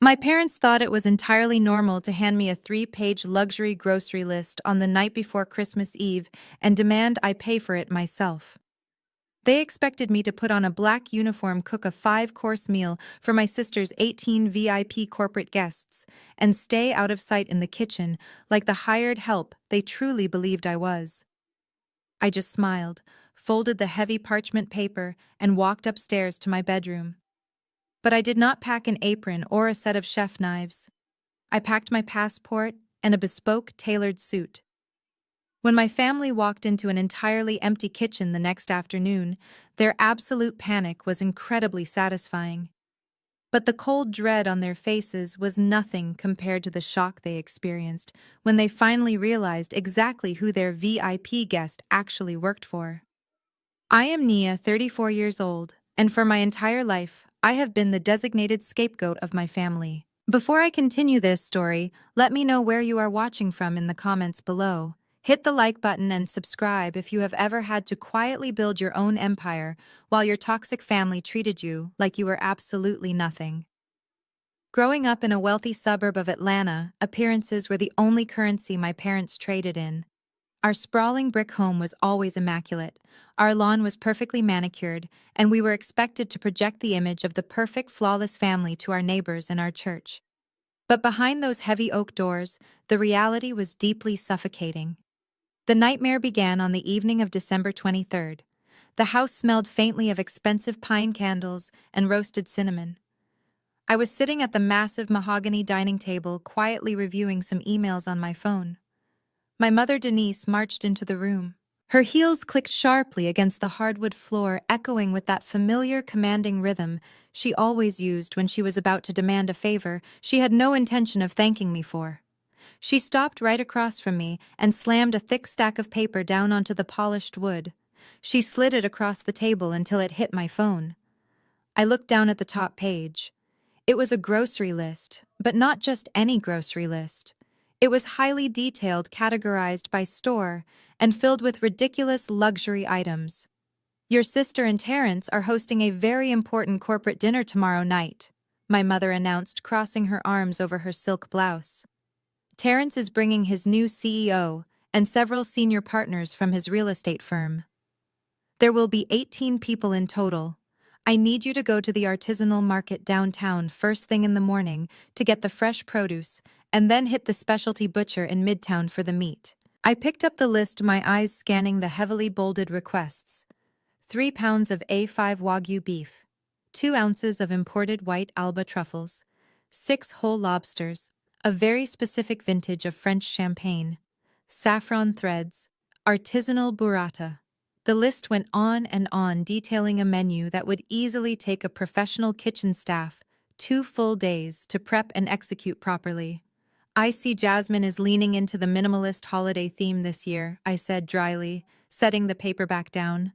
My parents thought it was entirely normal to hand me a 3-page luxury grocery list on the night before Christmas Eve and demand I pay for it myself. They expected me to put on a black uniform, cook a 5-course meal for my sister's 18 VIP corporate guests, and stay out of sight in the kitchen like the hired help they truly believed I was. I just smiled, folded the heavy parchment paper, and walked upstairs to my bedroom. But I did not pack an apron or a set of chef knives. I packed my passport and a bespoke tailored suit. When my family walked into an entirely empty kitchen the next afternoon, their absolute panic was incredibly satisfying. But the cold dread on their faces was nothing compared to the shock they experienced when they finally realized exactly who their VIP guest actually worked for. I am Nia, 34 years old, and for my entire life, I have been the designated scapegoat of my family. Before I continue this story, let me know where you are watching from in the comments below. Hit the like button and subscribe if you have ever had to quietly build your own empire while your toxic family treated you like you were absolutely nothing. Growing up in a wealthy suburb of Atlanta, appearances were the only currency my parents traded in. Our sprawling brick home was always immaculate, our lawn was perfectly manicured, and we were expected to project the image of the perfect, flawless family to our neighbors and our church. But behind those heavy oak doors, the reality was deeply suffocating. The nightmare began on the evening of December 23rd. The house smelled faintly of expensive pine candles and roasted cinnamon. I was sitting at the massive mahogany dining table, quietly reviewing some emails on my phone. My mother, Denise, marched into the room. Her heels clicked sharply against the hardwood floor, echoing with that familiar, commanding rhythm she always used when she was about to demand a favor she had no intention of thanking me for. She stopped right across from me and slammed a thick stack of paper down onto the polished wood. She slid it across the table until it hit my phone. I looked down at the top page. It was a grocery list, but not just any grocery list. It was highly detailed, categorized by store, and filled with ridiculous luxury items. "Your sister and Terrence are hosting a very important corporate dinner tomorrow night," my mother announced, crossing her arms over her silk blouse. "Terrence is bringing his new CEO and several senior partners from his real estate firm. There will be 18 people in total. I need you to go to the artisanal market downtown first thing in the morning to get the fresh produce, and then hit the specialty butcher in Midtown for the meat." I picked up the list, my eyes scanning the heavily bolded requests. 3 pounds of A5 Wagyu beef, 2 ounces of imported white Alba truffles, 6 whole lobsters, a very specific vintage of French champagne, saffron threads, artisanal burrata. The list went on and on, detailing a menu that would easily take a professional kitchen staff 2 full days to prep and execute properly. "I see Jasmine is leaning into the minimalist holiday theme this year," I said dryly, setting the paperback down.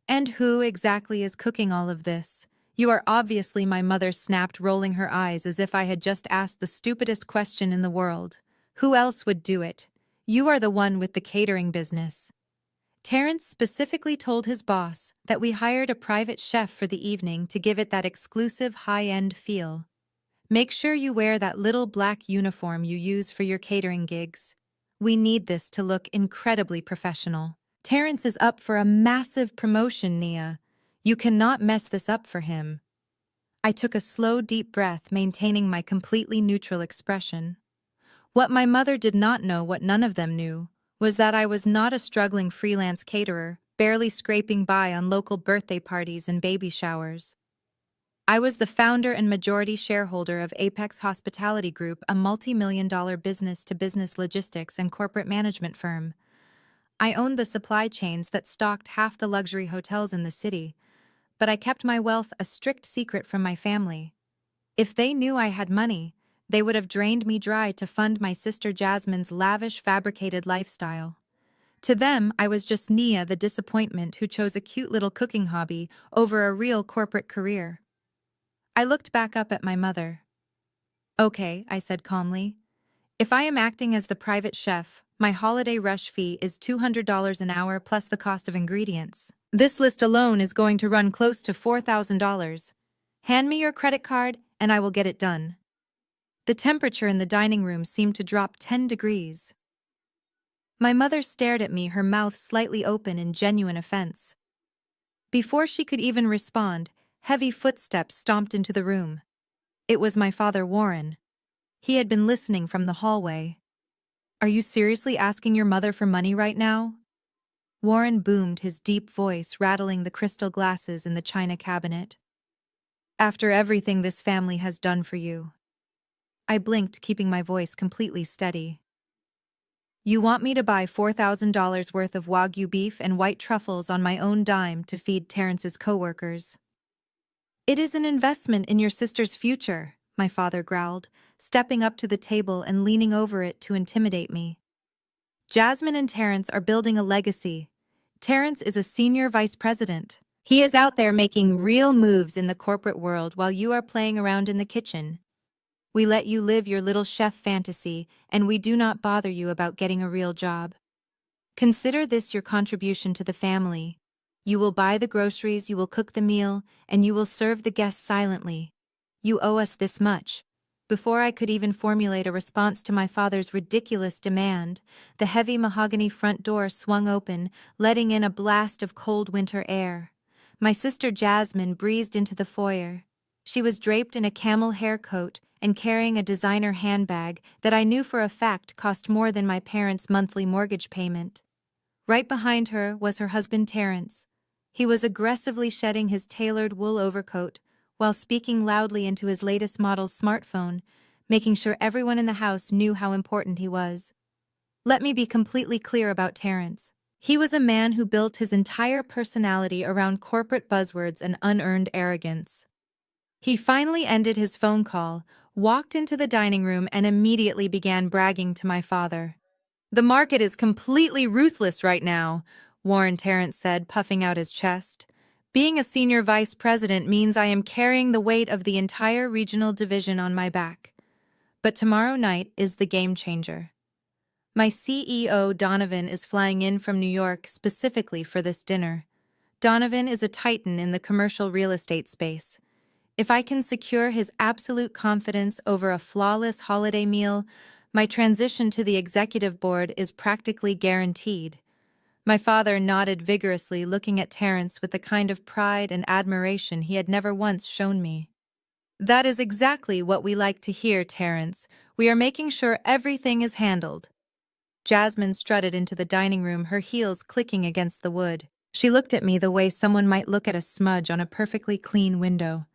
"And who exactly is cooking all of this? You are obviously," my mother snapped, rolling her eyes as if I had just asked the stupidest question in the world. "Who else would do it? You are the one with the catering business." Terrence specifically told his boss that we hired a private chef for the evening to give it that exclusive high-end feel. "Make sure you wear that little black uniform you use for your catering gigs. We need this to look incredibly professional. Terrence is up for a massive promotion, Nia. You cannot mess this up for him." I took a slow, deep breath, maintaining my completely neutral expression. What my mother did not know, what none of them knew, was that I was not a struggling freelance caterer, barely scraping by on local birthday parties and baby showers. I was the founder and majority shareholder of Apex Hospitality Group, a multi-million-dollar business-to-business logistics and corporate management firm. I owned the supply chains that stocked half the luxury hotels in the city, but I kept my wealth a strict secret from my family. If they knew I had money, they would have drained me dry to fund my sister Jasmine's lavish, fabricated lifestyle. To them, I was just Nia, the disappointment who chose a cute little cooking hobby over a real corporate career. I looked back up at my mother. "Okay," I said calmly. "If I am acting as the private chef, my holiday rush fee is $200 an hour plus the cost of ingredients. This list alone is going to run close to $4,000. Hand me your credit card and I will get it done." The temperature in the dining room seemed to drop 10 degrees. My mother stared at me, her mouth slightly open in genuine offense. Before she could even respond, heavy footsteps stomped into the room. It was my father, Warren. He had been listening from the hallway. "Are you seriously asking your mother for money right now?" Warren boomed, his deep voice rattling the crystal glasses in the china cabinet. "After everything this family has done for you." I blinked, keeping my voice completely steady. "You want me to buy $4,000 worth of Wagyu beef and white truffles on my own dime to feed Terrence's coworkers?" "It is an investment in your sister's future," my father growled, stepping up to the table and leaning over it to intimidate me. "Jasmine and Terrence are building a legacy. Terrence is a senior vice president. He is out there making real moves in the corporate world while you are playing around in the kitchen. We let you live your little chef fantasy, and we do not bother you about getting a real job. Consider this your contribution to the family. You will buy the groceries, you will cook the meal, and you will serve the guests silently. You owe us this much." Before I could even formulate a response to my father's ridiculous demand, the heavy mahogany front door swung open, letting in a blast of cold winter air. My sister Jasmine breezed into the foyer. She was draped in a camel hair coat and carrying a designer handbag that I knew for a fact cost more than my parents' monthly mortgage payment. Right behind her was her husband Terrence. He was aggressively shedding his tailored wool overcoat while speaking loudly into his latest model's smartphone, making sure everyone in the house knew how important he was. Let me be completely clear about Terrence. He was a man who built his entire personality around corporate buzzwords and unearned arrogance. He finally ended his phone call, walked into the dining room, and immediately began bragging to my father. "The market is completely ruthless right now," Warren Terrence said, puffing out his chest. "Being a senior vice president means I am carrying the weight of the entire regional division on my back. But tomorrow night is the game changer. My CEO, Donovan, is flying in from New York specifically for this dinner. Donovan is a titan in the commercial real estate space. If I can secure his absolute confidence over a flawless holiday meal, my transition to the executive board is practically guaranteed." My father nodded vigorously, looking at Terrence with the kind of pride and admiration he had never once shown me. "That is exactly what we like to hear, Terrence. We are making sure everything is handled." Jasmine strutted into the dining room, her heels clicking against the wood. She looked at me the way someone might look at a smudge on a perfectly clean window.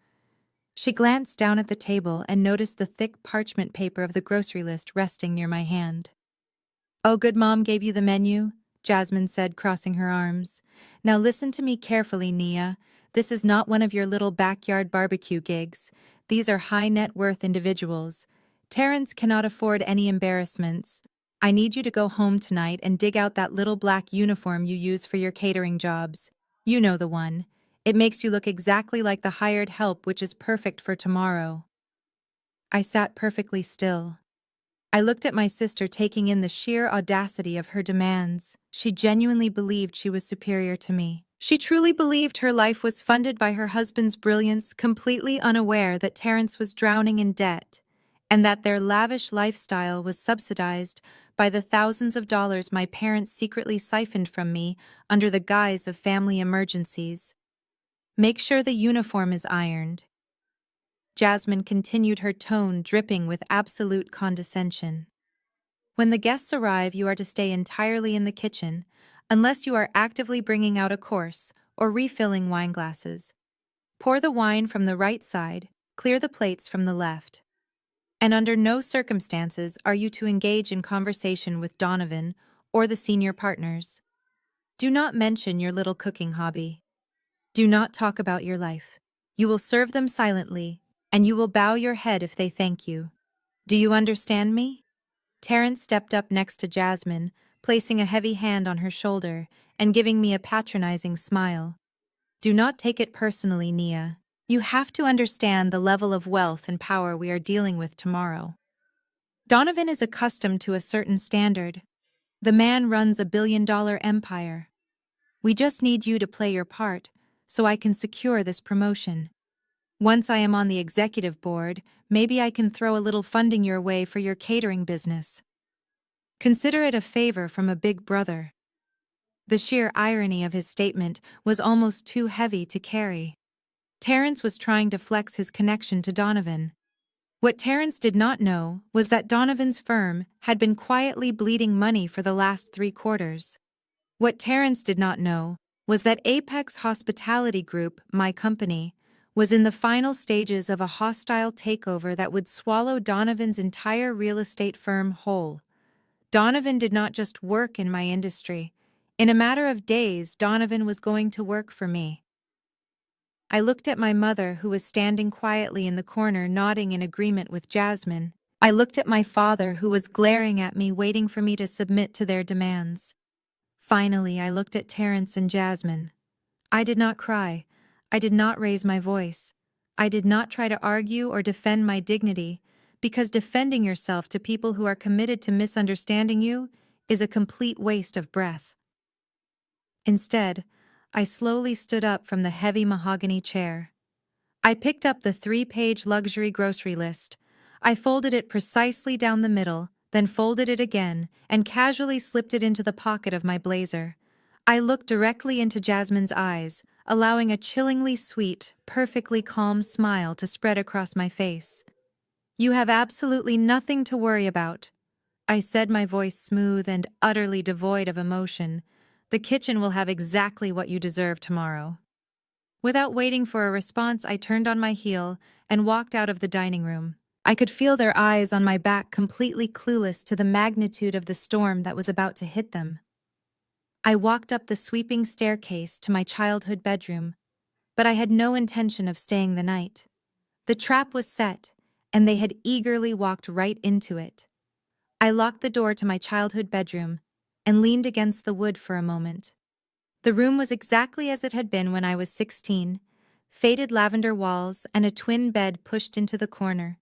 She glanced down at the table and noticed the thick parchment paper of the grocery list resting near my hand. "Oh, good, Mom gave you the menu?" Jasmine said, crossing her arms. "Now listen to me carefully, Nia. This is not one of your little backyard barbecue gigs. These are high net worth individuals. Terrence cannot afford any embarrassments. I need you to go home tonight and dig out that little black uniform you use for your catering jobs. You know the one. It makes you look exactly like the hired help, which is perfect for tomorrow." I sat perfectly still. I looked at my sister, taking in the sheer audacity of her demands. She genuinely believed she was superior to me. She truly believed her life was funded by her husband's brilliance, completely unaware that Terrence was drowning in debt, and that their lavish lifestyle was subsidized by the thousands of dollars my parents secretly siphoned from me under the guise of family emergencies. "Make sure the uniform is ironed." Jasmine continued, her tone dripping with absolute condescension. "When the guests arrive, you are to stay entirely in the kitchen, unless you are actively bringing out a course or refilling wine glasses. Pour the wine from the right side, clear the plates from the left. And under no circumstances are you to engage in conversation with Donovan or the senior partners. Do not mention your little cooking hobby. Do not talk about your life. You will serve them silently, and you will bow your head if they thank you. Do you understand me?" Terrence stepped up next to Jasmine, placing a heavy hand on her shoulder and giving me a patronizing smile. "Do not take it personally, Nia. You have to understand the level of wealth and power we are dealing with tomorrow. Donovan is accustomed to a certain standard. The man runs a billion-dollar empire. We just need you to play your part, so I can secure this promotion. Once I am on the executive board, maybe I can throw a little funding your way for your catering business. Consider it a favor from a big brother." The sheer irony of his statement was almost too heavy to carry. Terrence was trying to flex his connection to Donovan. What Terrence did not know was that Donovan's firm had been quietly bleeding money for the last 3 quarters. What Terrence did not know was that Apex Hospitality Group, my company, was in the final stages of a hostile takeover that would swallow Donovan's entire real estate firm whole. Donovan did not just work in my industry. In a matter of days, Donovan was going to work for me. I looked at my mother, who was standing quietly in the corner, nodding in agreement with Jasmine. I looked at my father, who was glaring at me, waiting for me to submit to their demands. Finally, I looked at Terrence and Jasmine. I did not cry. I did not raise my voice. I did not try to argue or defend my dignity, because defending yourself to people who are committed to misunderstanding you is a complete waste of breath. Instead, I slowly stood up from the heavy mahogany chair. I picked up the 3-page luxury grocery list. I folded it precisely down the middle, then folded it again, and casually slipped it into the pocket of my blazer. I looked directly into Jasmine's eyes, allowing a chillingly sweet, perfectly calm smile to spread across my face. "You have absolutely nothing to worry about," I said, my voice smooth and utterly devoid of emotion. "The kitchen will have exactly what you deserve tomorrow." Without waiting for a response, I turned on my heel and walked out of the dining room. I could feel their eyes on my back, completely clueless to the magnitude of the storm that was about to hit them. I walked up the sweeping staircase to my childhood bedroom, but I had no intention of staying the night. The trap was set, and they had eagerly walked right into it. I locked the door to my childhood bedroom and leaned against the wood for a moment. The room was exactly as it had been when I was 16, faded lavender walls and a twin bed pushed into the corner.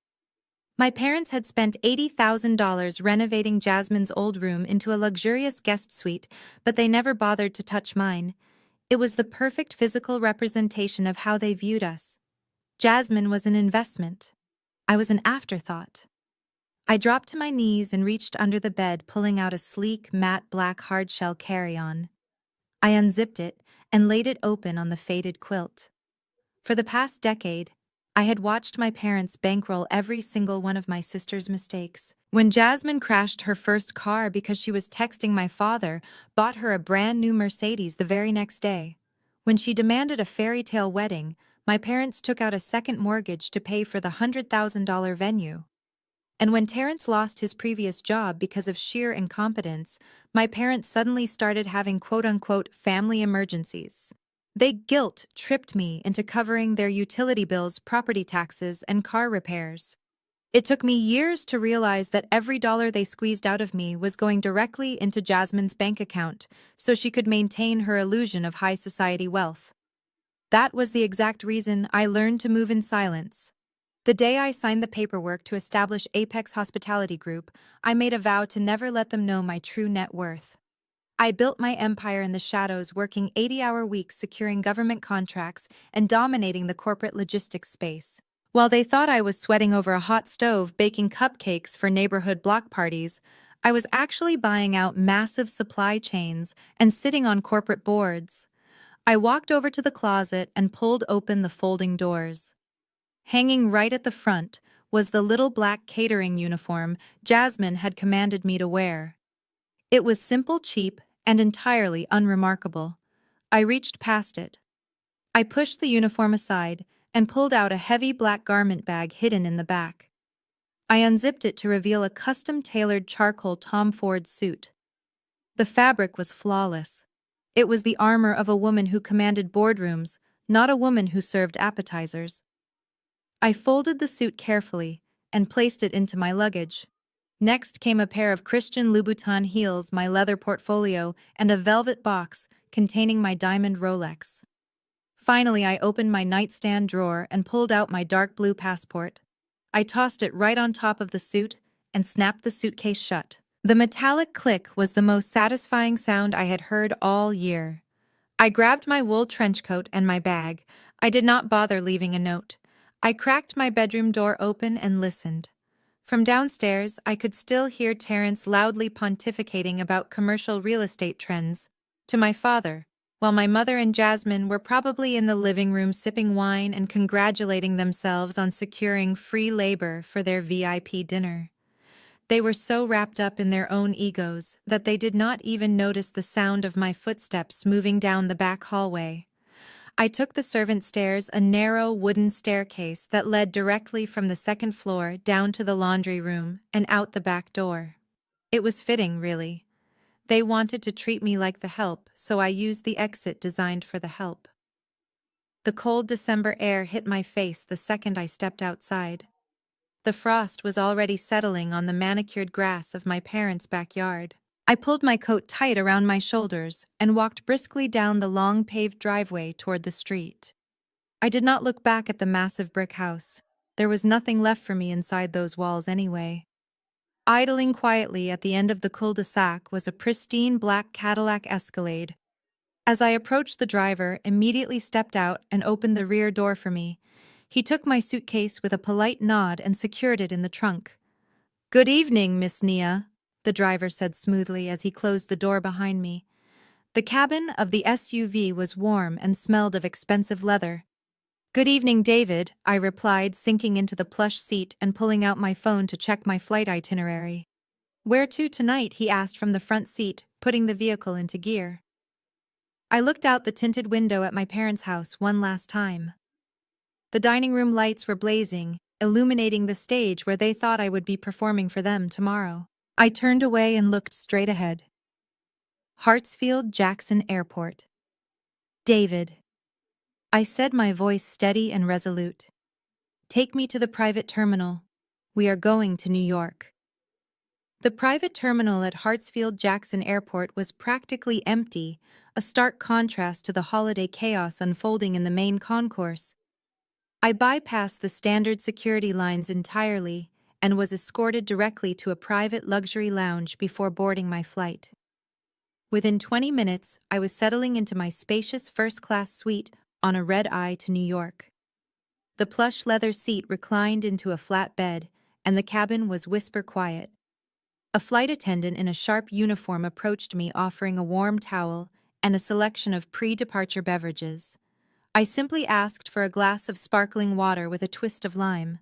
My parents had spent $80,000 renovating Jasmine's old room into a luxurious guest suite, but they never bothered to touch mine. It was the perfect physical representation of how they viewed us. Jasmine was an investment. I was an afterthought. I dropped to my knees and reached under the bed, pulling out a sleek, matte black hardshell carry-on. I unzipped it and laid it open on the faded quilt. For the past decade, I had watched my parents bankroll every single one of my sister's mistakes. When Jasmine crashed her first car because she was texting my father, bought her a brand new Mercedes the very next day. When she demanded a fairy tale wedding, my parents took out a second mortgage to pay for the $100,000 venue. And when Terrence lost his previous job because of sheer incompetence, my parents suddenly started having quote-unquote family emergencies. They guilt-tripped me into covering their utility bills, property taxes, and car repairs. It took me years to realize that every dollar they squeezed out of me was going directly into Jasmine's bank account so she could maintain her illusion of high society wealth. That was the exact reason I learned to move in silence. The day I signed the paperwork to establish Apex Hospitality Group, I made a vow to never let them know my true net worth. I built my empire in the shadows, working 80-hour weeks, securing government contracts, and dominating the corporate logistics space. While they thought I was sweating over a hot stove, baking cupcakes for neighborhood block parties, I was actually buying out massive supply chains and sitting on corporate boards. I walked over to the closet and pulled open the folding doors. Hanging right at the front was the little black catering uniform Jasmine had commanded me to wear. It was simple, cheap, and entirely unremarkable. I reached past it. I pushed the uniform aside and pulled out a heavy black garment bag hidden in the back. I unzipped it to reveal a custom-tailored charcoal Tom Ford suit. The fabric was flawless. It was the armor of a woman who commanded boardrooms, not a woman who served appetizers. I folded the suit carefully and placed it into my luggage. Next came a pair of Christian Louboutin heels, my leather portfolio, and a velvet box containing my diamond Rolex. Finally, I opened my nightstand drawer and pulled out my dark blue passport. I tossed it right on top of the suit and snapped the suitcase shut. The metallic click was the most satisfying sound I had heard all year. I grabbed my wool trench coat and my bag. I did not bother leaving a note. I cracked my bedroom door open and listened. From downstairs, I could still hear Terence loudly pontificating about commercial real estate trends to my father, while my mother and Jasmine were probably in the living room sipping wine and congratulating themselves on securing free labor for their VIP dinner. They were so wrapped up in their own egos that they did not even notice the sound of my footsteps moving down the back hallway. I took the servant stairs, a narrow wooden staircase that led directly from the second floor down to the laundry room and out the back door. It was fitting, really. They wanted to treat me like the help, so I used the exit designed for the help. The cold December air hit my face the second I stepped outside. The frost was already settling on the manicured grass of my parents' backyard. I pulled my coat tight around my shoulders and walked briskly down the long paved driveway toward the street. I did not look back at the massive brick house. There was nothing left for me inside those walls anyway. Idling quietly at the end of the cul-de-sac was a pristine black Cadillac Escalade. As I approached, the driver immediately stepped out and opened the rear door for me. He took my suitcase with a polite nod and secured it in the trunk. "Good evening, Miss Nia," the driver said smoothly as he closed the door behind me. The cabin of the SUV was warm and smelled of expensive leather. "Good evening, David," I replied, sinking into the plush seat and pulling out my phone to check my flight itinerary. "Where to tonight?" he asked from the front seat, putting the vehicle into gear. I looked out the tinted window at my parents' house one last time. The dining room lights were blazing, illuminating the stage where they thought I would be performing for them tomorrow. I turned away and looked straight ahead. Hartsfield-Jackson Airport. "David," I said, my voice steady and resolute. "Take me to the private terminal. We are going to New York." The private terminal at Hartsfield-Jackson Airport was practically empty, a stark contrast to the holiday chaos unfolding in the main concourse. I bypassed the standard security lines entirely and was escorted directly to a private luxury lounge before boarding my flight. Within 20 minutes, I was settling into my spacious first-class suite on a red-eye to New York. The plush leather seat reclined into a flat bed, and the cabin was whisper quiet. A flight attendant in a sharp uniform approached me, offering a warm towel and a selection of pre-departure beverages. I simply asked for a glass of sparkling water with a twist of lime.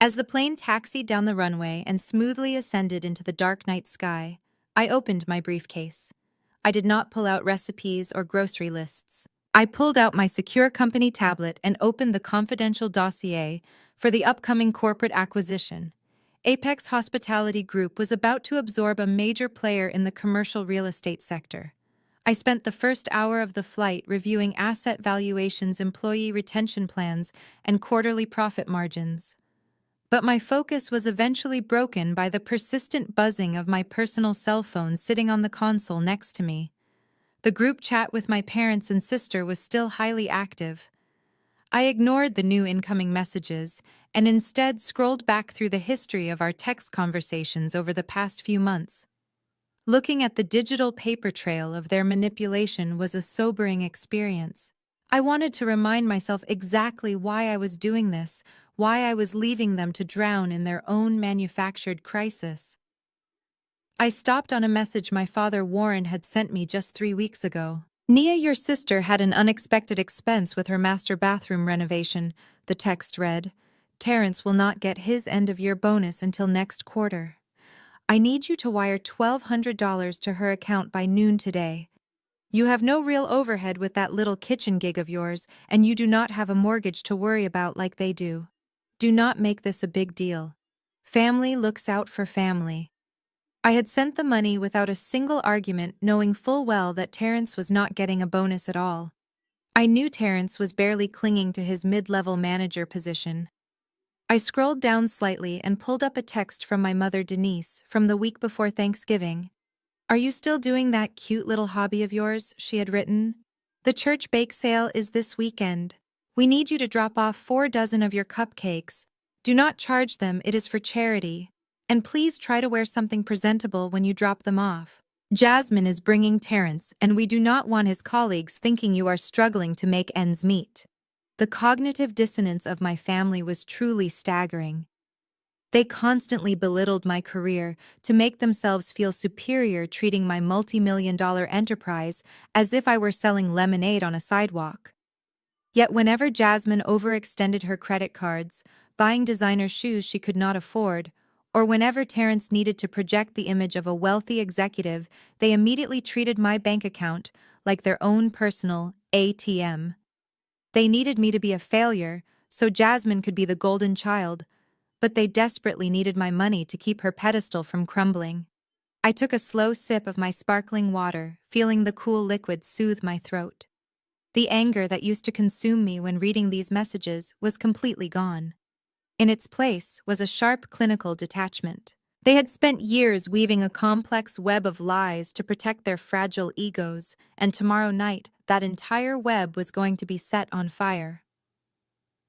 As the plane taxied down the runway and smoothly ascended into the dark night sky, I opened my briefcase. I did not pull out recipes or grocery lists. I pulled out my secure company tablet and opened the confidential dossier for the upcoming corporate acquisition. Apex Hospitality Group was about to absorb a major player in the commercial real estate sector. I spent the first hour of the flight reviewing asset valuations, employee retention plans, and quarterly profit margins. But my focus was eventually broken by the persistent buzzing of my personal cell phone sitting on the console next to me. The group chat with my parents and sister was still highly active. I ignored the new incoming messages and instead scrolled back through the history of our text conversations over the past few months. Looking at the digital paper trail of their manipulation was a sobering experience. I wanted to remind myself exactly why I was doing this, why I was leaving them to drown in their own manufactured crisis. I stopped on a message my father Warren had sent me just 3 weeks ago. "Nia, your sister had an unexpected expense with her master bathroom renovation," the text read. "Terrence will not get his end-of-year bonus until next quarter. I need you to wire $1,200 to her account by noon today. You have no real overhead with that little kitchen gig of yours, and you do not have a mortgage to worry about like they do. Do not make this a big deal. Family looks out for family." I had sent the money without a single argument, knowing full well that Terrence was not getting a bonus at all. I knew Terrence was barely clinging to his mid-level manager position. I scrolled down slightly and pulled up a text from my mother Denise from the week before Thanksgiving. "Are you still doing that cute little hobby of yours?" she had written. "The church bake sale is this weekend. We need you to drop off 4 dozen of your cupcakes. Do not charge them, it is for charity. And please try to wear something presentable when you drop them off. Jasmine is bringing Terrence, and we do not want his colleagues thinking you are struggling to make ends meet." The cognitive dissonance of my family was truly staggering. They constantly belittled my career to make themselves feel superior, treating my multi-million-dollar enterprise as if I were selling lemonade on a sidewalk. Yet whenever Jasmine overextended her credit cards, buying designer shoes she could not afford, or whenever Terrence needed to project the image of a wealthy executive, they immediately treated my bank account like their own personal ATM. They needed me to be a failure so Jasmine could be the golden child, but they desperately needed my money to keep her pedestal from crumbling. I took a slow sip of my sparkling water, feeling the cool liquid soothe my throat. The anger that used to consume me when reading these messages was completely gone. In its place was a sharp clinical detachment. They had spent years weaving a complex web of lies to protect their fragile egos, and tomorrow night that entire web was going to be set on fire.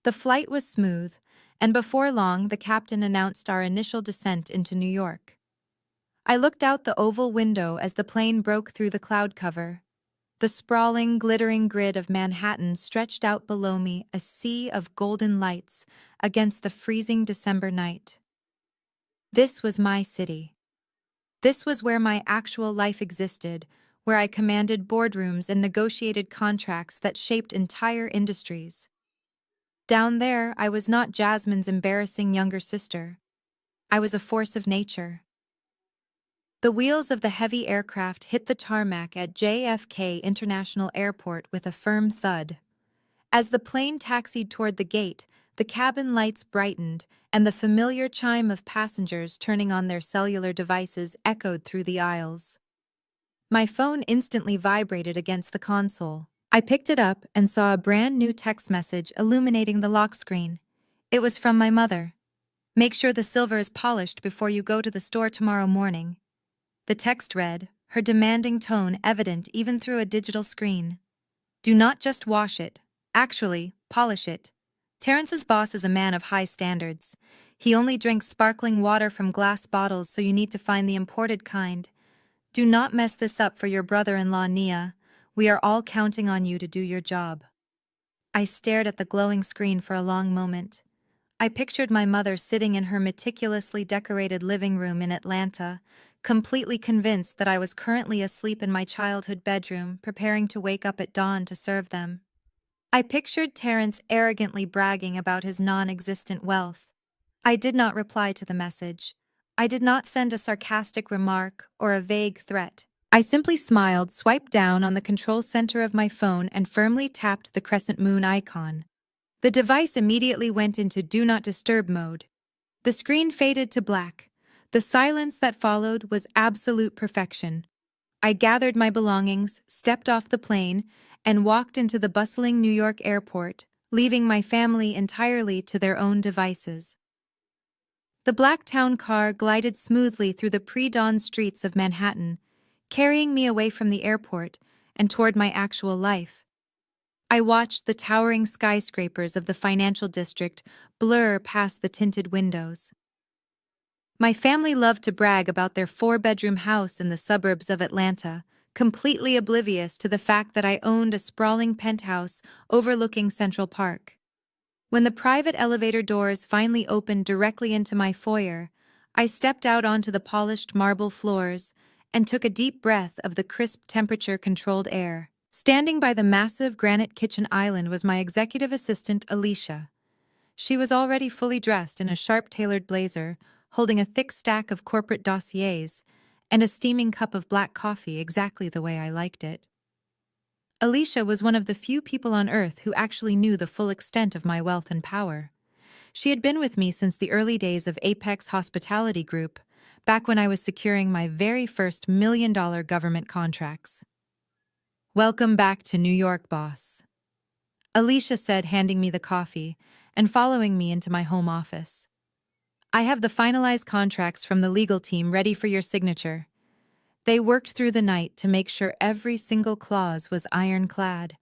The flight was smooth, and before long the captain announced our initial descent into New York. I looked out the oval window as the plane broke through the cloud cover. The sprawling, glittering grid of Manhattan stretched out below me, a sea of golden lights against the freezing December night. This was my city. This was where my actual life existed, where I commanded boardrooms and negotiated contracts that shaped entire industries. Down there, I was not Jasmine's embarrassing younger sister. I was a force of nature. The wheels of the heavy aircraft hit the tarmac at JFK International Airport with a firm thud. As the plane taxied toward the gate, the cabin lights brightened, and the familiar chime of passengers turning on their cellular devices echoed through the aisles. My phone instantly vibrated against the console. I picked it up and saw a brand new text message illuminating the lock screen. It was from my mother. "Make sure the silver is polished before you go to the store tomorrow morning." The text read, her demanding tone evident even through a digital screen. "Do not just wash it. Actually, polish it. Terrence's boss is a man of high standards. He only drinks sparkling water from glass bottles, so you need to find the imported kind. Do not mess this up for your brother-in-law, Nia. We are all counting on you to do your job." I stared at the glowing screen for a long moment. I pictured my mother sitting in her meticulously decorated living room in Atlanta, completely convinced that I was currently asleep in my childhood bedroom, preparing to wake up at dawn to serve them. I pictured Terrence arrogantly bragging about his non-existent wealth. I did not reply to the message. I did not send a sarcastic remark or a vague threat. I simply smiled, swiped down on the control center of my phone, and firmly tapped the crescent moon icon. The device immediately went into Do Not Disturb mode. The screen faded to black. The silence that followed was absolute perfection. I gathered my belongings, stepped off the plane, and walked into the bustling New York airport, leaving my family entirely to their own devices. The black town car glided smoothly through the pre-dawn streets of Manhattan, carrying me away from the airport and toward my actual life. I watched the towering skyscrapers of the financial district blur past the tinted windows. My family loved to brag about their 4-bedroom house in the suburbs of Atlanta, completely oblivious to the fact that I owned a sprawling penthouse overlooking Central Park. When the private elevator doors finally opened directly into my foyer, I stepped out onto the polished marble floors and took a deep breath of the crisp temperature-controlled air. Standing by the massive granite kitchen island was my executive assistant, Alicia. She was already fully dressed in a sharp-tailored blazer, holding a thick stack of corporate dossiers and a steaming cup of black coffee exactly the way I liked it. Alicia was one of the few people on Earth who actually knew the full extent of my wealth and power. She had been with me since the early days of Apex Hospitality Group, back when I was securing my very first million-dollar government contracts. "Welcome back to New York, boss," Alicia said, handing me the coffee and following me into my home office. "I have the finalized contracts from the legal team ready for your signature." They worked through the night to make sure every single clause was ironclad.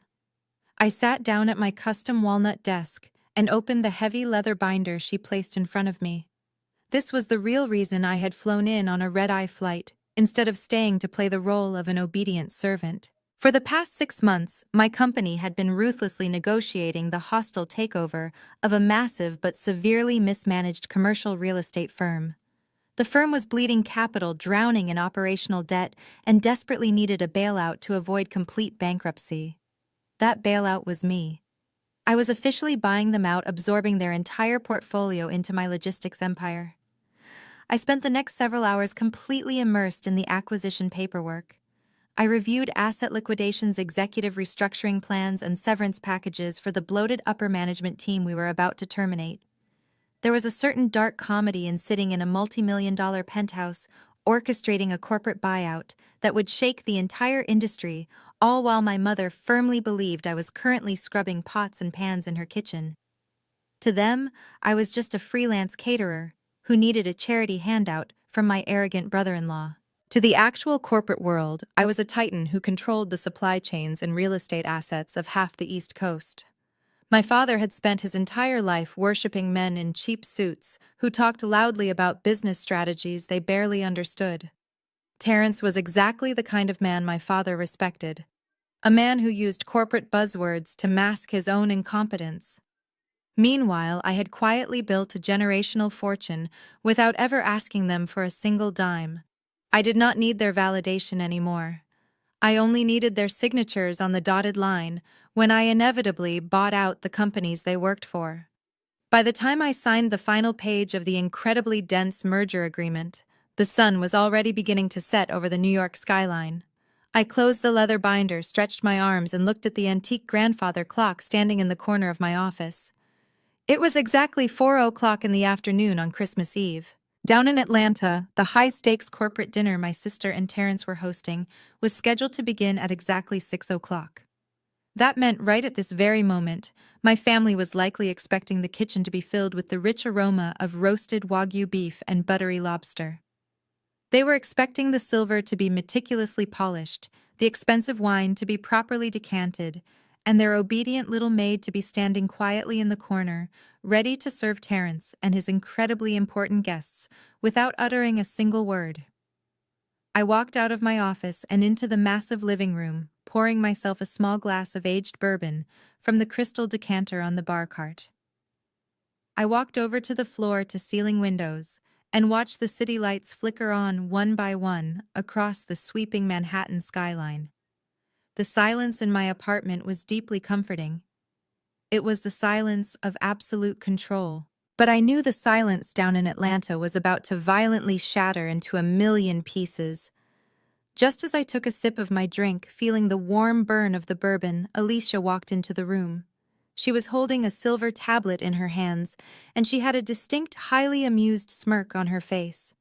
I sat down at my custom walnut desk and opened the heavy leather binder she placed in front of me. This was the real reason I had flown in on a red-eye flight, instead of staying to play the role of an obedient servant. For the past 6 months, my company had been ruthlessly negotiating the hostile takeover of a massive but severely mismanaged commercial real estate firm. The firm was bleeding capital, drowning in operational debt, and desperately needed a bailout to avoid complete bankruptcy. That bailout was me. I was officially buying them out, absorbing their entire portfolio into my logistics empire. I spent the next several hours completely immersed in the acquisition paperwork. I reviewed asset liquidations, executive restructuring plans, and severance packages for the bloated upper management team we were about to terminate. There was a certain dark comedy in sitting in a multi-million-dollar penthouse, orchestrating a corporate buyout that would shake the entire industry, all while my mother firmly believed I was currently scrubbing pots and pans in her kitchen. To them, I was just a freelance caterer who needed a charity handout from my arrogant brother-in-law. To the actual corporate world, I was a titan who controlled the supply chains and real estate assets of half the East Coast. My father had spent his entire life worshipping men in cheap suits who talked loudly about business strategies they barely understood. Terrence was exactly the kind of man my father respected, a man who used corporate buzzwords to mask his own incompetence. Meanwhile, I had quietly built a generational fortune without ever asking them for a single dime. I did not need their validation anymore. I only needed their signatures on the dotted line when I inevitably bought out the companies they worked for. By the time I signed the final page of the incredibly dense merger agreement, the sun was already beginning to set over the New York skyline. I closed the leather binder, stretched my arms, and looked at the antique grandfather clock standing in the corner of my office. It was exactly 4 o'clock in the afternoon on Christmas Eve. Down in Atlanta, the high-stakes corporate dinner my sister and Terrence were hosting was scheduled to begin at exactly 6 o'clock. That meant right at this very moment, my family was likely expecting the kitchen to be filled with the rich aroma of roasted Wagyu beef and buttery lobster. They were expecting the silver to be meticulously polished, the expensive wine to be properly decanted, and their obedient little maid to be standing quietly in the corner, ready to serve Terrence and his incredibly important guests without uttering a single word. I walked out of my office and into the massive living room, pouring myself a small glass of aged bourbon from the crystal decanter on the bar cart. I walked over to the floor-to-ceiling windows and watched the city lights flicker on one by one across the sweeping Manhattan skyline. The silence in my apartment was deeply comforting. It was the silence of absolute control. But I knew the silence down in Atlanta was about to violently shatter into a million pieces. Just as I took a sip of my drink, feeling the warm burn of the bourbon, Alicia walked into the room. She was holding a silver tablet in her hands, and she had a distinct, highly amused smirk on her face.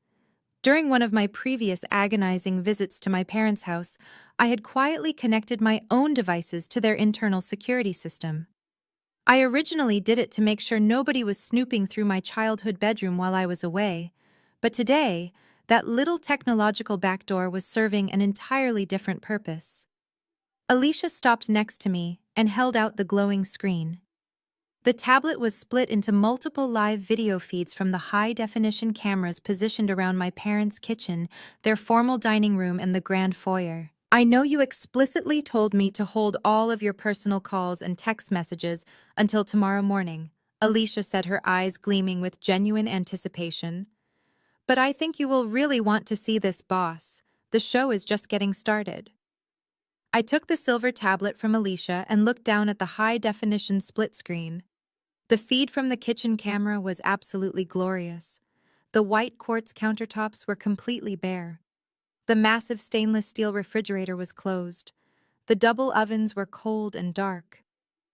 During one of my previous agonizing visits to my parents' house, I had quietly connected my own devices to their internal security system. I originally did it to make sure nobody was snooping through my childhood bedroom while I was away, but today, that little technological backdoor was serving an entirely different purpose. Alicia stopped next to me and held out the glowing screen. The tablet was split into multiple live video feeds from the high-definition cameras positioned around my parents' kitchen, their formal dining room, and the grand foyer. I know you explicitly told me to hold all of your personal calls and text messages until tomorrow morning, Alicia said, her eyes gleaming with genuine anticipation. But I think you will really want to see this, boss. The show is just getting started. I took the silver tablet from Alicia and looked down at the high-definition split screen. The feed from the kitchen camera was absolutely glorious. The white quartz countertops were completely bare. The massive stainless steel refrigerator was closed. The double ovens were cold and dark.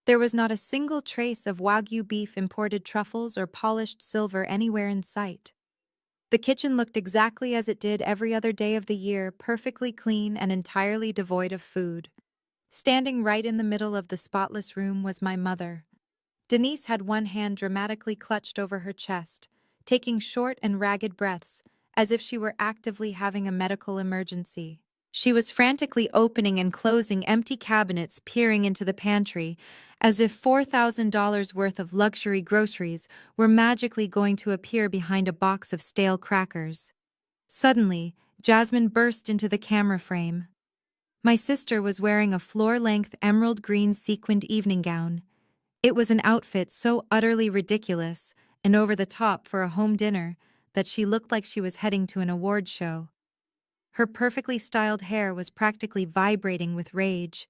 There was not a single trace of Wagyu beef, imported truffles, or polished silver anywhere in sight. The kitchen looked exactly as it did every other day of the year, perfectly clean and entirely devoid of food. Standing right in the middle of the spotless room was my mother. Denise had one hand dramatically clutched over her chest, taking short and ragged breaths, as if she were actively having a medical emergency. She was frantically opening and closing empty cabinets, peering into the pantry, as if $4,000 worth of luxury groceries were magically going to appear behind a box of stale crackers. Suddenly, Jasmine burst into the camera frame. My sister was wearing a floor-length emerald green sequined evening gown. It was an outfit so utterly ridiculous and over the top for a home dinner that she looked like she was heading to an award show. Her perfectly styled hair was practically vibrating with rage.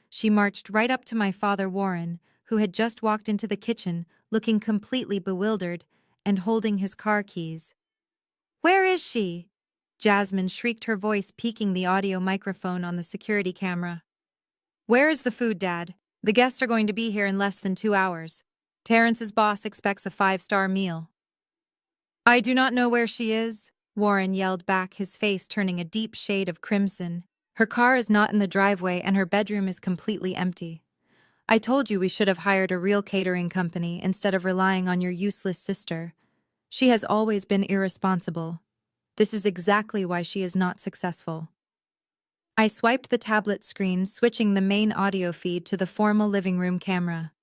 She marched right up to my father Warren, who had just walked into the kitchen, looking completely bewildered and holding his car keys. "Where is she?" Jasmine shrieked, her voice peaking the audio microphone on the security camera. "Where is the food, Dad? The guests are going to be here in less than 2 hours. Terrence's boss expects a 5-star meal." "I do not know where she is," Warren yelled back, his face turning a deep shade of crimson. "Her car is not in the driveway and her bedroom is completely empty. I told you we should have hired a real catering company instead of relying on your useless sister. She has always been irresponsible. This is exactly why she is not successful." I swiped the tablet screen, switching the main audio feed to the formal living room camera.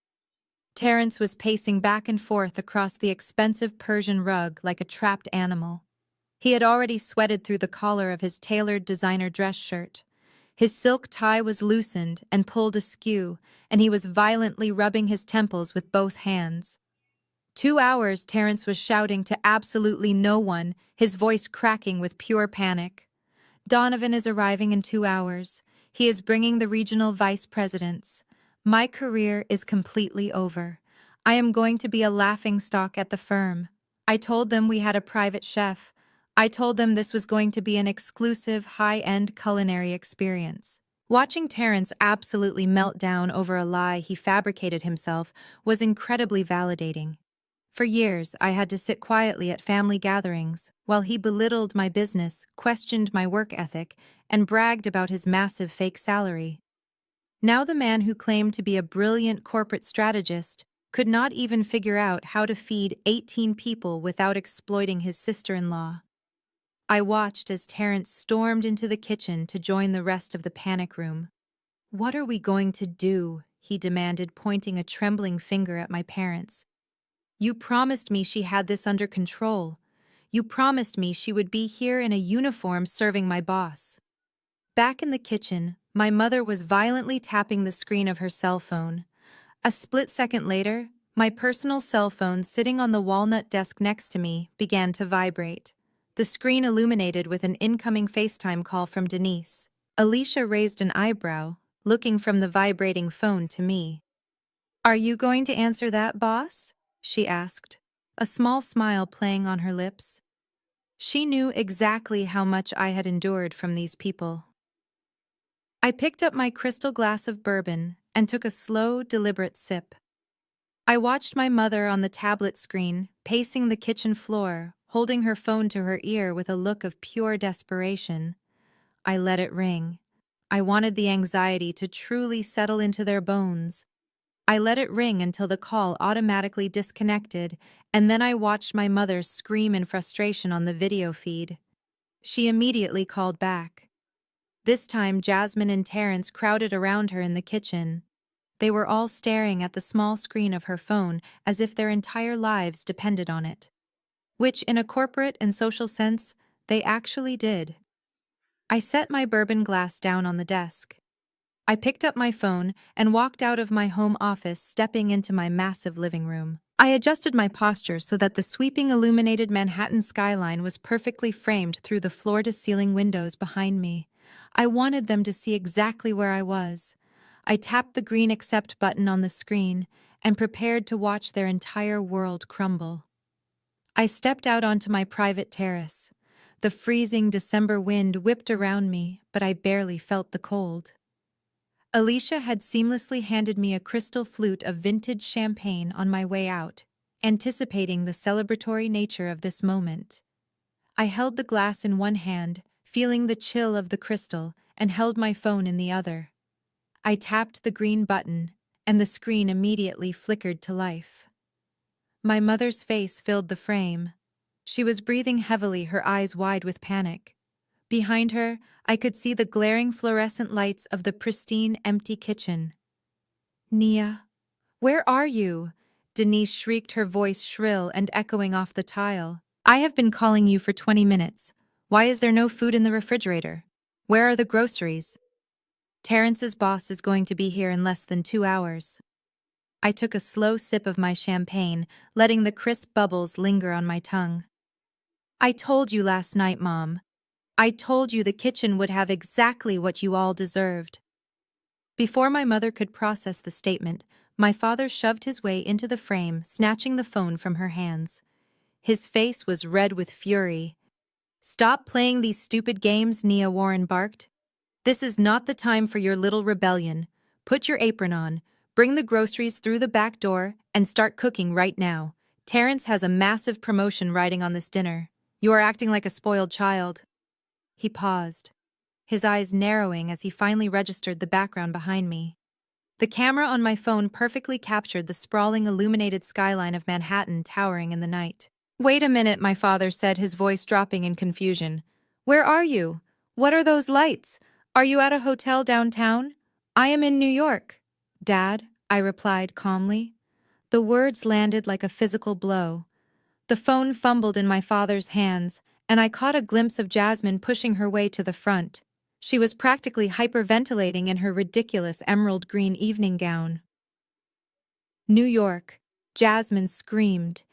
Terrence was pacing back and forth across the expensive Persian rug like a trapped animal. He had already sweated through the collar of his tailored designer dress shirt. His silk tie was loosened and pulled askew, and he was violently rubbing his temples with both hands. 2 hours, Terrence was shouting to absolutely no one, his voice cracking with pure panic. "Donovan is arriving in 2 hours. He is bringing the regional vice presidents. My career is completely over. I am going to be a laughingstock at the firm. I told them we had a private chef. I told them this was going to be an exclusive, high-end culinary experience." Watching Terrence absolutely melt down over a lie he fabricated himself was incredibly validating. For years, I had to sit quietly at family gatherings while he belittled my business, questioned my work ethic, and bragged about his massive fake salary. Now the man who claimed to be a brilliant corporate strategist could not even figure out how to feed 18 people without exploiting his sister-in-law. I watched as Terrence stormed into the kitchen to join the rest of the panic room. "What are we going to do?" he demanded, pointing a trembling finger at my parents. "You promised me she had this under control. You promised me she would be here in a uniform serving my boss." Back in the kitchen, my mother was violently tapping the screen of her cell phone. A split second later, my personal cell phone sitting on the walnut desk next to me began to vibrate. The screen illuminated with an incoming FaceTime call from Denise. Alicia raised an eyebrow, looking from the vibrating phone to me. "Are you going to answer that, boss?" she asked, a small smile playing on her lips. She knew exactly how much I had endured from these people. I picked up my crystal glass of bourbon and took a slow, deliberate sip. I watched my mother on the tablet screen, pacing the kitchen floor, holding her phone to her ear with a look of pure desperation. I let it ring. I wanted the anxiety to truly settle into their bones. I let it ring until the call automatically disconnected, and then I watched my mother scream in frustration on the video feed. She immediately called back. This time, Jasmine and Terrence crowded around her in the kitchen. They were all staring at the small screen of her phone as if their entire lives depended on it. Which, in a corporate and social sense, they actually did. I set my bourbon glass down on the desk. I picked up my phone and walked out of my home office, stepping into my massive living room. I adjusted my posture so that the sweeping illuminated Manhattan skyline was perfectly framed through the floor-to-ceiling windows behind me. I wanted them to see exactly where I was. I tapped the green accept button on the screen and prepared to watch their entire world crumble. I stepped out onto my private terrace. The freezing December wind whipped around me, but I barely felt the cold. Alicia had seamlessly handed me a crystal flute of vintage champagne on my way out, anticipating the celebratory nature of this moment. I held the glass in one hand, feeling the chill of the crystal, and held my phone in the other. I tapped the green button, and the screen immediately flickered to life. My mother's face filled the frame. She was breathing heavily, her eyes wide with panic. Behind her, I could see the glaring fluorescent lights of the pristine, empty kitchen. "Nia, where are you?" Denise shrieked, her voice shrill and echoing off the tile. "I have been calling you for 20 minutes. Why is there no food in the refrigerator? Where are the groceries?" Terrence's boss is going to be here in less than 2 hours. I took a slow sip of my champagne, letting the crisp bubbles linger on my tongue. I told you last night, Mom. I told you the kitchen would have exactly what you all deserved. Before my mother could process the statement, my father shoved his way into the frame, snatching the phone from her hands. His face was red with fury. "Stop playing these stupid games," Nia Warren barked. "This is not the time for your little rebellion. Put your apron on, bring the groceries through the back door, and start cooking right now. Terrence has a massive promotion riding on this dinner. You are acting like a spoiled child." He paused, his eyes narrowing as he finally registered the background behind me. The camera on my phone perfectly captured the sprawling illuminated skyline of Manhattan towering in the night. "Wait a minute," my father said, his voice dropping in confusion. "Where are you? What are those lights? Are you at a hotel downtown?" "I am in New York." "Dad," I replied calmly. The words landed like a physical blow. The phone fumbled in my father's hands, and I caught a glimpse of Jasmine pushing her way to the front. She was practically hyperventilating in her ridiculous emerald green evening gown. "New York," Jasmine screamed.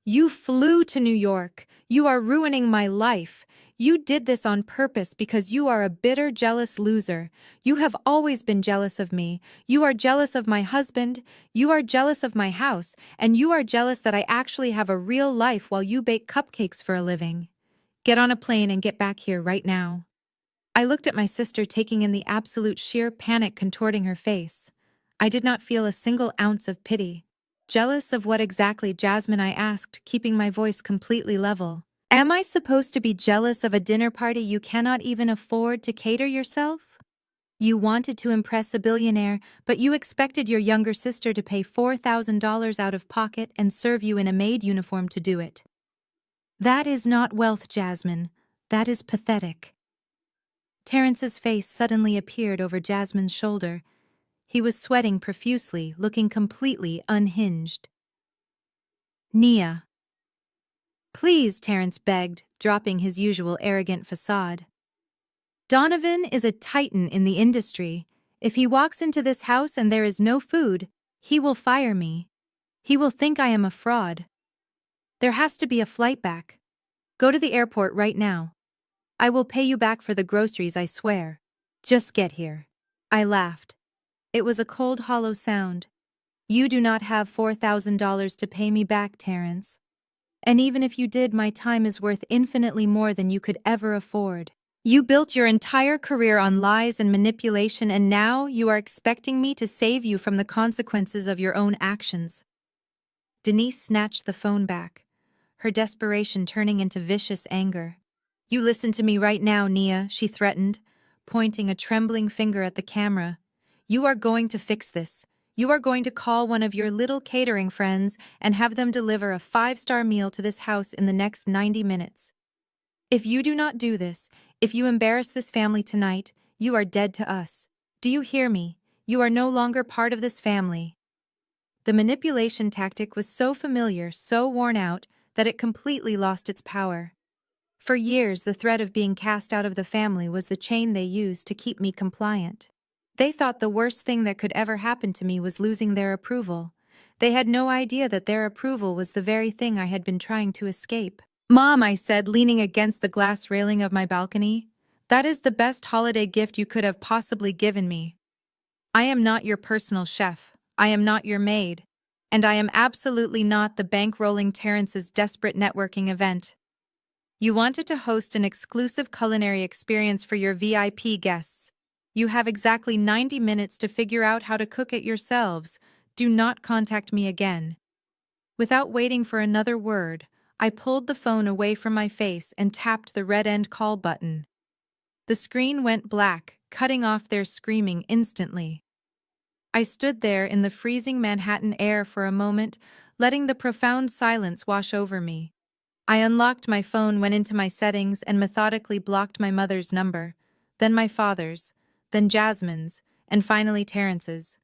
"You flew to New York. You are ruining my life. You did this on purpose because you are a bitter, jealous loser. You have always been jealous of me. You are jealous of my husband. You are jealous of my house. And you are jealous that I actually have a real life while you bake cupcakes for a living. Get on a plane and get back here right now." I looked at my sister, taking in the absolute sheer panic contorting her face. I did not feel a single ounce of pity. "Jealous of what exactly, Jasmine?" I asked, keeping my voice completely level. "Am I supposed to be jealous of a dinner party you cannot even afford to cater yourself? You wanted to impress a billionaire, but you expected your younger sister to pay $4,000 out of pocket and serve you in a maid uniform to do it. That is not wealth, Jasmine. That is pathetic." Terrence's face suddenly appeared over Jasmine's shoulder. He was sweating profusely, looking completely unhinged. "Nia." "Please," Terrence begged, dropping his usual arrogant facade. "Donovan is a titan in the industry. If he walks into this house and there is no food, he will fire me. He will think I am a fraud. There has to be a flight back. Go to the airport right now. I will pay you back for the groceries, I swear. Just get here." I laughed. It was a cold, hollow sound. "You do not have $4,000 to pay me back, Terrence. And even if you did, my time is worth infinitely more than you could ever afford. You built your entire career on lies and manipulation, and now you are expecting me to save you from the consequences of your own actions." Denise snatched the phone back, her desperation turning into vicious anger. "You listen to me right now, Nia," she threatened, pointing a trembling finger at the camera. "You are going to fix this. You are going to call one of your little catering friends and have them deliver a 5-star meal to this house in the next 90 minutes. If you do not do this, if you embarrass this family tonight, you are dead to us. Do you hear me? You are no longer part of this family." The manipulation tactic was so familiar, so worn out, that it completely lost its power. For years, the threat of being cast out of the family was the chain they used to keep me compliant. They thought the worst thing that could ever happen to me was losing their approval. They had no idea that their approval was the very thing I had been trying to escape. "Mom," I said, leaning against the glass railing of my balcony, "that is the best holiday gift you could have possibly given me. I am not your personal chef. I am not your maid. And I am absolutely not the bankrolling Terrence's desperate networking event. You wanted to host an exclusive culinary experience for your VIP guests. You have exactly 90 minutes to figure out how to cook it yourselves. Do not contact me again." Without waiting for another word, I pulled the phone away from my face and tapped the red end call button. The screen went black, cutting off their screaming instantly. I stood there in the freezing Manhattan air for a moment, letting the profound silence wash over me. I unlocked my phone, went into my settings, and methodically blocked my mother's number, then my father's, then Jasmine's, and finally Terrence's.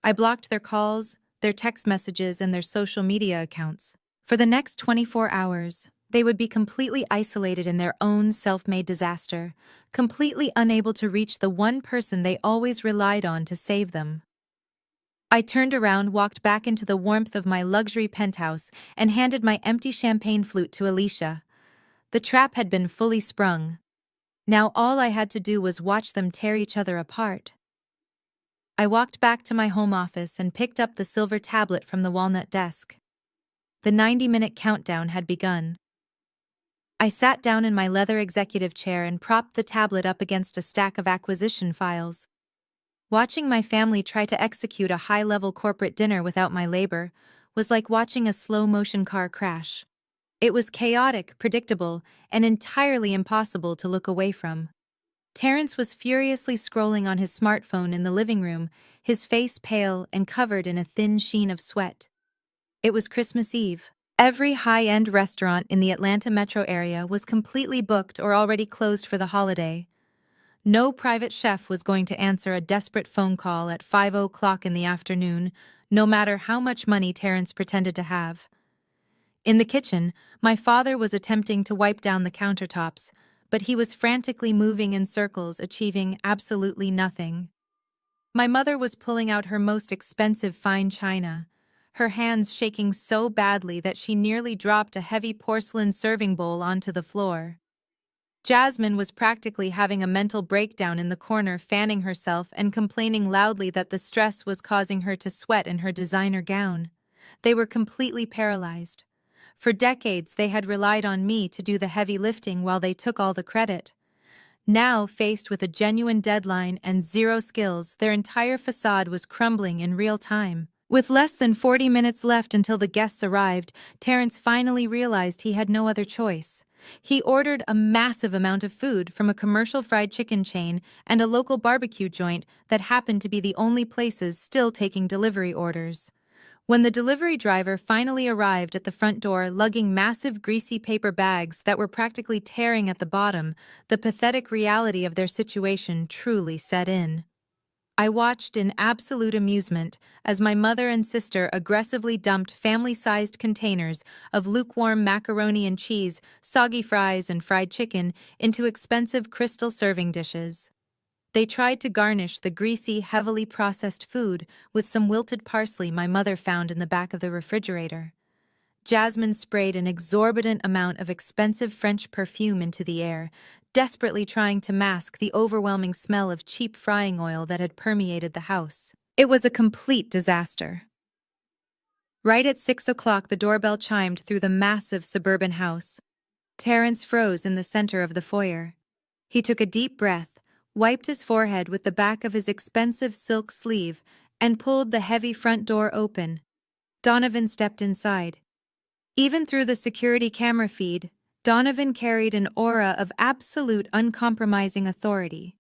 I blocked their calls, their text messages, and their social media accounts. For the next 24 hours, They would be completely isolated in their own self-made disaster, completely unable to reach the one person they always relied on to save them. I turned around, walked back into the warmth of my luxury penthouse, and handed my empty champagne flute to Alicia. The trap had been fully sprung. Now all I had to do was watch them tear each other apart. I walked back to my home office and picked up the silver tablet from the walnut desk. The 90-minute countdown had begun. I sat down in my leather executive chair and propped the tablet up against a stack of acquisition files. Watching my family try to execute a high-level corporate dinner without my labor was like watching a slow-motion car crash. It was chaotic, predictable, and entirely impossible to look away from. Terrence was furiously scrolling on his smartphone in the living room, his face pale and covered in a thin sheen of sweat. It was Christmas Eve. Every high-end restaurant in the Atlanta metro area was completely booked or already closed for the holiday. No private chef was going to answer a desperate phone call at 5 o'clock in the afternoon, no matter how much money Terrence pretended to have. In the kitchen, my father was attempting to wipe down the countertops, but he was frantically moving in circles, achieving absolutely nothing. My mother was pulling out her most expensive fine china, her hands shaking so badly that she nearly dropped a heavy porcelain serving bowl onto the floor. Jasmine was practically having a mental breakdown in the corner, fanning herself and complaining loudly that the stress was causing her to sweat in her designer gown. They were completely paralyzed. For decades, they had relied on me to do the heavy lifting while they took all the credit. Now, faced with a genuine deadline and zero skills, their entire facade was crumbling in real time. With less than 40 minutes left until the guests arrived, Terrence finally realized he had no other choice. He ordered a massive amount of food from a commercial fried chicken chain and a local barbecue joint that happened to be the only places still taking delivery orders. When the delivery driver finally arrived at the front door lugging massive greasy paper bags that were practically tearing at the bottom, the pathetic reality of their situation truly set in. I watched in absolute amusement as my mother and sister aggressively dumped family-sized containers of lukewarm macaroni and cheese, soggy fries, and fried chicken into expensive crystal serving dishes. They tried to garnish the greasy, heavily processed food with some wilted parsley my mother found in the back of the refrigerator. Jasmine sprayed an exorbitant amount of expensive French perfume into the air, desperately trying to mask the overwhelming smell of cheap frying oil that had permeated the house. It was a complete disaster. Right at 6 o'clock, the doorbell chimed through the massive suburban house. Terrence froze in the center of the foyer. He took a deep breath, wiped his forehead with the back of his expensive silk sleeve, and pulled the heavy front door open. Donovan stepped inside. Even through the security camera feed, Donovan carried an aura of absolute uncompromising authority.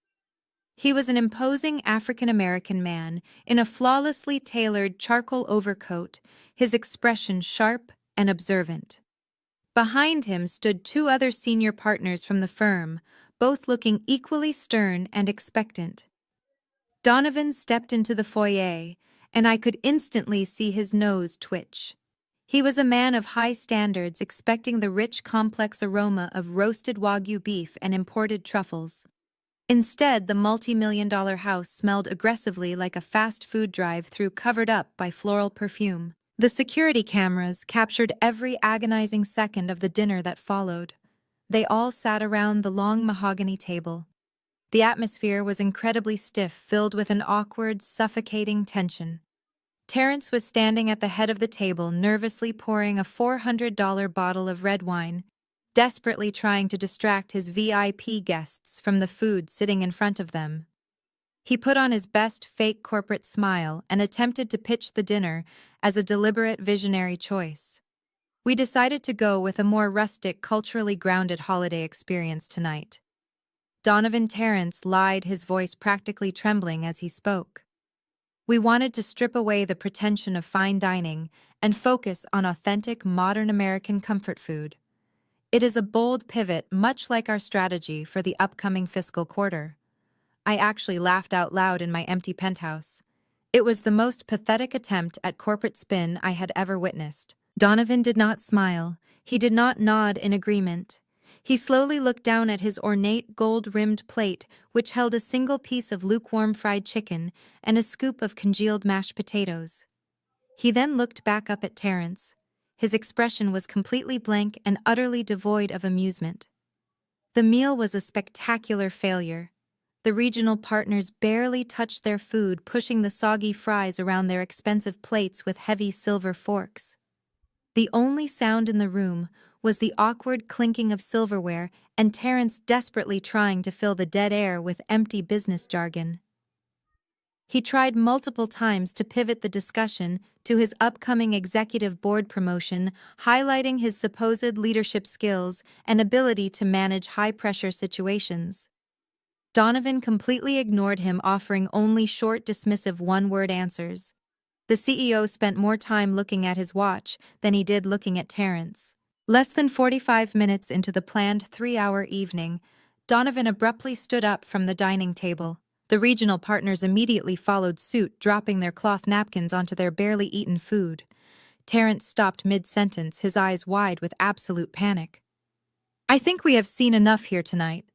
He was an imposing African-American man in a flawlessly tailored charcoal overcoat, his expression sharp and observant. Behind him stood two other senior partners from the firm, both looking equally stern and expectant. Donovan stepped into the foyer, and I could instantly see his nose twitch. He was a man of high standards, expecting the rich, complex aroma of roasted Wagyu beef and imported truffles. Instead, the multi-million-dollar house smelled aggressively like a fast food drive-thru covered up by floral perfume. The security cameras captured every agonizing second of the dinner that followed. They all sat around the long mahogany table. The atmosphere was incredibly stiff, filled with an awkward, suffocating tension. Terrence was standing at the head of the table, nervously pouring a $400 bottle of red wine, desperately trying to distract his VIP guests from the food sitting in front of them. He put on his best fake corporate smile and attempted to pitch the dinner as a deliberate visionary choice. We decided to go with a more rustic, culturally grounded holiday experience tonight. Donovan Terrence lied, his voice practically trembling as he spoke. We wanted to strip away the pretension of fine dining and focus on authentic, modern American comfort food. It is a bold pivot, much like our strategy for the upcoming fiscal quarter. I actually laughed out loud in my empty penthouse. It was the most pathetic attempt at corporate spin I had ever witnessed. Donovan did not smile. He did not nod in agreement. He slowly looked down at his ornate gold-rimmed plate, which held a single piece of lukewarm fried chicken and a scoop of congealed mashed potatoes. He then looked back up at Terence. His expression was completely blank and utterly devoid of amusement. The meal was a spectacular failure. The regional partners barely touched their food, pushing the soggy fries around their expensive plates with heavy silver forks. The only sound in the room was the awkward clinking of silverware and Terence desperately trying to fill the dead air with empty business jargon. He tried multiple times to pivot the discussion to his upcoming executive board promotion, highlighting his supposed leadership skills and ability to manage high-pressure situations. Donovan completely ignored him, offering only short, dismissive one-word answers. The CEO spent more time looking at his watch than he did looking at Terence. Less than 45 minutes into the planned 3-hour evening, Donovan abruptly stood up from the dining table. The regional partners immediately followed suit, dropping their cloth napkins onto their barely eaten food. Terence stopped mid-sentence, his eyes wide with absolute panic. "I think we have seen enough here tonight,"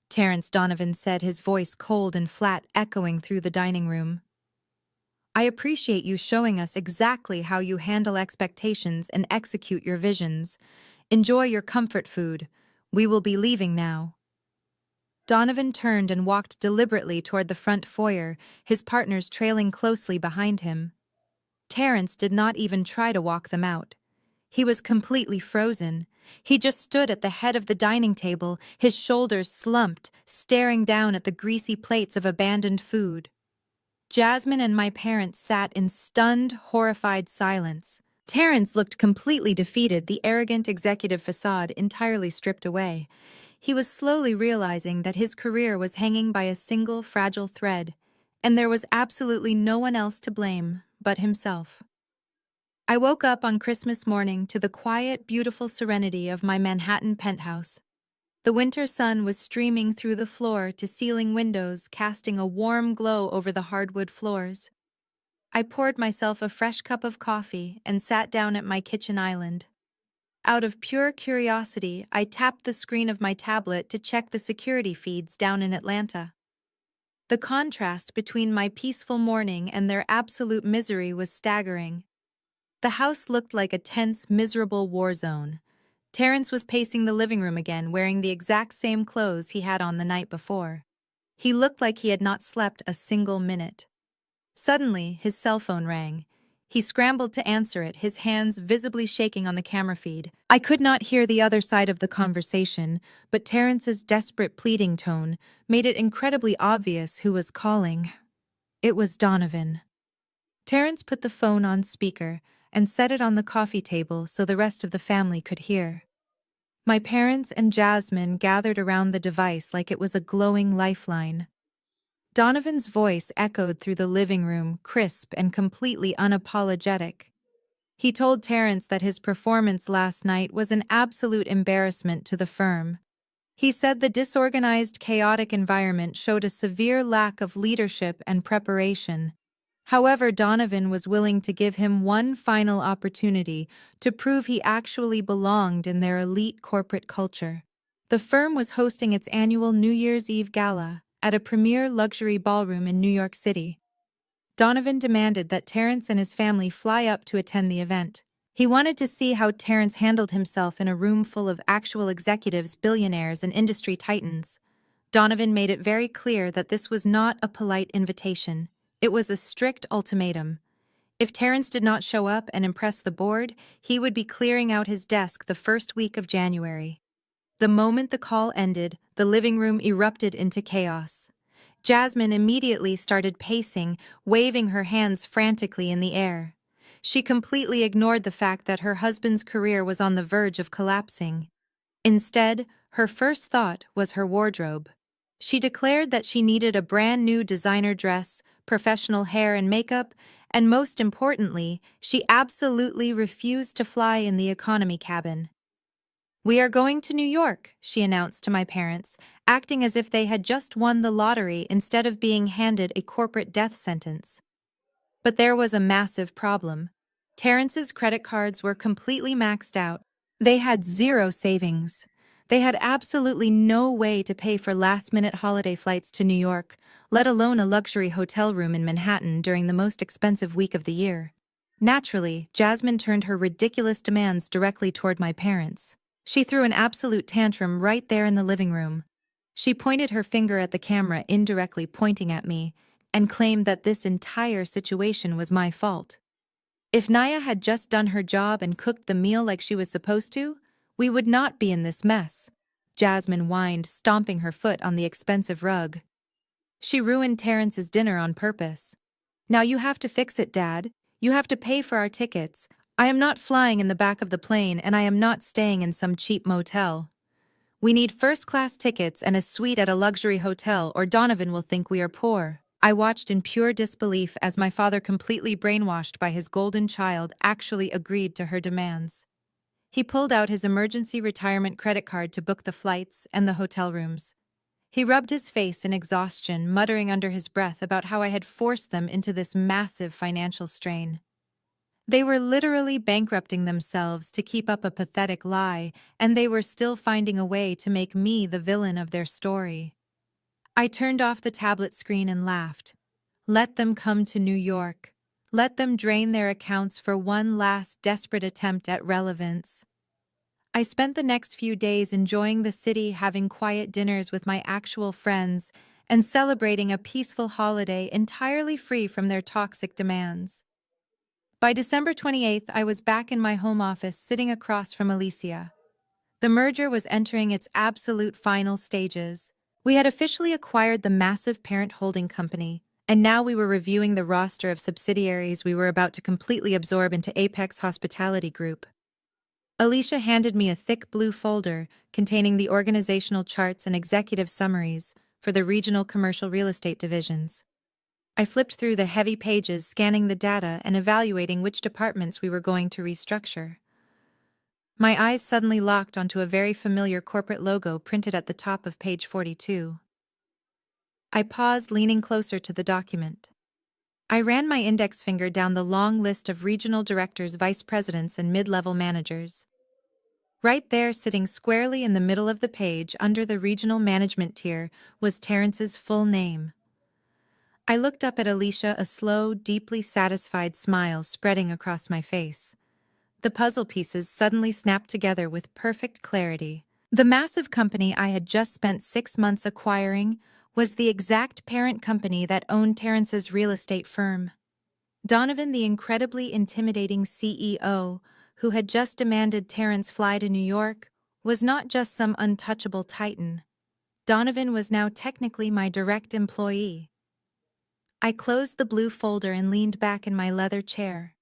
Terence Donovan said, his voice cold and flat, echoing through the dining room. "I appreciate you showing us exactly how you handle expectations and execute your visions. Enjoy your comfort food. We will be leaving now." Donovan turned and walked deliberately toward the front foyer, his partners trailing closely behind him. Terence did not even try to walk them out. He was completely frozen. He just stood at the head of the dining table, his shoulders slumped, staring down at the greasy plates of abandoned food. Jasmine and my parents sat in stunned, horrified silence. Terence looked completely defeated, the arrogant executive facade entirely stripped away. He was slowly realizing that his career was hanging by a single fragile thread, and there was absolutely no one else to blame but himself. I woke up on Christmas morning to the quiet, beautiful serenity of my Manhattan penthouse. The winter sun was streaming through the floor-to-ceiling windows, casting a warm glow over the hardwood floors. I poured myself a fresh cup of coffee and sat down at my kitchen island. Out of pure curiosity, I tapped the screen of my tablet to check the security feeds down in Atlanta. The contrast between my peaceful morning and their absolute misery was staggering. The house looked like a tense, miserable war zone. Terence was pacing the living room again, wearing the exact same clothes he had on the night before. He looked like he had not slept a single minute. Suddenly, his cell phone rang. He scrambled to answer it, his hands visibly shaking on the camera feed. I could not hear the other side of the conversation, but Terence's desperate pleading tone made it incredibly obvious who was calling. It was Donovan. Terence put the phone on speaker and set it on the coffee table so the rest of the family could hear. My parents and Jasmine gathered around the device like it was a glowing lifeline. Donovan's voice echoed through the living room, crisp and completely unapologetic. He told Terence that his performance last night was an absolute embarrassment to the firm. He said the disorganized, chaotic environment showed a severe lack of leadership and preparation. However, Donovan was willing to give him one final opportunity to prove he actually belonged in their elite corporate culture. The firm was hosting its annual New Year's Eve gala at a premier luxury ballroom in New York City. Donovan demanded that Terence and his family fly up to attend the event. He wanted to see how Terence handled himself in a room full of actual executives, billionaires, and industry titans. Donovan made it very clear that this was not a polite invitation. It was a strict ultimatum. If Terence did not show up and impress the board, he would be clearing out his desk the first week of January. The moment the call ended, the living room erupted into chaos. Jasmine immediately started pacing, waving her hands frantically in the air. She completely ignored the fact that her husband's career was on the verge of collapsing. Instead, her first thought was her wardrobe. She declared that she needed a brand new designer dress, professional hair and makeup, and most importantly, she absolutely refused to fly in the economy cabin. "We are going to New York," she announced to my parents, acting as if they had just won the lottery instead of being handed a corporate death sentence. But there was a massive problem. Terence's credit cards were completely maxed out. They had zero savings. They had absolutely no way to pay for last-minute holiday flights to New York, let alone a luxury hotel room in Manhattan during the most expensive week of the year. Naturally, Jasmine turned her ridiculous demands directly toward my parents. She threw an absolute tantrum right there in the living room. She pointed her finger at the camera, indirectly pointing at me, and claimed that this entire situation was my fault. If Naya had just done her job and cooked the meal like she was supposed to, we would not be in this mess. Jasmine whined, stomping her foot on the expensive rug. She ruined Terrence's dinner on purpose. Now you have to fix it, Dad. You have to pay for our tickets. I am not flying in the back of the plane, and I am not staying in some cheap motel. We need first-class tickets and a suite at a luxury hotel, or Donovan will think we are poor. I watched in pure disbelief as my father, completely brainwashed by his golden child, actually agreed to her demands. He pulled out his emergency retirement credit card to book the flights and the hotel rooms. He rubbed his face in exhaustion, muttering under his breath about how I had forced them into this massive financial strain. They were literally bankrupting themselves to keep up a pathetic lie, and they were still finding a way to make me the villain of their story. I turned off the tablet screen and laughed. Let them come to New York. Let them drain their accounts for one last desperate attempt at relevance. I spent the next few days enjoying the city, having quiet dinners with my actual friends, and celebrating a peaceful holiday entirely free from their toxic demands. By December 28th, I was back in my home office sitting across from Alicia. The merger was entering its absolute final stages. We had officially acquired the massive parent holding company, and now we were reviewing the roster of subsidiaries we were about to completely absorb into Apex Hospitality Group. Alicia handed me a thick blue folder containing the organizational charts and executive summaries for the regional commercial real estate divisions. I flipped through the heavy pages, scanning the data and evaluating which departments we were going to restructure. My eyes suddenly locked onto a very familiar corporate logo printed at the top of page 42. I paused, leaning closer to the document. I ran my index finger down the long list of regional directors, vice presidents, and mid-level managers. Right there, sitting squarely in the middle of the page under the regional management tier, was Terrence's full name. I looked up at Alicia, a slow, deeply satisfied smile spreading across my face. The puzzle pieces suddenly snapped together with perfect clarity. The massive company I had just spent 6 months acquiring was the exact parent company that owned Terrence's real estate firm. Donovan, the incredibly intimidating CEO who had just demanded Terrence fly to New York, was not just some untouchable titan. Donovan was now technically my direct employee. I closed the blue folder and leaned back in my leather chair.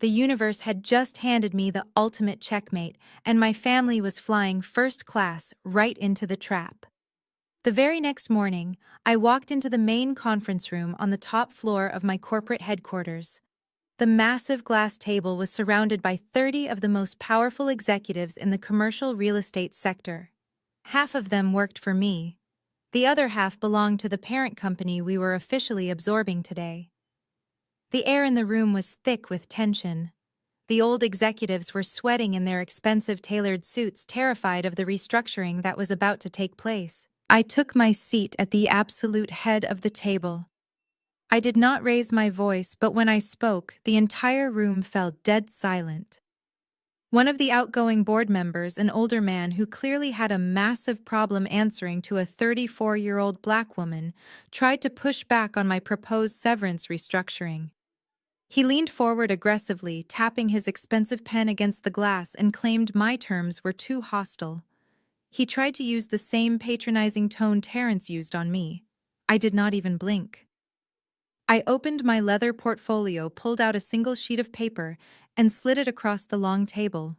The universe had just handed me the ultimate checkmate, and my family was flying first class right into the trap. The very next morning, I walked into the main conference room on the top floor of my corporate headquarters. The massive glass table was surrounded by 30 of the most powerful executives in the commercial real estate sector. Half of them worked for me. The other half belonged to the parent company we were officially absorbing today. The air in the room was thick with tension. The old executives were sweating in their expensive tailored suits, terrified of the restructuring that was about to take place. I took my seat at the absolute head of the table. I did not raise my voice, but when I spoke, the entire room fell dead silent. One of the outgoing board members, an older man who clearly had a massive problem answering to a 34-year-old black woman, tried to push back on my proposed severance restructuring. He leaned forward aggressively, tapping his expensive pen against the glass, and claimed my terms were too hostile. He tried to use the same patronizing tone Terrence used on me. I did not even blink. I opened my leather portfolio, pulled out a single sheet of paper, and slid it across the long table.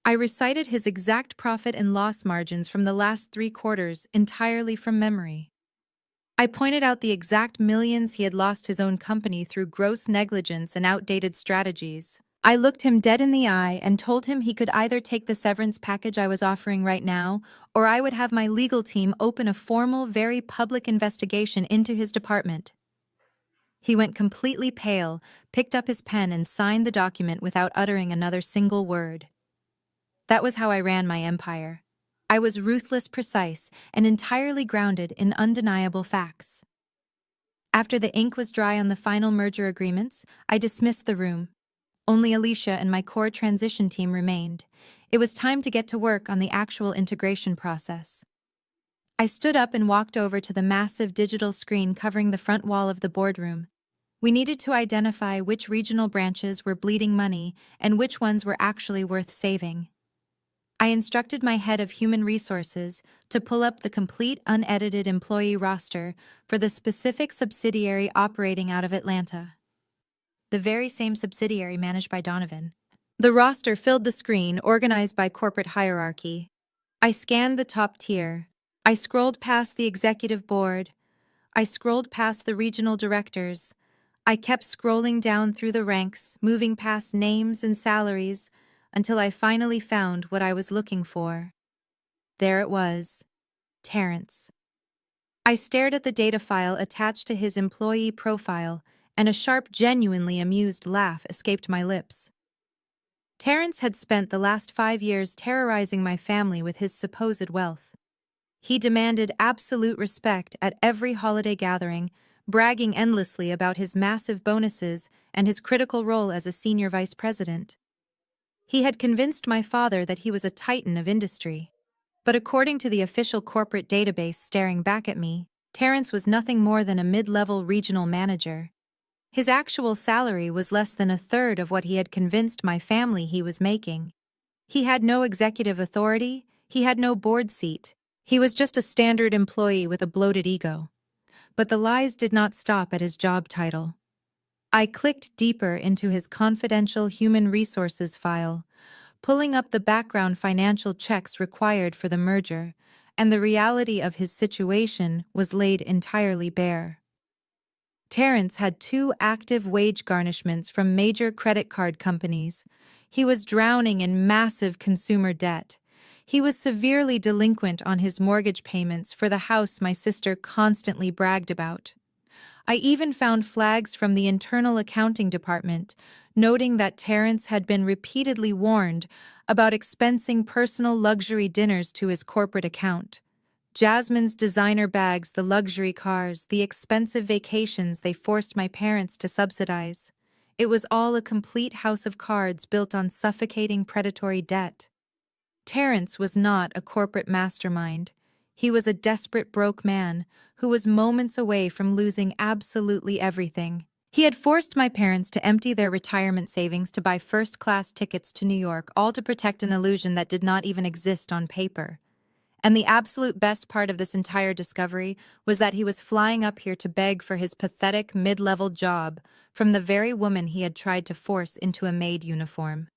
I recited his exact profit and loss margins from the last 3 quarters entirely from memory. I pointed out the exact millions he had lost his own company through gross negligence and outdated strategies. I looked him dead in the eye and told him he could either take the severance package I was offering right now, or I would have my legal team open a formal, very public investigation into his department. He went completely pale, picked up his pen, and signed the document without uttering another single word. That was how I ran my empire. I was ruthless, precise, and entirely grounded in undeniable facts. After the ink was dry on the final merger agreements, I dismissed the room. Only Alicia and my core transition team remained. It was time to get to work on the actual integration process. I stood up and walked over to the massive digital screen covering the front wall of the boardroom. We needed to identify which regional branches were bleeding money and which ones were actually worth saving. I instructed my head of human resources to pull up the complete unedited employee roster for the specific subsidiary operating out of Atlanta. The very same subsidiary managed by Donovan. The roster filled the screen, organized by corporate hierarchy. I scanned the top tier. I scrolled past the executive board. I scrolled past the regional directors. I kept scrolling down through the ranks, moving past names and salaries, until I finally found what I was looking for. There it was. Terrence. I stared at the data file attached to his employee profile, and a sharp, genuinely amused laugh escaped my lips. Terrence had spent the last 5 years terrorizing my family with his supposed wealth. He demanded absolute respect at every holiday gathering, bragging endlessly about his massive bonuses and his critical role as a senior vice president. He had convinced my father that he was a titan of industry. But according to the official corporate database staring back at me, Terrence was nothing more than a mid-level regional manager. His actual salary was less than a third of what he had convinced my family he was making. He had no executive authority, he had no board seat. He was just a standard employee with a bloated ego. But the lies did not stop at his job title. I clicked deeper into his confidential human resources file, pulling up the background financial checks required for the merger, and the reality of his situation was laid entirely bare. Terrence had 2 active wage garnishments from major credit card companies. He was drowning in massive consumer debt. He was severely delinquent on his mortgage payments for the house my sister constantly bragged about. I even found flags from the internal accounting department, noting that Terrence had been repeatedly warned about expensing personal luxury dinners to his corporate account. Jasmine's designer bags, the luxury cars, the expensive vacations they forced my parents to subsidize. It was all a complete house of cards built on suffocating predatory debt. Terrence was not a corporate mastermind. He was a desperate broke man who was moments away from losing absolutely everything. He had forced my parents to empty their retirement savings to buy first-class tickets to New York, all to protect an illusion that did not even exist on paper. And the absolute best part of this entire discovery was that he was flying up here to beg for his pathetic mid-level job from the very woman he had tried to force into a maid uniform.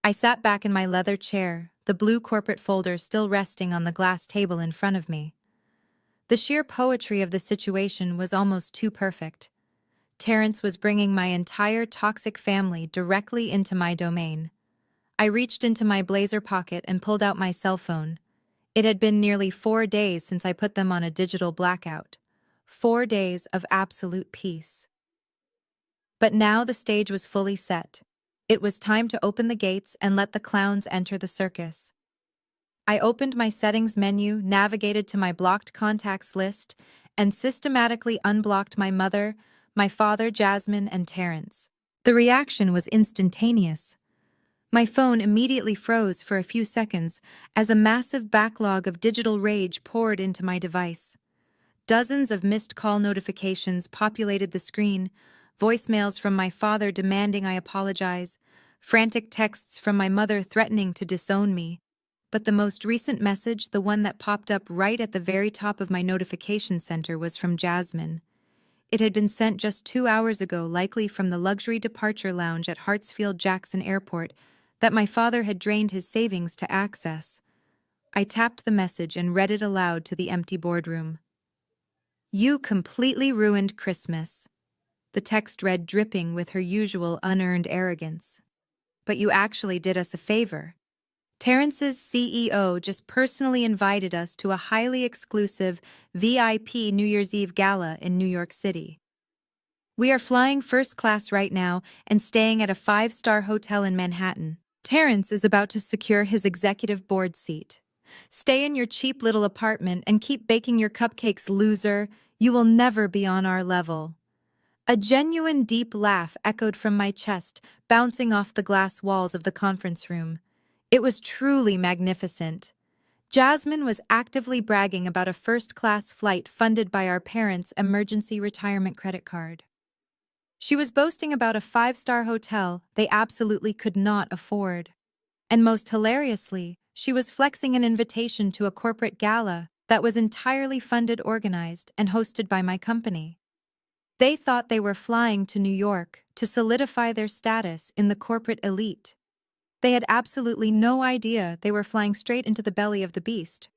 I sat back in my leather chair, the blue corporate folder still resting on the glass table in front of me. The sheer poetry of the situation was almost too perfect. Terrence was bringing my entire toxic family directly into my domain. I reached into my blazer pocket and pulled out my cell phone. It had been nearly 4 days since I put them on a digital blackout. 4 days of absolute peace. But now the stage was fully set. It was time to open the gates and let the clowns enter the circus. I opened my settings menu, navigated to my blocked contacts list, and systematically unblocked my mother, my father, Jasmine, and Terrence. The reaction was instantaneous. My phone immediately froze for a few seconds as a massive backlog of digital rage poured into my device. Dozens of missed call notifications populated the screen, voicemails from my father demanding I apologize, frantic texts from my mother threatening to disown me. But the most recent message, the one that popped up right at the very top of my notification center, was from Jasmine. It had been sent just 2 hours ago, likely from the luxury departure lounge at Hartsfield-Jackson Airport, that my father had drained his savings to access. I tapped the message and read it aloud to the empty boardroom. "You completely ruined Christmas." The text read, dripping with her usual unearned arrogance. "But you actually did us a favor. Terrence's CEO just personally invited us to a highly exclusive VIP New Year's Eve gala in New York City. We are flying first class right now and staying at a 5-star hotel in Manhattan. Terrence is about to secure his executive board seat. Stay in your cheap little apartment and keep baking your cupcakes, loser. You will never be on our level. A genuine deep laugh echoed from my chest, bouncing off the glass walls of the conference room. It was truly magnificent. Jasmine was actively bragging about a first-class flight funded by our parents' emergency retirement credit card. She was boasting about a five-star hotel they absolutely could not afford. And most hilariously, she was flexing an invitation to a corporate gala that was entirely funded, organized, and hosted by my company. They thought they were flying to New York to solidify their status in the corporate elite. They had absolutely no idea they were flying straight into the belly of the beast.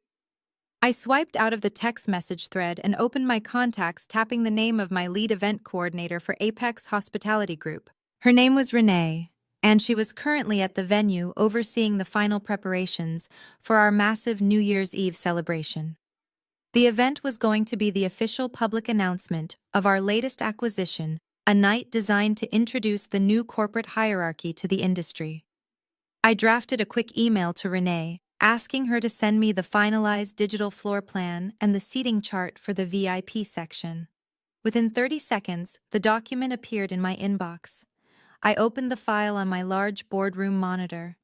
I swiped out of the text message thread and opened my contacts, tapping the name of my lead event coordinator for Apex Hospitality Group. Her name was Renee, and she was currently at the venue overseeing the final preparations for our massive New Year's Eve celebration. The event was going to be the official public announcement of our latest acquisition, a night designed to introduce the new corporate hierarchy to the industry. I drafted a quick email to Renee, asking her to send me the finalized digital floor plan and the seating chart for the VIP section. Within 30 seconds, the document appeared in my inbox. I opened the file on my large boardroom monitor.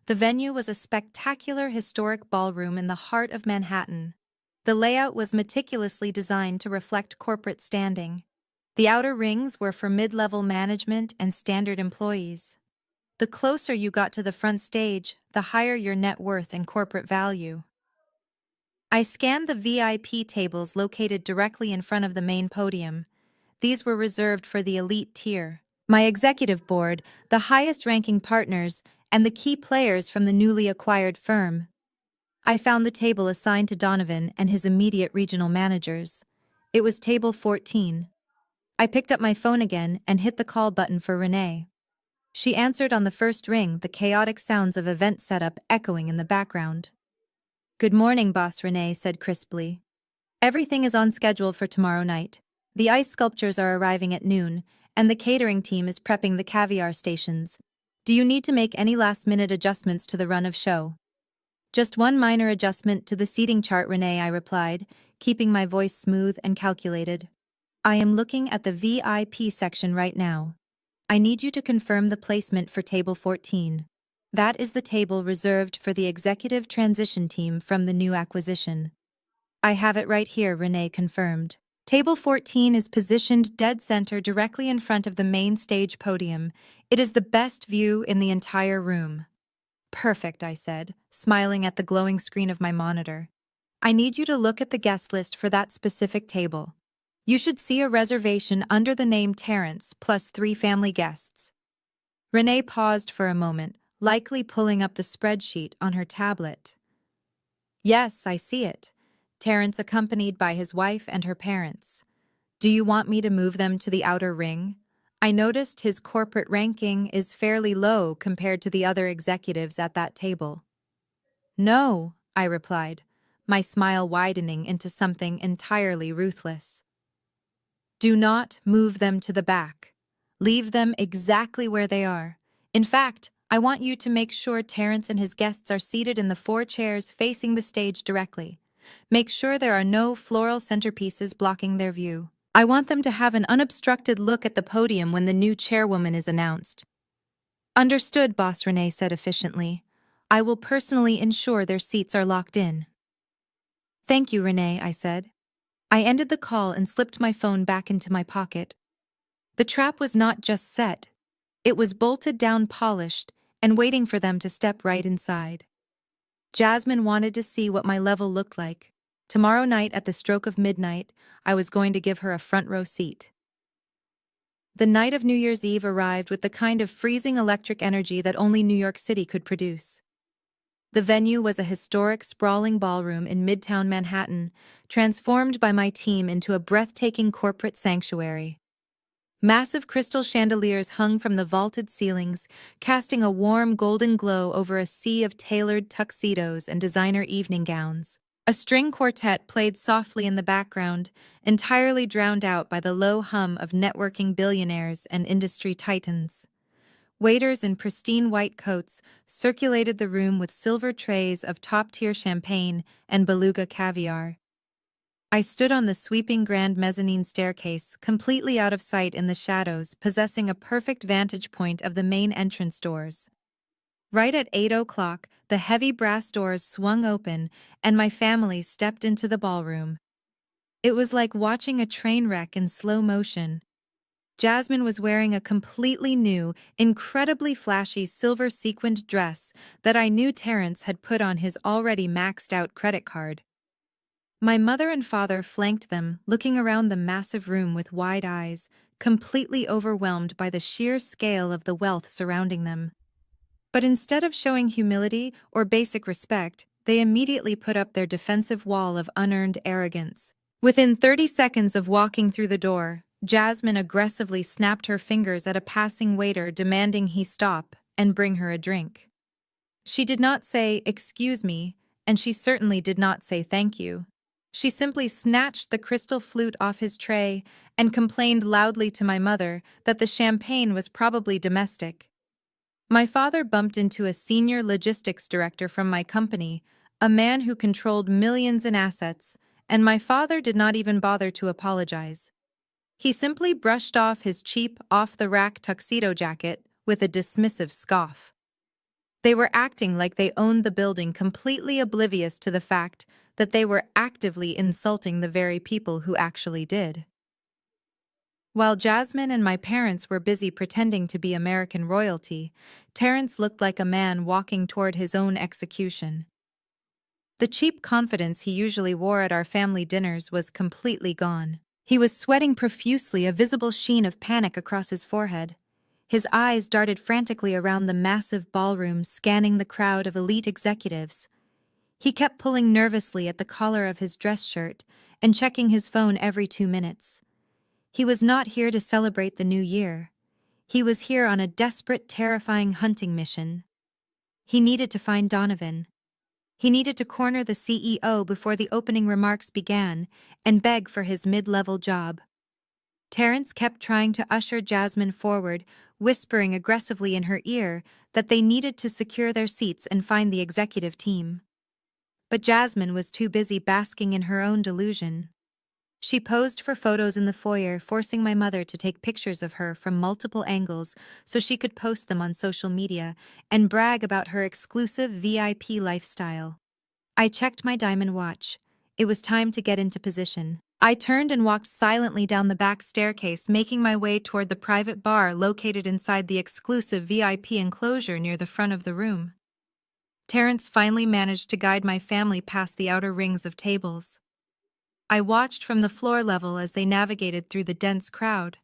The venue was a spectacular historic ballroom in the heart of Manhattan. The layout was meticulously designed to reflect corporate standing. The outer rings were for mid-level management and standard employees. The closer you got to the front stage, the higher your net worth and corporate value. I scanned the VIP tables located directly in front of the main podium. These were reserved for the elite tier. My executive board, the highest-ranking partners, and the key players from the newly acquired firm. I found the table assigned to Donovan and his immediate regional managers. It was table 14. I picked up my phone again and hit the call button for Renee. She answered on the first ring, the chaotic sounds of event setup echoing in the background. "Good morning, boss," Renee said crisply. "Everything is on schedule for tomorrow night. The ice sculptures are arriving at noon, and the catering team is prepping the caviar stations. Do you need to make any last-minute adjustments to the run of show?" "Just one minor adjustment to the seating chart, Renee," I replied, keeping my voice smooth and calculated. "I am looking at the VIP section right now. I need you to confirm the placement for table 14. That is the table reserved for the executive transition team from the new acquisition." "I have it right here," Renee confirmed. "Table 14 is positioned dead center directly in front of the main stage podium. It is the best view in the entire room." "Perfect," I said, smiling at the glowing screen of my monitor. "I need you to look at the guest list for that specific table. You should see a reservation under the name Terrence plus 3 family guests." Renee paused for a moment, likely pulling up the spreadsheet on her tablet. "Yes, I see it. Terrence accompanied by his wife and her parents. Do you want me to move them to the outer ring? I noticed his corporate ranking is fairly low compared to the other executives at that table." "No," I replied, my smile widening into something entirely ruthless. "Do not move them to the back. Leave them exactly where they are. In fact, I want you to make sure Terrence and his guests are seated in the 4 chairs facing the stage directly. Make sure there are no floral centerpieces blocking their view. I want them to have an unobstructed look at the podium when the new chairwoman is announced." "Understood," Boss Renee said efficiently. "I will personally ensure their seats are locked in." "Thank you, Renee," I said. I ended the call and slipped my phone back into my pocket. The trap was not just set. It was bolted down, polished, and waiting for them to step right inside. Jasmine wanted to see what my level looked like. Tomorrow night at the stroke of midnight, I was going to give her a front row seat. The night of New Year's Eve arrived with the kind of freezing electric energy that only New York City could produce. The venue was a historic, sprawling ballroom in Midtown Manhattan, transformed by my team into a breathtaking corporate sanctuary. Massive crystal chandeliers hung from the vaulted ceilings, casting a warm golden glow over a sea of tailored tuxedos and designer evening gowns. A string quartet played softly in the background, entirely drowned out by the low hum of networking billionaires and industry titans. Waiters in pristine white coats circulated the room with silver trays of top-tier champagne and beluga caviar. I stood on the sweeping grand mezzanine staircase, completely out of sight in the shadows, possessing a perfect vantage point of the main entrance doors. Right at 8 o'clock, the heavy brass doors swung open, and my family stepped into the ballroom. It was like watching a train wreck in slow motion. Jasmine was wearing a completely new, incredibly flashy silver sequined dress that I knew Terrence had put on his already maxed-out credit card. My mother and father flanked them, looking around the massive room with wide eyes, completely overwhelmed by the sheer scale of the wealth surrounding them. But instead of showing humility or basic respect, they immediately put up their defensive wall of unearned arrogance. Within 30 seconds of walking through the door, Jasmine aggressively snapped her fingers at a passing waiter demanding he stop and bring her a drink. She did not say, "Excuse me," and she certainly did not say thank you. She simply snatched the crystal flute off his tray and complained loudly to my mother that the champagne was probably domestic. My father bumped into a senior logistics director from my company, a man who controlled millions in assets, and my father did not even bother to apologize. He simply brushed off his cheap, off-the-rack tuxedo jacket with a dismissive scoff. They were acting like they owned the building, completely oblivious to the fact that they were actively insulting the very people who actually did. While Jasmine and my parents were busy pretending to be American royalty, Terrence looked like a man walking toward his own execution. The cheap confidence he usually wore at our family dinners was completely gone. He was sweating profusely, a visible sheen of panic across his forehead. His eyes darted frantically around the massive ballroom, scanning the crowd of elite executives. He kept pulling nervously at the collar of his dress shirt and checking his phone every 2 minutes. He was not here to celebrate the new year. He was here on a desperate, terrifying hunting mission. He needed to find Donovan. He needed to corner the CEO before the opening remarks began and beg for his mid-level job. Terrence kept trying to usher Jasmine forward, whispering aggressively in her ear that they needed to secure their seats and find the executive team. But Jasmine was too busy basking in her own delusion. She posed for photos in the foyer, forcing my mother to take pictures of her from multiple angles so she could post them on social media and brag about her exclusive VIP lifestyle. I checked my diamond watch. It was time to get into position. I turned and walked silently down the back staircase, making my way toward the private bar located inside the exclusive VIP enclosure near the front of the room. Terrence finally managed to guide my family past the outer rings of tables. I watched from the floor level as they navigated through the dense crowd.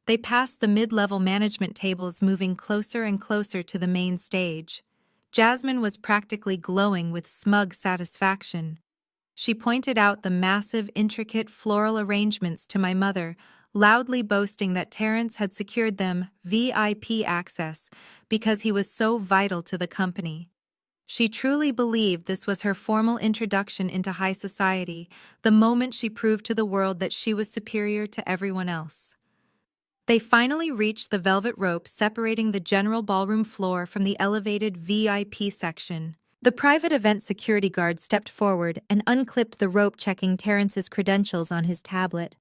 They passed the mid-level management tables, moving closer and closer to the main stage. Jasmine was practically glowing with smug satisfaction. She pointed out the massive, intricate floral arrangements to my mother, loudly boasting that Terrence had secured them VIP access because he was so vital to the company. She truly believed this was her formal introduction into high society, the moment she proved to the world that she was superior to everyone else. They finally reached the velvet rope separating the general ballroom floor from the elevated VIP section. The private event security guard stepped forward and unclipped the rope, checking Terrence's credentials on his tablet.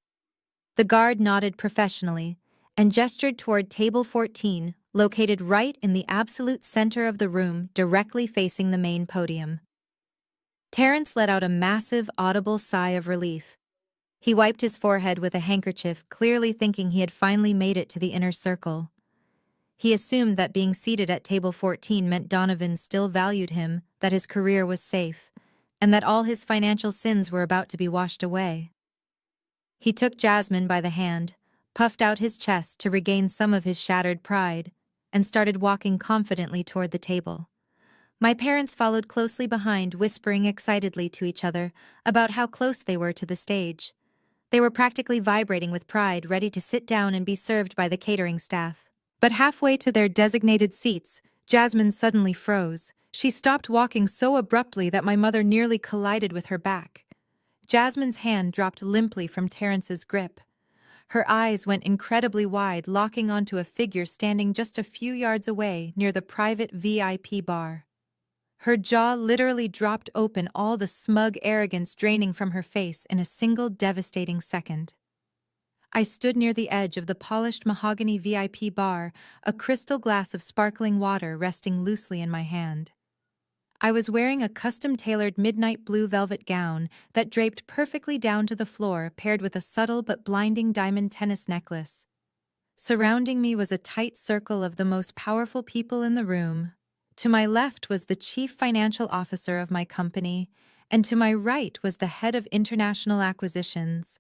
The guard nodded professionally and gestured toward table 14, located right in the absolute center of the room, directly facing the main podium. Terrence let out a massive, audible sigh of relief. He wiped his forehead with a handkerchief, clearly thinking he had finally made it to the inner circle. He assumed that being seated at table 14 meant Donovan still valued him, that his career was safe, and that all his financial sins were about to be washed away. He took Jasmine by the hand, puffed out his chest to regain some of his shattered pride, and started walking confidently toward the table. My parents followed closely behind, whispering excitedly to each other about how close they were to the stage. They were practically vibrating with pride, ready to sit down and be served by the catering staff. But halfway to their designated seats, Jasmine suddenly froze. She stopped walking so abruptly that my mother nearly collided with her back. Jasmine's hand dropped limply from Terrence's grip. Her eyes went incredibly wide, locking onto a figure standing just a few yards away near the private VIP bar. Her jaw literally dropped open, all the smug arrogance draining from her face in a single devastating second. I stood near the edge of the polished mahogany VIP bar, a crystal glass of sparkling water resting loosely in my hand. I was wearing a custom-tailored midnight blue velvet gown that draped perfectly down to the floor, paired with a subtle but blinding diamond tennis necklace. Surrounding me was a tight circle of the most powerful people in the room. To my left was the chief financial officer of my company, and to my right was the head of international acquisitions.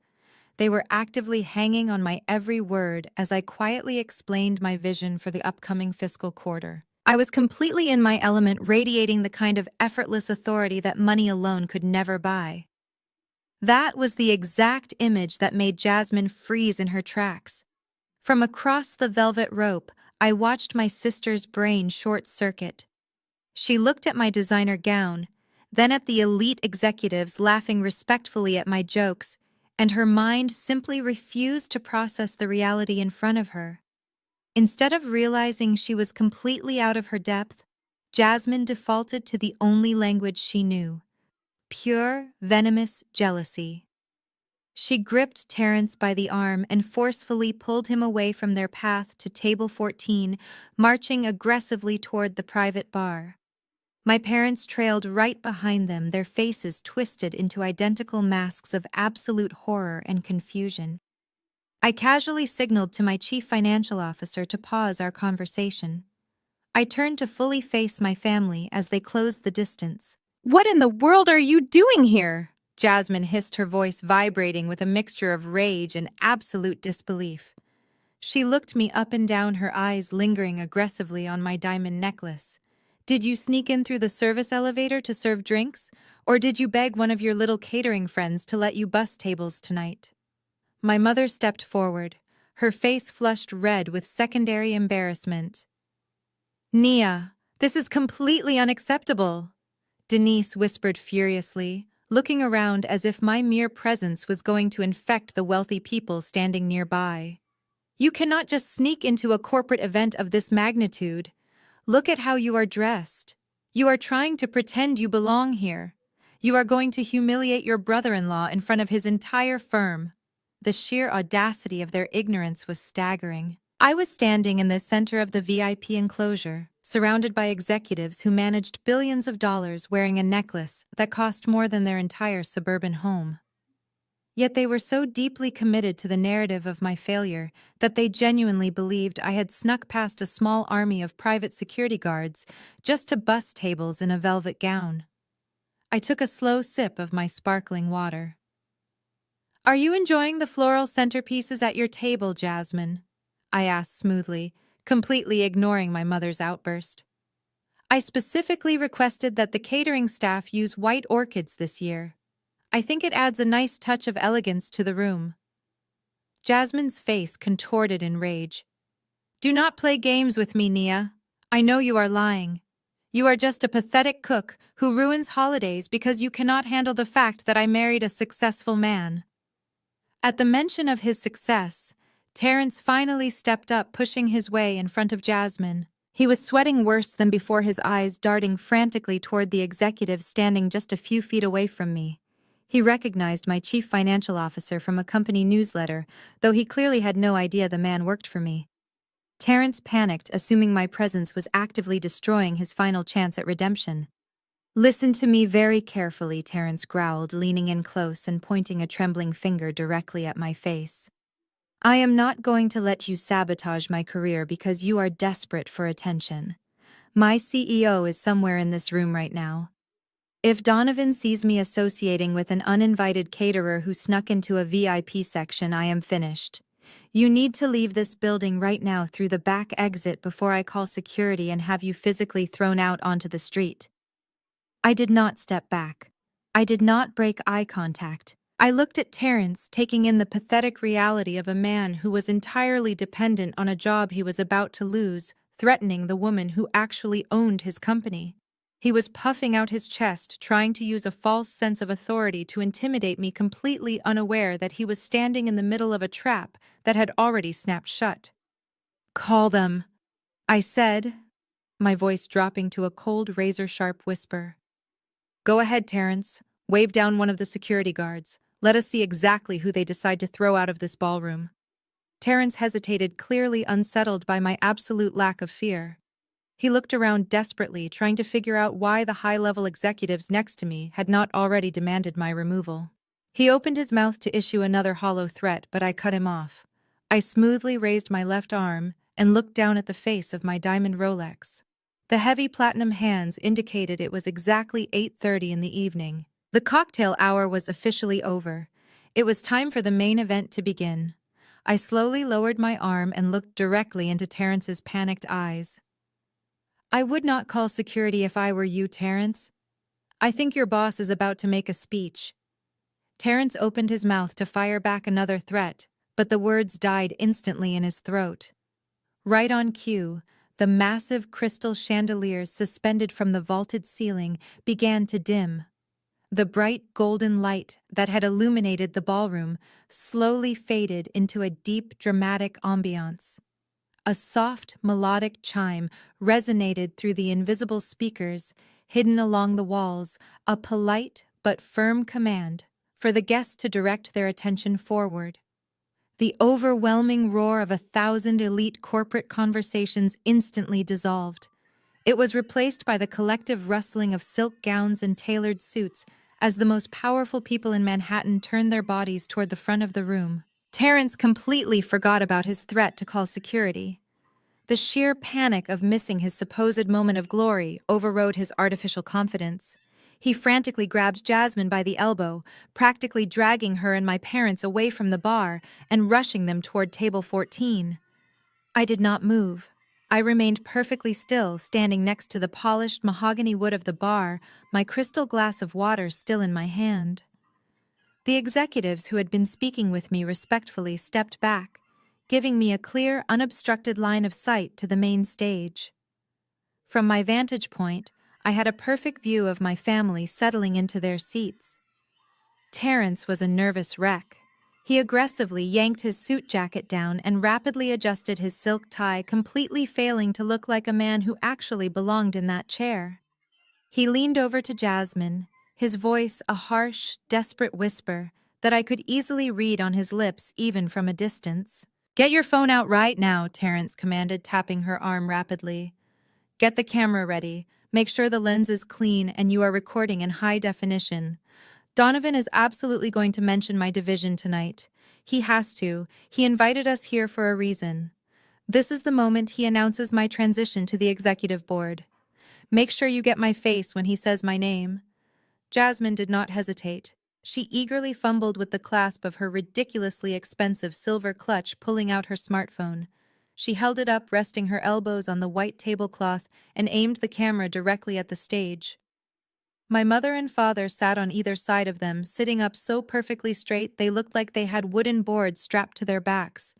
They were actively hanging on my every word as I quietly explained my vision for the upcoming fiscal quarter. I was completely in my element, radiating the kind of effortless authority that money alone could never buy. That was the exact image that made Jasmine freeze in her tracks. From across the velvet rope, I watched my sister's brain short-circuit. She looked at my designer gown, then at the elite executives laughing respectfully at my jokes, and her mind simply refused to process the reality in front of her. Instead of realizing she was completely out of her depth, Jasmine defaulted to the only language she knew: pure, venomous jealousy. She gripped Terrence by the arm and forcefully pulled him away from their path to table 14, marching aggressively toward the private bar. My parents trailed right behind them, their faces twisted into identical masks of absolute horror and confusion. I casually signaled to my chief financial officer to pause our conversation. I turned to fully face my family as they closed the distance. "What in the world are you doing here?" Jasmine hissed, her voice vibrating with a mixture of rage and absolute disbelief. She looked me up and down, her eyes lingering aggressively on my diamond necklace. "Did you sneak in through the service elevator to serve drinks? Or did you beg one of your little catering friends to let you bus tables tonight?" My mother stepped forward, her face flushed red with secondary embarrassment. "Nia, this is completely unacceptable," Denise whispered furiously, looking around as if my mere presence was going to infect the wealthy people standing nearby. "You cannot just sneak into a corporate event of this magnitude. Look at how you are dressed. You are trying to pretend you belong here. You are going to humiliate your brother-in-law in front of his entire firm." The sheer audacity of their ignorance was staggering. I was standing in the center of the VIP enclosure, surrounded by executives who managed billions of dollars, wearing a necklace that cost more than their entire suburban home. Yet they were so deeply committed to the narrative of my failure that they genuinely believed I had snuck past a small army of private security guards just to bus tables in a velvet gown. I took a slow sip of my sparkling water. "Are you enjoying the floral centerpieces at your table, Jasmine?" I asked smoothly, completely ignoring my mother's outburst. "I specifically requested that the catering staff use white orchids this year. I think it adds a nice touch of elegance to the room." Jasmine's face contorted in rage. "Do not play games with me, Nia. I know you are lying. You are just a pathetic cook who ruins holidays because you cannot handle the fact that I married a successful man." At the mention of his success, Terrence finally stepped up, pushing his way in front of Jasmine. He was sweating worse than before, his eyes darting frantically toward the executive standing just a few feet away from me. He recognized my chief financial officer from a company newsletter, though he clearly had no idea the man worked for me. Terrence panicked, assuming my presence was actively destroying his final chance at redemption. "Listen to me very carefully," Terrence growled, leaning in close and pointing a trembling finger directly at my face. "I am not going to let you sabotage my career because you are desperate for attention. My CEO is somewhere in this room right now. If Donovan sees me associating with an uninvited caterer who snuck into a VIP section, I am finished. You need to leave this building right now through the back exit before I call security and have you physically thrown out onto the street." I did not step back. I did not break eye contact. I looked at Terrence, taking in the pathetic reality of a man who was entirely dependent on a job he was about to lose, threatening the woman who actually owned his company. He was puffing out his chest, trying to use a false sense of authority to intimidate me, completely unaware that he was standing in the middle of a trap that had already snapped shut. "Call them," I said, my voice dropping to a cold, razor-sharp whisper. "Go ahead, Terrence. Wave down one of the security guards. Let us see exactly who they decide to throw out of this ballroom." Terrence hesitated, clearly unsettled by my absolute lack of fear. He looked around desperately, trying to figure out why the high-level executives next to me had not already demanded my removal. He opened his mouth to issue another hollow threat, but I cut him off. I smoothly raised my left arm and looked down at the face of my diamond Rolex. The heavy platinum hands indicated it was exactly 8:30 in the evening. The cocktail hour was officially over. It was time for the main event to begin. I slowly lowered my arm and looked directly into Terrence's panicked eyes. "I would not call security if I were you, Terrence. I think your boss is about to make a speech." Terrence opened his mouth to fire back another threat, but the words died instantly in his throat. Right on cue, the massive crystal chandeliers suspended from the vaulted ceiling began to dim. The bright golden light that had illuminated the ballroom slowly faded into a deep, dramatic ambiance. A soft, melodic chime resonated through the invisible speakers hidden along the walls, a polite but firm command for the guests to direct their attention forward. The overwhelming roar of 1,000 elite corporate conversations instantly dissolved. It was replaced by the collective rustling of silk gowns and tailored suits as the most powerful people in Manhattan turned their bodies toward the front of the room. Terrence completely forgot about his threat to call security. The sheer panic of missing his supposed moment of glory overrode his artificial confidence. He frantically grabbed Jasmine by the elbow, practically dragging her and my parents away from the bar and rushing them toward table 14. I did not move. I remained perfectly still, standing next to the polished mahogany wood of the bar, my crystal glass of water still in my hand. The executives who had been speaking with me respectfully stepped back, giving me a clear, unobstructed line of sight to the main stage. From my vantage point, I had a perfect view of my family settling into their seats. Terrence was a nervous wreck. He aggressively yanked his suit jacket down and rapidly adjusted his silk tie, completely failing to look like a man who actually belonged in that chair. He leaned over to Jasmine, his voice a harsh, desperate whisper that I could easily read on his lips even from a distance. "Get your phone out right now," Terrence commanded, tapping her arm rapidly. "Get the camera ready. Make sure the lens is clean and you are recording in high definition. Donovan is absolutely going to mention my division tonight. He has to. He invited us here for a reason. This is the moment he announces my transition to the executive board. Make sure you get my face when he says my name." Jasmine did not hesitate. She eagerly fumbled with the clasp of her ridiculously expensive silver clutch, pulling out her smartphone. She held it up, resting her elbows on the white tablecloth, and aimed the camera directly at the stage. My mother and father sat on either side of them, sitting up so perfectly straight they looked like they had wooden boards strapped to their backs.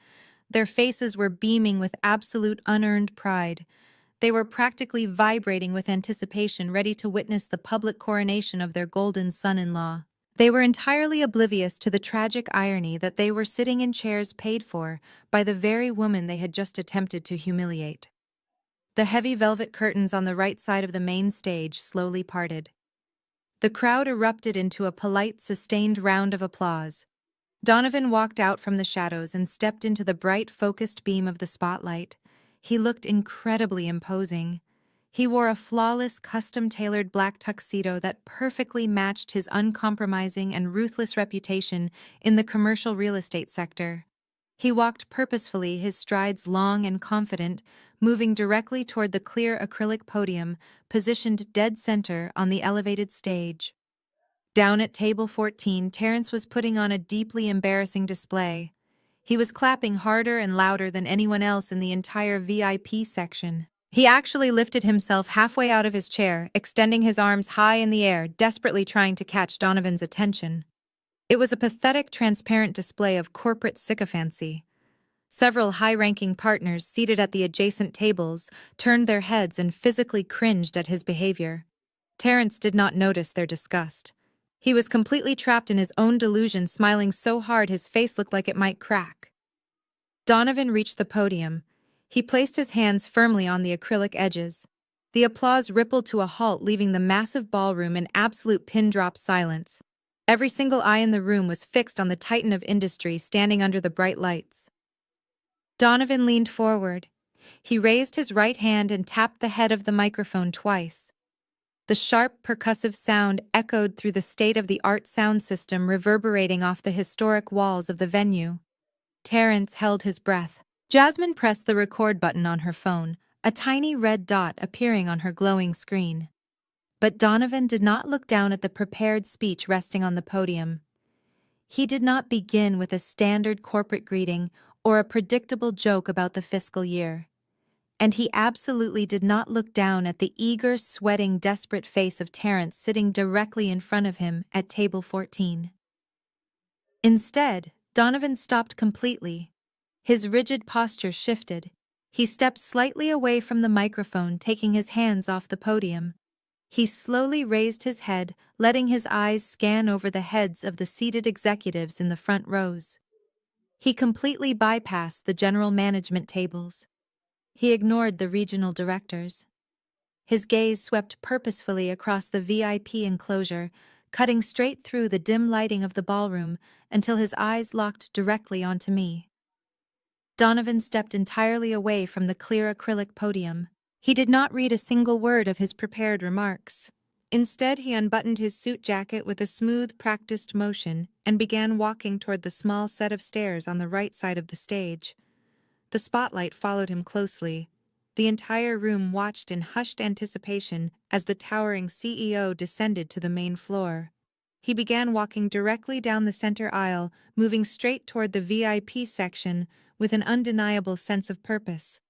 Their faces were beaming with absolute unearned pride. They were practically vibrating with anticipation, ready to witness the public coronation of their golden son-in-law. They were entirely oblivious to the tragic irony that they were sitting in chairs paid for by the very woman they had just attempted to humiliate. The heavy velvet curtains on the right side of the main stage slowly parted. The crowd erupted into a polite, sustained round of applause. Donovan walked out from the shadows and stepped into the bright, focused beam of the spotlight. He looked incredibly imposing. He wore a flawless, custom-tailored black tuxedo that perfectly matched his uncompromising and ruthless reputation in the commercial real estate sector. He walked purposefully, his strides long and confident, moving directly toward the clear acrylic podium, positioned dead center on the elevated stage. Down at table 14, Terrence was putting on a deeply embarrassing display. He was clapping harder and louder than anyone else in the entire VIP section. He actually lifted himself halfway out of his chair, extending his arms high in the air, desperately trying to catch Donovan's attention. It was a pathetic, transparent display of corporate sycophancy. Several high-ranking partners seated at the adjacent tables turned their heads and physically cringed at his behavior. Terrence did not notice their disgust. He was completely trapped in his own delusion, smiling so hard his face looked like it might crack. Donovan reached the podium. He placed his hands firmly on the acrylic edges. The applause rippled to a halt, leaving the massive ballroom in absolute pin-drop silence. Every single eye in the room was fixed on the titan of industry standing under the bright lights. Donovan leaned forward. He raised his right hand and tapped the head of the microphone twice. The sharp, percussive sound echoed through the state-of-the-art sound system, reverberating off the historic walls of the venue. Terrence held his breath. Jasmine pressed the record button on her phone, a tiny red dot appearing on her glowing screen. But Donovan did not look down at the prepared speech resting on the podium. He did not begin with a standard corporate greeting or a predictable joke about the fiscal year. And he absolutely did not look down at the eager, sweating, desperate face of Terrence sitting directly in front of him at table 14. Instead, Donovan stopped completely. His rigid posture shifted. He stepped slightly away from the microphone, taking his hands off the podium. He slowly raised his head, letting his eyes scan over the heads of the seated executives in the front rows. He completely bypassed the general management tables. He ignored the regional directors. His gaze swept purposefully across the VIP enclosure, cutting straight through the dim lighting of the ballroom until his eyes locked directly onto me. Donovan stepped entirely away from the clear acrylic podium. He did not read a single word of his prepared remarks. Instead, he unbuttoned his suit jacket with a smooth, practiced motion and began walking toward the small set of stairs on the right side of the stage. The spotlight followed him closely. The entire room watched in hushed anticipation as the towering CEO descended to the main floor. He began walking directly down the center aisle, moving straight toward the VIP section with an undeniable sense of purpose.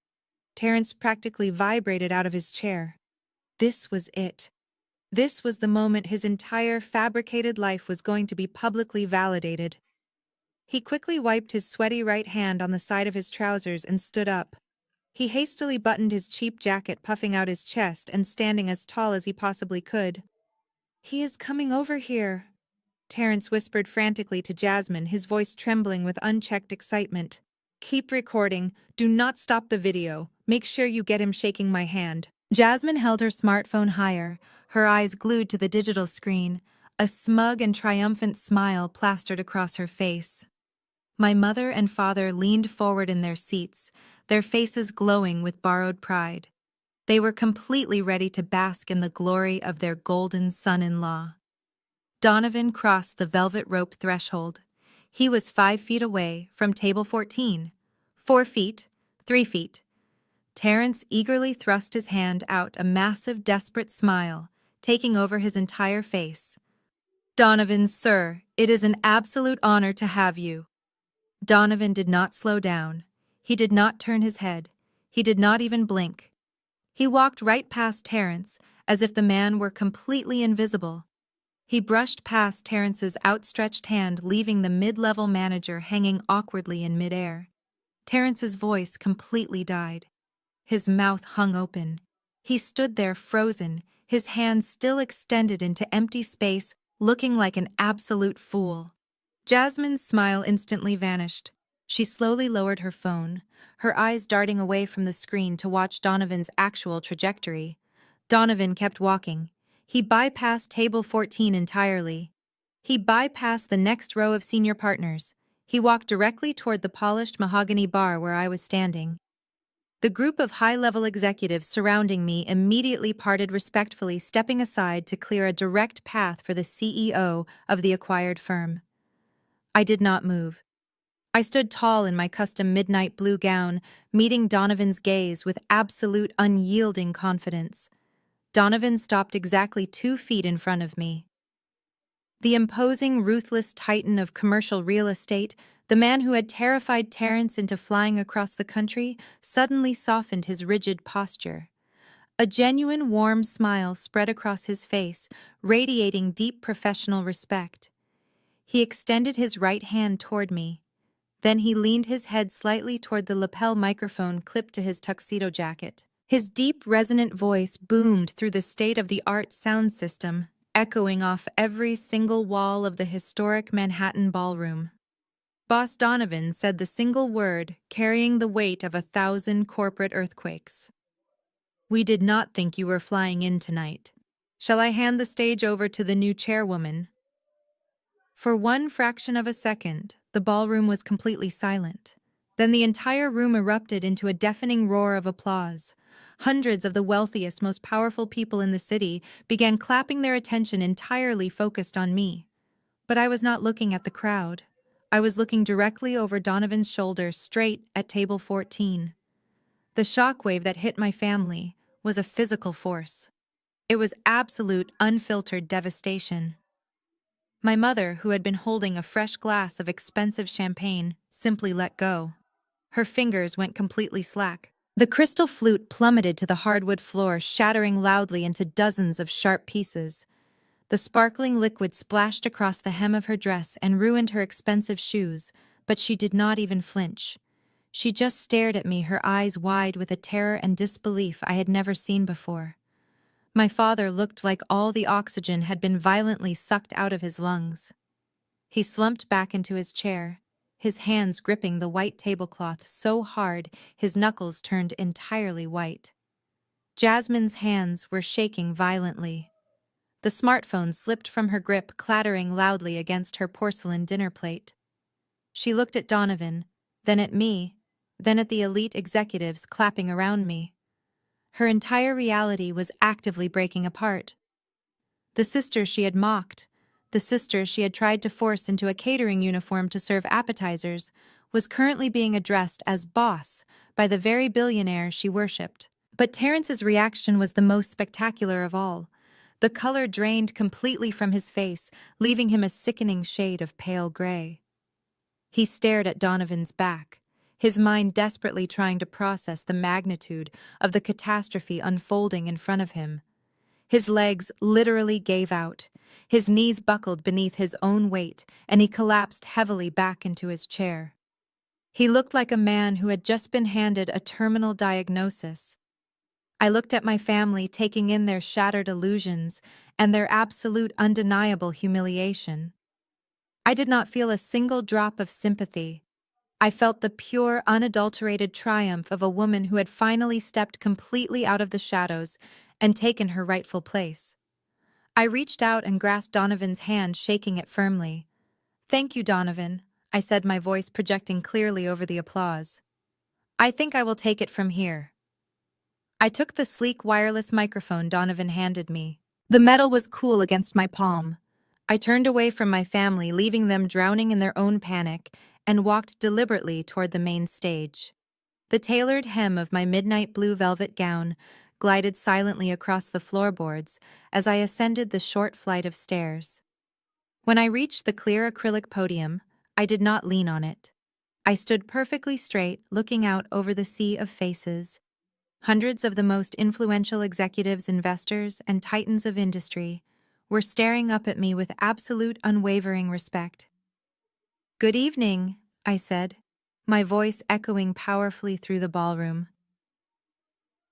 Terrence practically vibrated out of his chair. This was it. This was the moment his entire fabricated life was going to be publicly validated. He quickly wiped his sweaty right hand on the side of his trousers and stood up. He hastily buttoned his cheap jacket, puffing out his chest and standing as tall as he possibly could. "He is coming over here," Terrence whispered frantically to Jasmine, his voice trembling with unchecked excitement. "Keep recording. Do not stop the video. Make sure you get him shaking my hand." Jasmine held her smartphone higher, her eyes glued to the digital screen, a smug and triumphant smile plastered across her face. My mother and father leaned forward in their seats, their faces glowing with borrowed pride. They were completely ready to bask in the glory of their golden son-in-law. Donovan crossed the velvet rope threshold. He was 5 feet away from table 14. 4 feet, 3 feet. Terrence eagerly thrust his hand out, a massive, desperate smile, taking over his entire face. "Donovan, sir, it is an absolute honor to have you." Donovan did not slow down. He did not turn his head. He did not even blink. He walked right past Terrence, as if the man were completely invisible. He brushed past Terrence's outstretched hand, leaving the mid-level manager hanging awkwardly in midair. Terrence's voice completely died. His mouth hung open. He stood there frozen, his hands still extended into empty space, looking like an absolute fool. Jasmine's smile instantly vanished. She slowly lowered her phone, her eyes darting away from the screen to watch Donovan's actual trajectory. Donovan kept walking. He bypassed table 14 entirely. He bypassed the next row of senior partners. He walked directly toward the polished mahogany bar where I was standing. The group of high-level executives surrounding me immediately parted respectfully, stepping aside to clear a direct path for the CEO of the acquired firm. I did not move. I stood tall in my custom midnight blue gown, meeting Donovan's gaze with absolute unyielding confidence. Donovan stopped exactly 2 feet in front of me. The imposing, ruthless titan of commercial real estate, the man who had terrified Terrence into flying across the country, suddenly softened his rigid posture. A genuine warm smile spread across his face, radiating deep professional respect. He extended his right hand toward me. Then he leaned his head slightly toward the lapel microphone clipped to his tuxedo jacket. His deep, resonant voice boomed through the state-of-the-art sound system, echoing off every single wall of the historic Manhattan ballroom. Boss Donovan said the single word, carrying the weight of 1,000 corporate earthquakes. "We did not think you were flying in tonight. Shall I hand the stage over to the new chairwoman?" For one fraction of a second, the ballroom was completely silent. Then the entire room erupted into a deafening roar of applause. Hundreds of the wealthiest, most powerful people in the city began clapping, their attention entirely focused on me. But I was not looking at the crowd. I was looking directly over Donovan's shoulder, straight at table 14. The shockwave that hit my family was a physical force. It was absolute, unfiltered devastation. My mother, who had been holding a fresh glass of expensive champagne, simply let go. Her fingers went completely slack. The crystal flute plummeted to the hardwood floor, shattering loudly into dozens of sharp pieces. The sparkling liquid splashed across the hem of her dress and ruined her expensive shoes, but she did not even flinch. She just stared at me, her eyes wide with a terror and disbelief I had never seen before. My father looked like all the oxygen had been violently sucked out of his lungs. He slumped back into his chair, his hands gripping the white tablecloth so hard his knuckles turned entirely white. Jasmine's hands were shaking violently. The smartphone slipped from her grip, clattering loudly against her porcelain dinner plate. She looked at Donovan, then at me, then at the elite executives clapping around me. Her entire reality was actively breaking apart. The sister she had mocked, the sister she had tried to force into a catering uniform to serve appetizers, was currently being addressed as boss by the very billionaire she worshipped. But Terrence's reaction was the most spectacular of all. The color drained completely from his face, leaving him a sickening shade of pale gray. He stared at Donovan's back, his mind desperately trying to process the magnitude of the catastrophe unfolding in front of him. His legs literally gave out, his knees buckled beneath his own weight, and he collapsed heavily back into his chair. He looked like a man who had just been handed a terminal diagnosis. I looked at my family, taking in their shattered illusions and their absolute undeniable humiliation. I did not feel a single drop of sympathy. I felt the pure, unadulterated triumph of a woman who had finally stepped completely out of the shadows and taken her rightful place. I reached out and grasped Donovan's hand, shaking it firmly. "Thank you, Donovan," I said, my voice projecting clearly over the applause. "I think I will take it from here." I took the sleek wireless microphone Donovan handed me. The metal was cool against my palm. I turned away from my family, leaving them drowning in their own panic, and walked deliberately toward the main stage. The tailored hem of my midnight blue velvet gown glided silently across the floorboards as I ascended the short flight of stairs. When I reached the clear acrylic podium, I did not lean on it. I stood perfectly straight, looking out over the sea of faces. Hundreds of the most influential executives, investors, and titans of industry were staring up at me with absolute unwavering respect. "Good evening," I said, my voice echoing powerfully through the ballroom.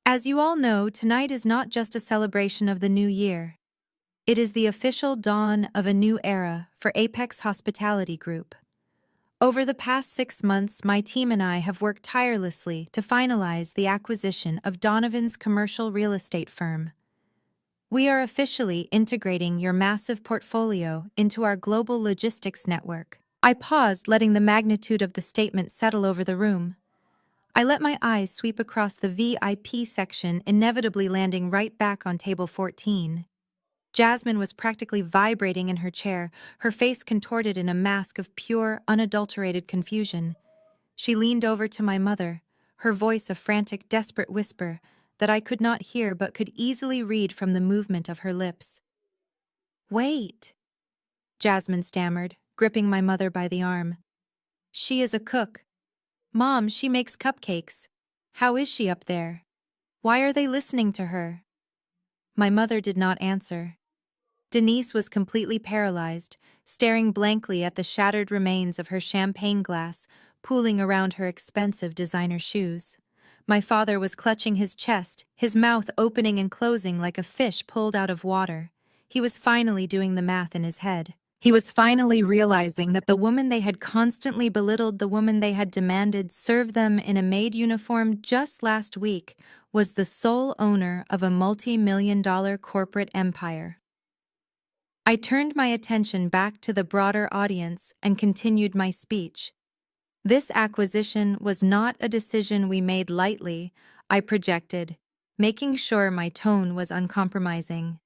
"As you all know, tonight is not just a celebration of the new year. It is the official dawn of a new era for Apex Hospitality Group. Over the past 6 months, my team and I have worked tirelessly to finalize the acquisition of Donovan's commercial real estate firm. We are officially integrating your massive portfolio into our global logistics network." I paused, letting the magnitude of the statement settle over the room. I let my eyes sweep across the VIP section, inevitably landing right back on table 14. Jasmine was practically vibrating in her chair, her face contorted in a mask of pure, unadulterated confusion. She leaned over to my mother, her voice a frantic, desperate whisper that I could not hear but could easily read from the movement of her lips. "Wait," Jasmine stammered, gripping my mother by the arm. "She is a cook. Mom, she makes cupcakes. How is she up there? Why are they listening to her?" My mother did not answer. Denise was completely paralyzed, staring blankly at the shattered remains of her champagne glass pooling around her expensive designer shoes. My father was clutching his chest, his mouth opening and closing like a fish pulled out of water. He was finally doing the math in his head. He was finally realizing that the woman they had constantly belittled, the woman they had demanded serve them in a maid uniform just last week, was the sole owner of a multi-million-dollar corporate empire. I turned my attention back to the broader audience and continued my speech. This acquisition was not a decision we made lightly, I projected, making sure my tone was uncompromising.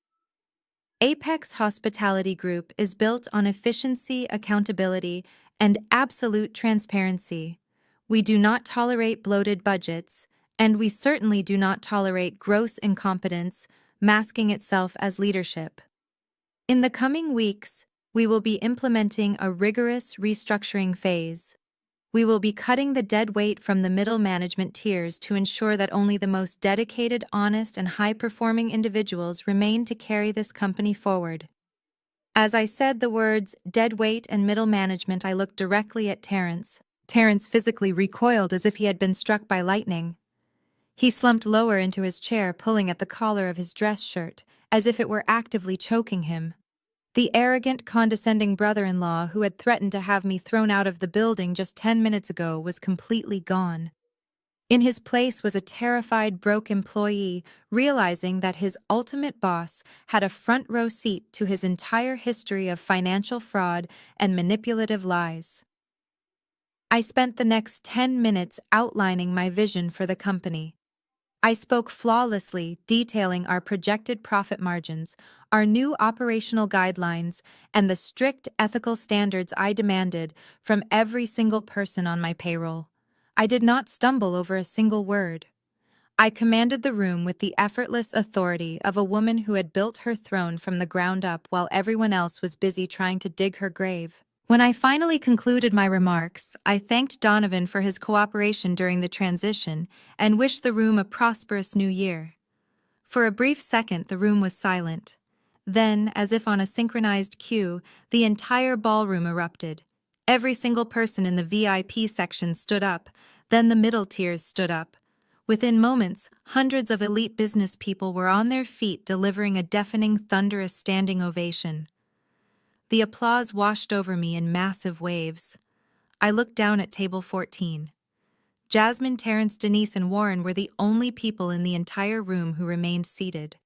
Apex Hospitality Group is built on efficiency, accountability, and absolute transparency. We do not tolerate bloated budgets, and we certainly do not tolerate gross incompetence masking itself as leadership. In the coming weeks, we will be implementing a rigorous restructuring phase. We will be cutting the dead weight from the middle management tiers to ensure that only the most dedicated, honest, and high-performing individuals remain to carry this company forward. As I said the words dead weight and middle management, I looked directly at Terrence. Terrence physically recoiled as if he had been struck by lightning. He slumped lower into his chair, pulling at the collar of his dress shirt, as if it were actively choking him. The arrogant, condescending brother-in-law who had threatened to have me thrown out of the building just 10 minutes ago was completely gone. In his place was a terrified, broke employee, realizing that his ultimate boss had a front-row seat to his entire history of financial fraud and manipulative lies. I spent the next 10 minutes outlining my vision for the company. I spoke flawlessly, detailing our projected profit margins, our new operational guidelines, and the strict ethical standards I demanded from every single person on my payroll. I did not stumble over a single word. I commanded the room with the effortless authority of a woman who had built her throne from the ground up while everyone else was busy trying to dig her grave. When I finally concluded my remarks, I thanked Donovan for his cooperation during the transition and wished the room a prosperous new year. For a brief second, the room was silent. Then, as if on a synchronized cue, the entire ballroom erupted. Every single person in the VIP section stood up, then the middle tiers stood up. Within moments, hundreds of elite business people were on their feet delivering a deafening, thunderous standing ovation. The applause washed over me in massive waves. I looked down at table 14. Jasmine, Terrence, Denise, and Warren were the only people in the entire room who remained seated.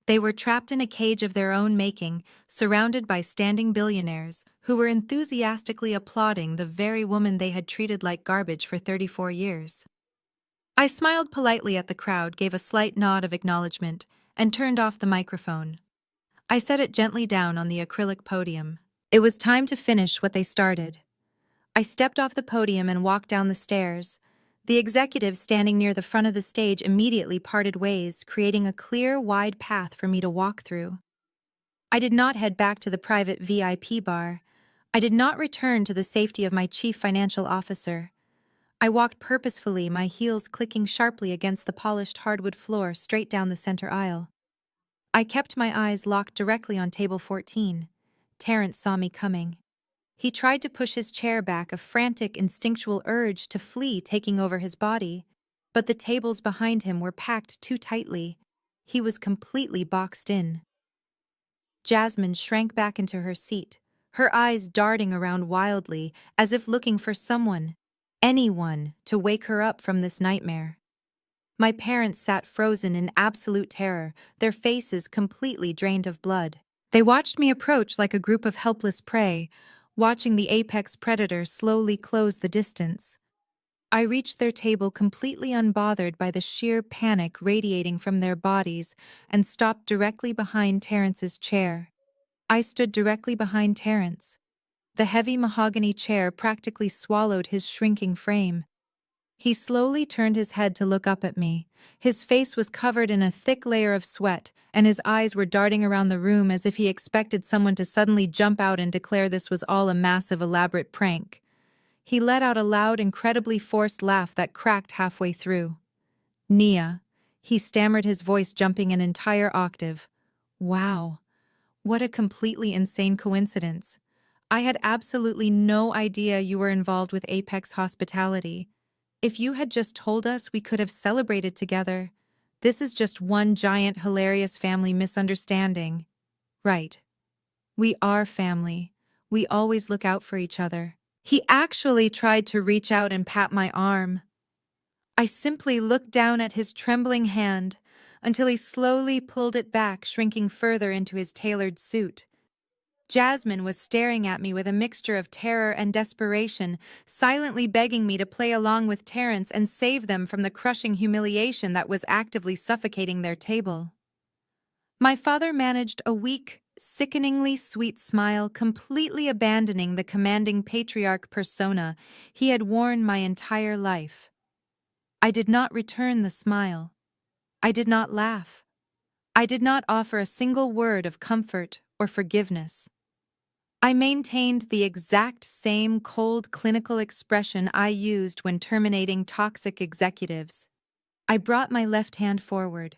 They were trapped in a cage of their own making, surrounded by standing billionaires who were enthusiastically applauding the very woman they had treated like garbage for 34 years. I smiled politely at the crowd, gave a slight nod of acknowledgement, and turned off the microphone. I set it gently down on the acrylic podium. It was time to finish what they started. I stepped off the podium and walked down the stairs. The executives standing near the front of the stage immediately parted ways, creating a clear, wide path for me to walk through. I did not head back to the private VIP bar. I did not return to the safety of my chief financial officer. I walked purposefully, my heels clicking sharply against the polished hardwood floor straight down the center aisle. I kept my eyes locked directly on table 14. Terrence saw me coming. He tried to push his chair back, a frantic, instinctual urge to flee taking over his body. But the tables behind him were packed too tightly. He was completely boxed in. Jasmine shrank back into her seat, her eyes darting around wildly, as if looking for someone, anyone, to wake her up from this nightmare. My parents sat frozen in absolute terror, their faces completely drained of blood. They watched me approach like a group of helpless prey, watching the apex predator slowly close the distance. I reached their table completely unbothered by the sheer panic radiating from their bodies and stopped directly behind Terrence's chair. I stood directly behind Terrence. The heavy mahogany chair practically swallowed his shrinking frame. He slowly turned his head to look up at me. His face was covered in a thick layer of sweat, and his eyes were darting around the room as if he expected someone to suddenly jump out and declare this was all a massive, elaborate prank. He let out a loud, incredibly forced laugh that cracked halfway through. "Nia," he stammered, his voice jumping an entire octave. "Wow. What a completely insane coincidence. I had absolutely no idea you were involved with Apex Hospitality. If you had just told us, we could have celebrated together. This is just one giant hilarious family misunderstanding. Right. We are family. We always look out for each other. He actually tried to reach out and pat my arm. I simply looked down at his trembling hand until he slowly pulled it back, shrinking further into his tailored suit. Jasmine was staring at me with a mixture of terror and desperation, silently begging me to play along with Terrence and save them from the crushing humiliation that was actively suffocating their table. My father managed a weak, sickeningly sweet smile, completely abandoning the commanding patriarch persona he had worn my entire life. I did not return the smile. I did not laugh. I did not offer a single word of comfort or forgiveness. I maintained the exact same cold, clinical expression I used when terminating toxic executives. I brought my left hand forward.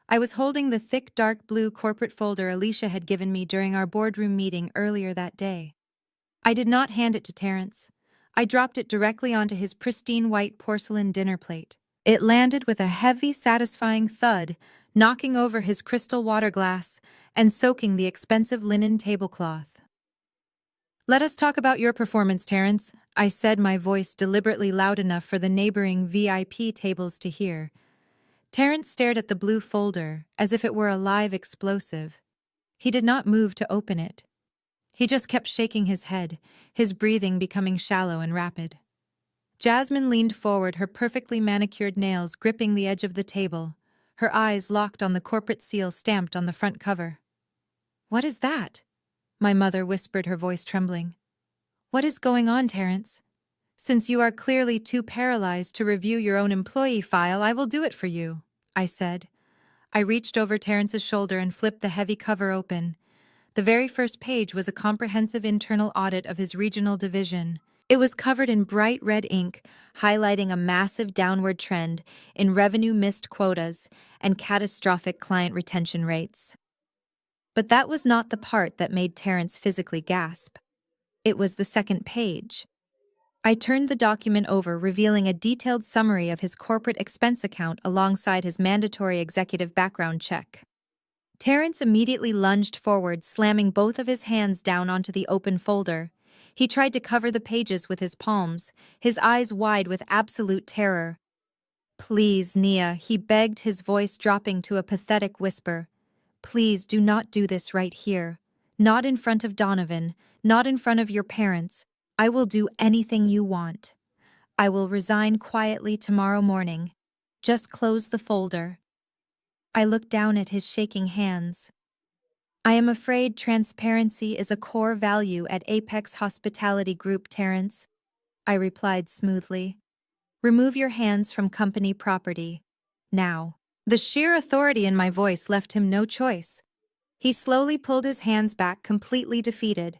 I was holding the thick dark blue corporate folder Alicia had given me during our boardroom meeting earlier that day. I did not hand it to Terrence. I dropped it directly onto his pristine white porcelain dinner plate. It landed with a heavy, satisfying thud, knocking over his crystal water glass and soaking the expensive linen tablecloth. "Let us talk about your performance, Terrence," I said, my voice deliberately loud enough for the neighboring VIP tables to hear. Terrence stared at the blue folder, as if it were a live explosive. He did not move to open it. He just kept shaking his head, his breathing becoming shallow and rapid. Jasmine leaned forward, her perfectly manicured nails gripping the edge of the table, her eyes locked on the corporate seal stamped on the front cover. "What is that?" my mother whispered, her voice trembling. "What is going on, Terrence? Since you are clearly too paralyzed to review your own employee file, I will do it for you," I said. I reached over Terrence's shoulder and flipped the heavy cover open. The very first page was a comprehensive internal audit of his regional division. It was covered in bright red ink, highlighting a massive downward trend in revenue missed quotas and catastrophic client retention rates. But that was not the part that made Terrence physically gasp. It was the second page. I turned the document over, revealing a detailed summary of his corporate expense account alongside his mandatory executive background check. Terrence immediately lunged forward, slamming both of his hands down onto the open folder. He tried to cover the pages with his palms, his eyes wide with absolute terror. "Please, Nia," he begged, his voice dropping to a pathetic whisper. "Please do not do this right here. Not in front of Donovan, not in front of your parents. I will do anything you want. I will resign quietly tomorrow morning. Just close the folder." I looked down at his shaking hands. "I am afraid transparency is a core value at Apex Hospitality Group, Terrence," I replied smoothly. "Remove your hands from company property. Now." The sheer authority in my voice left him no choice. He slowly pulled his hands back, completely defeated.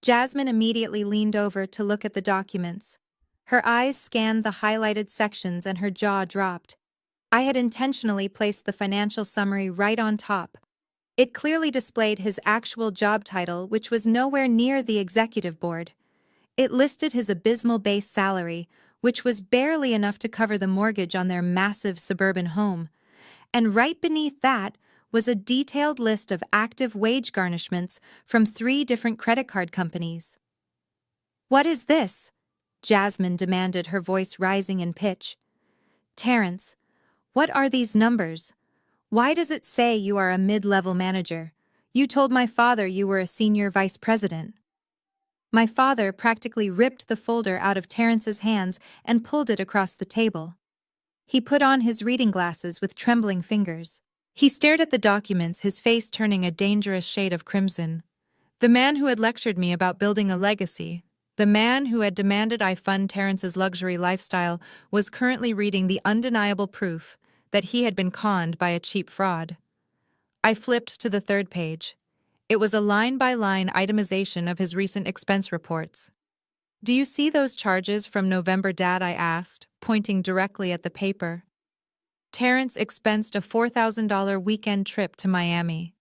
Jasmine immediately leaned over to look at the documents. Her eyes scanned the highlighted sections and her jaw dropped. I had intentionally placed the financial summary right on top. It clearly displayed his actual job title, which was nowhere near the executive board. It listed his abysmal base salary, which was barely enough to cover the mortgage on their massive suburban home. And right beneath that was a detailed list of active wage garnishments from 3 different credit card companies. "What is this?" Jasmine demanded, her voice rising in pitch. "Terrence, what are these numbers? Why does it say you are a mid-level manager? You told my father you were a senior vice president." My father practically ripped the folder out of Terrence's hands and pulled it across the table. He put on his reading glasses with trembling fingers. He stared at the documents, his face turning a dangerous shade of crimson. The man who had lectured me about building a legacy, the man who had demanded I fund Terrence's luxury lifestyle, was currently reading the undeniable proof that he had been conned by a cheap fraud. I flipped to the third page. It was a line-by-line itemization of his recent expense reports. "Do you see those charges from November, Dad?" I asked, pointing directly at the paper. Terrence expensed a $4,000 weekend trip to Miami.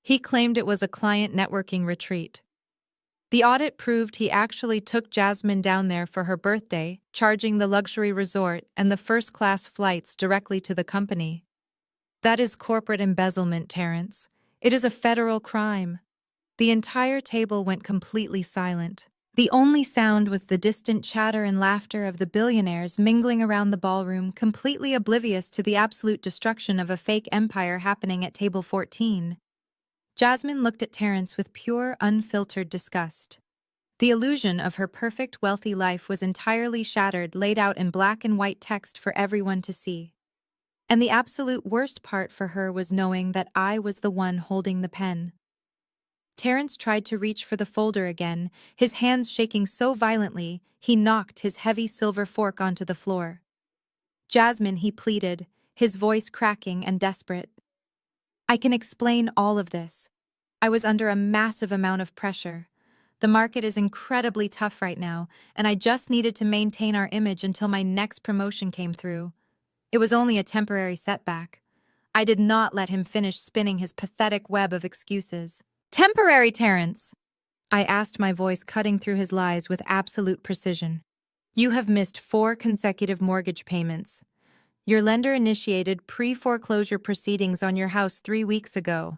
He claimed it was a client networking retreat. The audit proved he actually took Jasmine down there for her birthday, charging the luxury resort and the first-class flights directly to the company. That is corporate embezzlement, Terrence. It is a federal crime. The entire table went completely silent. The only sound was the distant chatter and laughter of the billionaires mingling around the ballroom, completely oblivious to the absolute destruction of a fake empire happening at table 14. Jasmine looked at Terrence with pure, unfiltered disgust. The illusion of her perfect, wealthy life was entirely shattered, laid out in black and white text for everyone to see. And the absolute worst part for her was knowing that I was the one holding the pen. Terrence tried to reach for the folder again, his hands shaking so violently he knocked his heavy silver fork onto the floor. Jasmine, he pleaded, his voice cracking and desperate. I can explain all of this. I was under a massive amount of pressure. The market is incredibly tough right now, and I just needed to maintain our image until my next promotion came through. It was only a temporary setback. I did not let him finish spinning his pathetic web of excuses. Temporary, Terrence! I asked, my voice cutting through his lies with absolute precision. You have missed 4 consecutive mortgage payments. Your lender initiated pre-foreclosure proceedings on your house 3 weeks ago.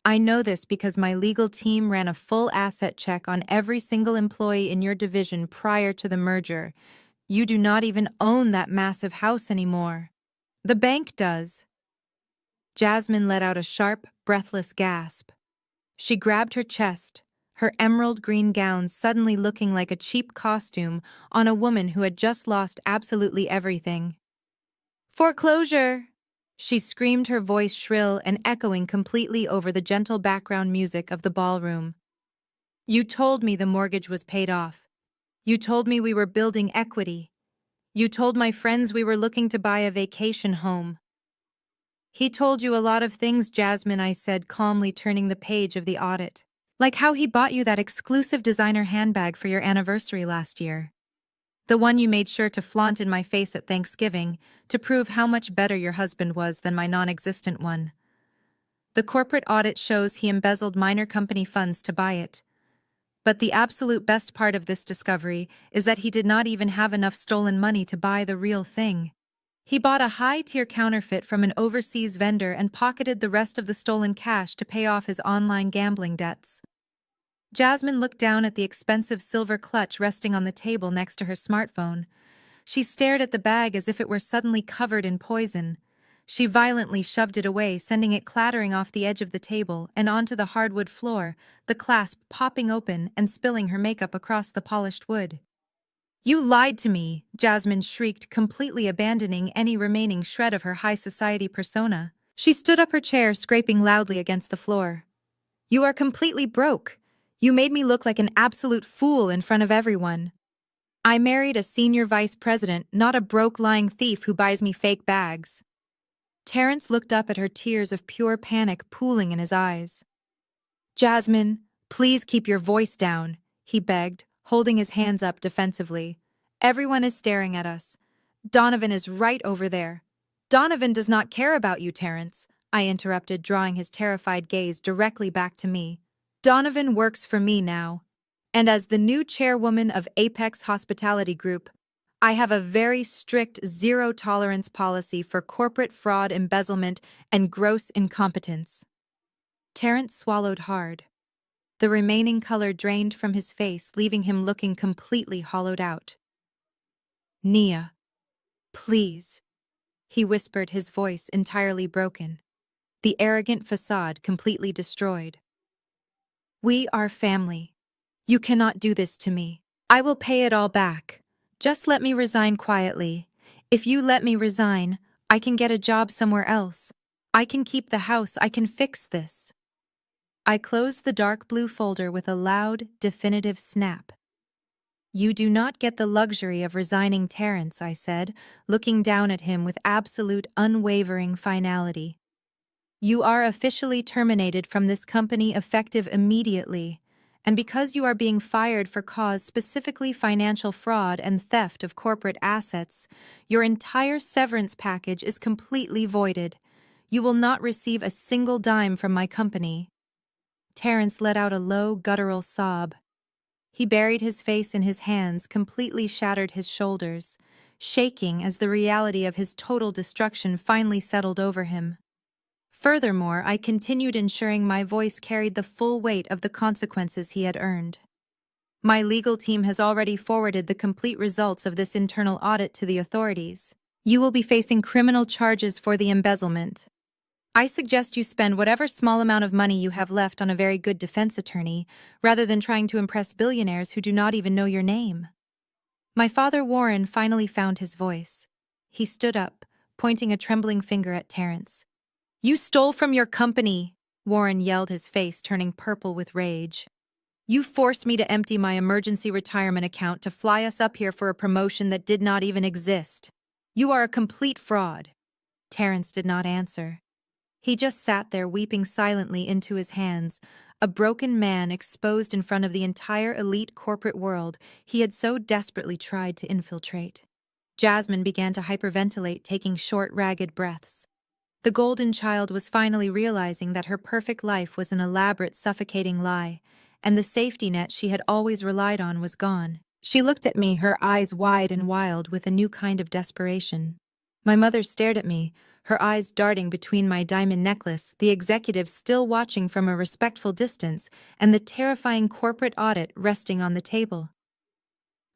I know this because my legal team ran a full asset check on every single employee in your division prior to the merger. You do not even own that massive house anymore. The bank does. Jasmine let out a sharp, breathless gasp. She grabbed her chest, her emerald green gown suddenly looking like a cheap costume on a woman who had just lost absolutely everything. Foreclosure! She screamed, her voice shrill and echoing completely over the gentle background music of the ballroom. You told me the mortgage was paid off. You told me we were building equity. You told my friends we were looking to buy a vacation home. He told you a lot of things, Jasmine, I said, calmly turning the page of the audit. Like how he bought you that exclusive designer handbag for your anniversary last year. The one you made sure to flaunt in my face at Thanksgiving to prove how much better your husband was than my non-existent one. The corporate audit shows he embezzled minor company funds to buy it. But the absolute best part of this discovery is that he did not even have enough stolen money to buy the real thing. He bought a high-tier counterfeit from an overseas vendor and pocketed the rest of the stolen cash to pay off his online gambling debts. Jasmine looked down at the expensive silver clutch resting on the table next to her smartphone. She stared at the bag as if it were suddenly covered in poison. She violently shoved it away, sending it clattering off the edge of the table and onto the hardwood floor, the clasp popping open and spilling her makeup across the polished wood. You lied to me, Jasmine shrieked, completely abandoning any remaining shred of her high society persona. She stood up, her chair scraping loudly against the floor. You are completely broke. You made me look like an absolute fool in front of everyone. I married a senior vice president, not a broke lying thief who buys me fake bags. Terrence looked up at her, tears of pure panic pooling in his eyes. Jasmine, please keep your voice down, he begged, holding his hands up defensively. Everyone is staring at us. Donovan is right over there. Donovan does not care about you, Terrence, I interrupted, drawing his terrified gaze directly back to me. Donovan works for me now. And as the new chairwoman of Apex Hospitality Group, I have a very strict zero-tolerance policy for corporate fraud, embezzlement, and gross incompetence. Terrence swallowed hard. The remaining color drained from his face, leaving him looking completely hollowed out. Nia, please, he whispered, his voice entirely broken, the arrogant facade completely destroyed. We are family. You cannot do this to me. I will pay it all back. Just let me resign quietly. If you let me resign, I can get a job somewhere else. I can keep the house. I can fix this. I closed the dark blue folder with a loud, definitive snap. You do not get the luxury of resigning, Terrence, I said, looking down at him with absolute, unwavering finality. You are officially terminated from this company effective immediately, and because you are being fired for cause specifically financial fraud and theft of corporate assets, your entire severance package is completely voided. You will not receive a single dime from my company. Terrence let out a low, guttural sob. He buried his face in his hands, completely shattered his shoulders, shaking as the reality of his total destruction finally settled over him. Furthermore, I continued ensuring my voice carried the full weight of the consequences he had earned. My legal team has already forwarded the complete results of this internal audit to the authorities. You will be facing criminal charges for the embezzlement. I suggest you spend whatever small amount of money you have left on a very good defense attorney, rather than trying to impress billionaires who do not even know your name. My father Warren finally found his voice. He stood up, pointing a trembling finger at Terrence. "You stole from your company," Warren yelled, his face turning purple with rage. "You forced me to empty my emergency retirement account to fly us up here for a promotion that did not even exist. You are a complete fraud." Terrence did not answer. He just sat there weeping silently into his hands, a broken man exposed in front of the entire elite corporate world he had so desperately tried to infiltrate. Jasmine began to hyperventilate, taking short, ragged breaths. The golden child was finally realizing that her perfect life was an elaborate, suffocating lie, and the safety net she had always relied on was gone. She looked at me, her eyes wide and wild with a new kind of desperation. My mother stared at me, her eyes darting between my diamond necklace, the executive still watching from a respectful distance, and the terrifying corporate audit resting on the table.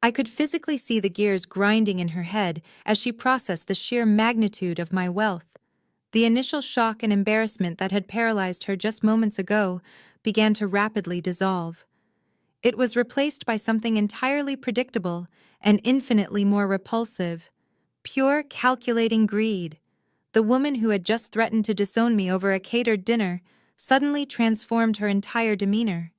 I could physically see the gears grinding in her head as she processed the sheer magnitude of my wealth. The initial shock and embarrassment that had paralyzed her just moments ago began to rapidly dissolve. It was replaced by something entirely predictable and infinitely more repulsive: pure, calculating greed. The woman who had just threatened to disown me over a catered dinner suddenly transformed her entire demeanor.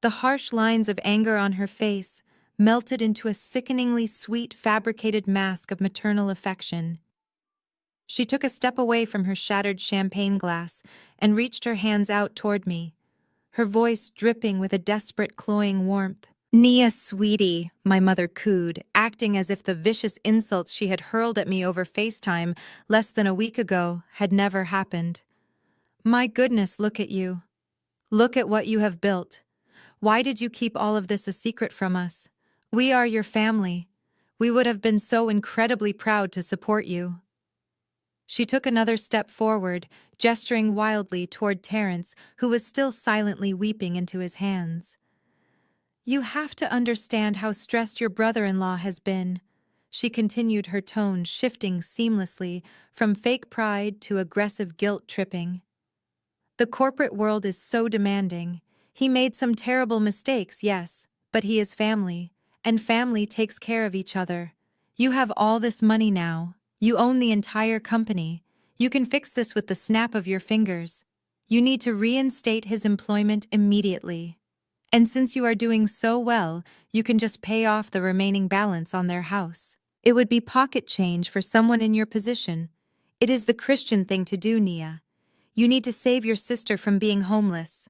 The harsh lines of anger on her face melted into a sickeningly sweet, fabricated mask of maternal affection. She took a step away from her shattered champagne glass and reached her hands out toward me, her voice dripping with a desperate, cloying warmth. "Nia, sweetie," my mother cooed, acting as if the vicious insults she had hurled at me over FaceTime less than a week ago had never happened. "My goodness, look at you. Look at what you have built. Why did you keep all of this a secret from us? We are your family. We would have been so incredibly proud to support you." She took another step forward, gesturing wildly toward Terrence, who was still silently weeping into his hands. "You have to understand how stressed your brother-in-law has been," she continued, her tone shifting seamlessly from fake pride to aggressive guilt-tripping. "The corporate world is so demanding. He made some terrible mistakes, yes, but he is family, and family takes care of each other. You have all this money now. You own the entire company. You can fix this with the snap of your fingers. You need to reinstate his employment immediately. And since you are doing so well, you can just pay off the remaining balance on their house. It would be pocket change for someone in your position. It is the Christian thing to do, Nia. You need to save your sister from being homeless."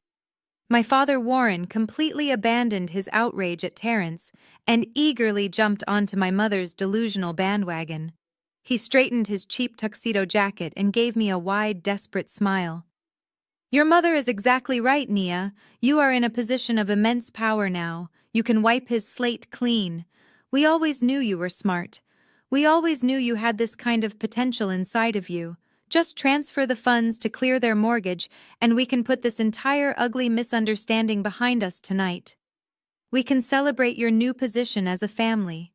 My father Warren completely abandoned his outrage at Terrence and eagerly jumped onto my mother's delusional bandwagon. He straightened his cheap tuxedo jacket and gave me a wide, desperate smile. "Your mother is exactly right, Nia. You are in a position of immense power now. You can wipe his slate clean. We always knew you were smart. We always knew you had this kind of potential inside of you. Just transfer the funds to clear their mortgage, and we can put this entire ugly misunderstanding behind us tonight. We can celebrate your new position as a family."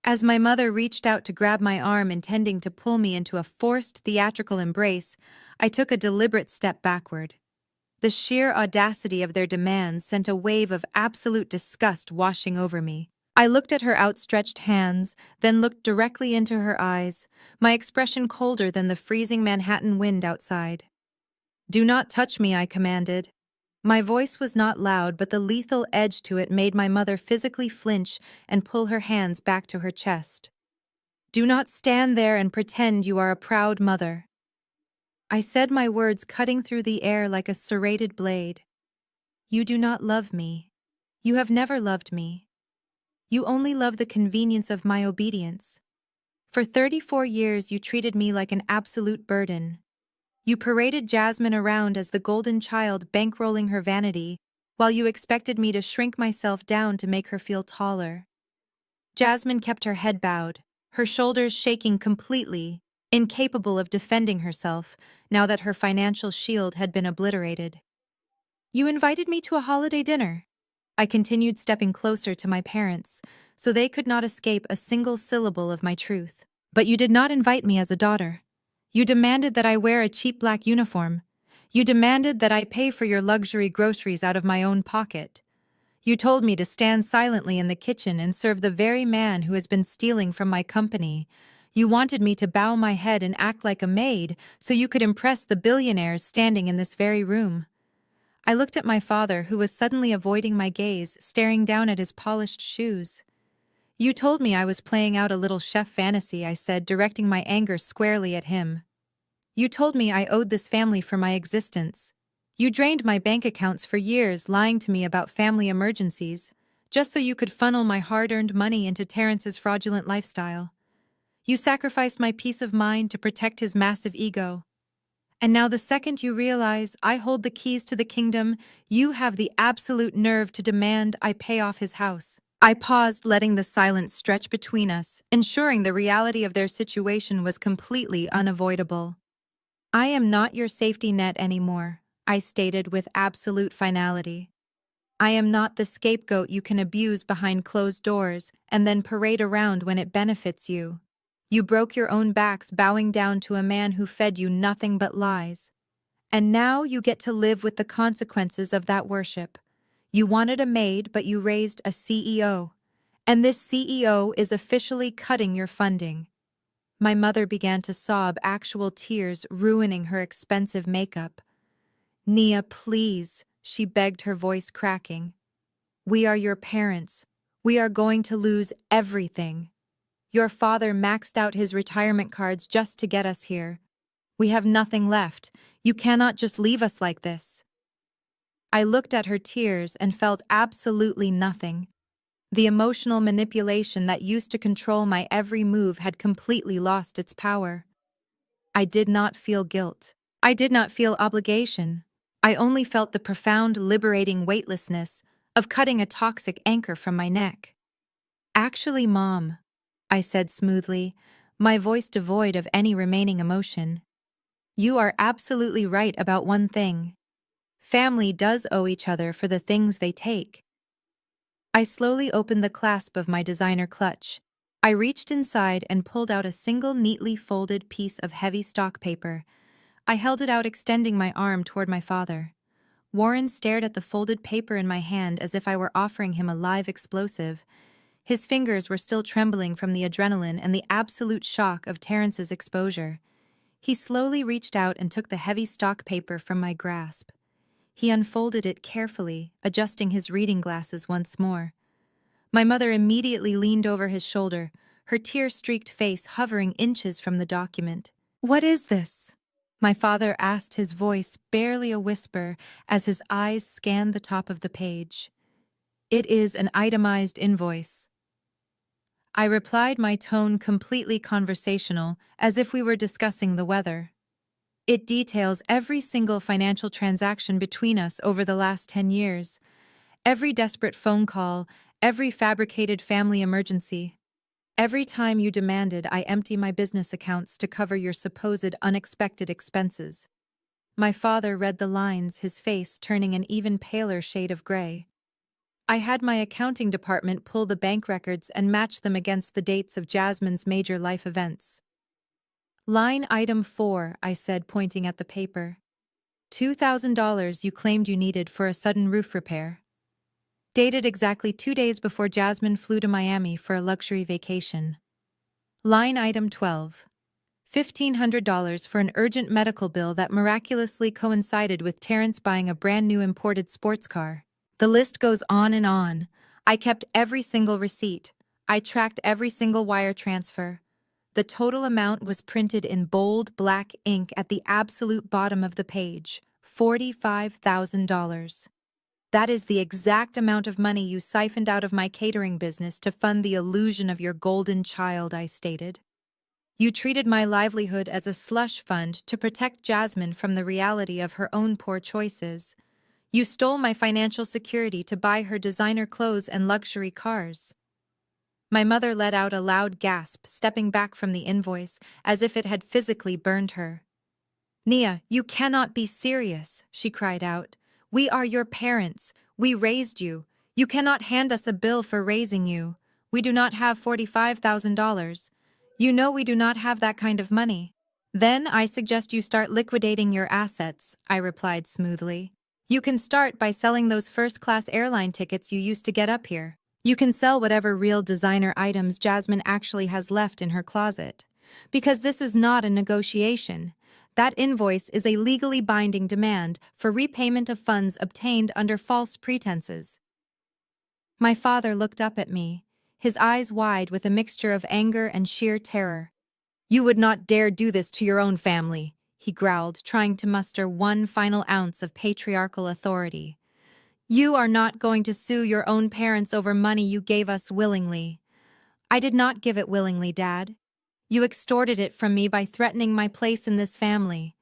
As my mother reached out to grab my arm, intending to pull me into a forced theatrical embrace, I took a deliberate step backward. The sheer audacity of their demands sent a wave of absolute disgust washing over me. I looked at her outstretched hands, then looked directly into her eyes, my expression colder than the freezing Manhattan wind outside. "Do not touch me," I commanded. My voice was not loud, but the lethal edge to it made my mother physically flinch and pull her hands back to her chest. "Do not stand there and pretend you are a proud mother." I said, my words cutting through the air like a serrated blade. "You do not love me. You have never loved me. You only love the convenience of my obedience. For 34 years you treated me like an absolute burden. You paraded Jasmine around as the golden child, bankrolling her vanity, while you expected me to shrink myself down to make her feel taller. Jasmine kept her head bowed, her shoulders shaking completely, incapable of defending herself now that her financial shield had been obliterated. You invited me to a holiday dinner. I continued stepping closer to my parents, so they could not escape a single syllable of my truth. But you did not invite me as a daughter. You demanded that I wear a cheap black uniform. You demanded that I pay for your luxury groceries out of my own pocket. You told me to stand silently in the kitchen and serve the very man who has been stealing from my company. You wanted me to bow my head and act like a maid so you could impress the billionaires standing in this very room. I looked at my father, who was suddenly avoiding my gaze, staring down at his polished shoes. You told me I was playing out a little chef fantasy, I said, directing my anger squarely at him. You told me I owed this family for my existence. You drained my bank accounts for years, lying to me about family emergencies, just so you could funnel my hard-earned money into Terrence's fraudulent lifestyle. You sacrificed my peace of mind to protect his massive ego. And now the second you realize I hold the keys to the kingdom, you have the absolute nerve to demand I pay off his house. I paused, letting the silence stretch between us, ensuring the reality of their situation was completely unavoidable. I am not your safety net anymore, I stated with absolute finality. I am not the scapegoat you can abuse behind closed doors and then parade around when it benefits you. You broke your own backs bowing down to a man who fed you nothing but lies. And now you get to live with the consequences of that worship. You wanted a maid, but you raised a CEO. And this CEO is officially cutting your funding. My mother began to sob, actual tears ruining her expensive makeup. Nia, please, she begged, her voice cracking. We are your parents. We are going to lose everything. Your father maxed out his retirement cards just to get us here. We have nothing left. You cannot just leave us like this. I looked at her tears and felt absolutely nothing. The emotional manipulation that used to control my every move had completely lost its power. I did not feel guilt. I did not feel obligation. I only felt the profound, liberating weightlessness of cutting a toxic anchor from my neck. Actually, Mom, I said smoothly, my voice devoid of any remaining emotion. You are absolutely right about one thing. Family does owe each other for the things they take. I slowly opened the clasp of my designer clutch. I reached inside and pulled out a single neatly folded piece of heavy stock paper. I held it out, extending my arm toward my father. Warren stared at the folded paper in my hand as if I were offering him a live explosive. His fingers were still trembling from the adrenaline and the absolute shock of Terrence's exposure. He slowly reached out and took the heavy stock paper from my grasp. He unfolded it carefully, adjusting his reading glasses once more. My mother immediately leaned over his shoulder, her tear-streaked face hovering inches from the document. What is this? My father asked, his voice barely a whisper as his eyes scanned the top of the page. It is an itemized invoice. I replied, my tone completely conversational, as if we were discussing the weather. It details every single financial transaction between us over the last 10 years, every desperate phone call, every fabricated family emergency. Every time you demanded I empty my business accounts to cover your supposed unexpected expenses. My father read the lines, his face turning an even paler shade of gray. I had my accounting department pull the bank records and match them against the dates of Jasmine's major life events. Line item 4, I said, pointing at the paper. $2,000 you claimed you needed for a sudden roof repair. Dated exactly 2 days before Jasmine flew to Miami for a luxury vacation. Line item 12. $1,500 for an urgent medical bill that miraculously coincided with Terrence buying a brand new imported sports car. The list goes on and on. I kept every single receipt. I tracked every single wire transfer. The total amount was printed in bold black ink at the absolute bottom of the page. $45,000. That is the exact amount of money you siphoned out of my catering business to fund the illusion of your golden child, I stated. You treated my livelihood as a slush fund to protect Jasmine from the reality of her own poor choices. You stole my financial security to buy her designer clothes and luxury cars. My mother let out a loud gasp, stepping back from the invoice, as if it had physically burned her. Nia, you cannot be serious, she cried out. We are your parents. We raised you. You cannot hand us a bill for raising you. We do not have $45,000. You know we do not have that kind of money. Then I suggest you start liquidating your assets, I replied smoothly. You can start by selling those first-class airline tickets you used to get up here. You can sell whatever real designer items Jasmine actually has left in her closet. Because this is not a negotiation. That invoice is a legally binding demand for repayment of funds obtained under false pretenses. My father looked up at me, his eyes wide with a mixture of anger and sheer terror. You would not dare do this to your own family, he growled, trying to muster one final ounce of patriarchal authority. You are not going to sue your own parents over money you gave us willingly. I did not give it willingly, Dad. You extorted it from me by threatening my place in this family.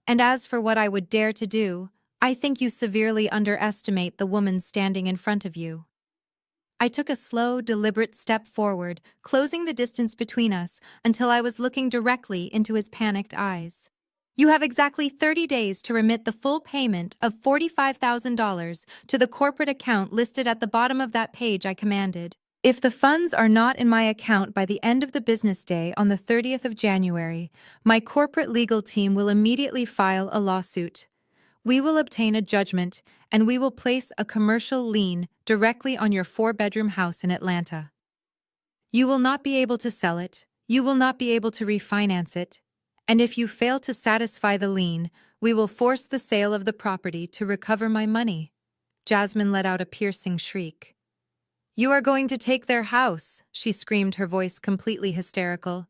And as for what I would dare to do, I think you severely underestimate the woman standing in front of you. I took a slow, deliberate step forward, closing the distance between us until I was looking directly into his panicked eyes. You have exactly 30 days to remit the full payment of $45,000 to the corporate account listed at the bottom of that page, I commanded. If the funds are not in my account by the end of the business day on the 30th of January, my corporate legal team will immediately file a lawsuit. We will obtain a judgment, and we will place a commercial lien directly on your 4-bedroom house in Atlanta. You will not be able to sell it, you will not be able to refinance it, and if you fail to satisfy the lien, we will force the sale of the property to recover my money. Jasmine let out a piercing shriek. You are going to take their house, she screamed, her voice completely hysterical.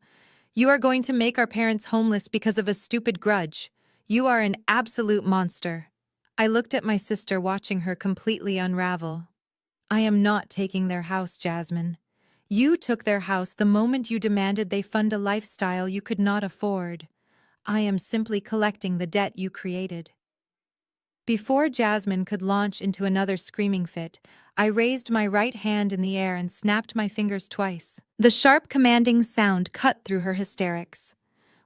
You are going to make our parents homeless because of a stupid grudge. You are an absolute monster. I looked at my sister, watching her completely unravel. I am not taking their house, Jasmine. You took their house the moment you demanded they fund a lifestyle you could not afford. I am simply collecting the debt you created. Before Jasmine could launch into another screaming fit, I raised my right hand in the air and snapped my fingers twice. The sharp, commanding sound cut through her hysterics.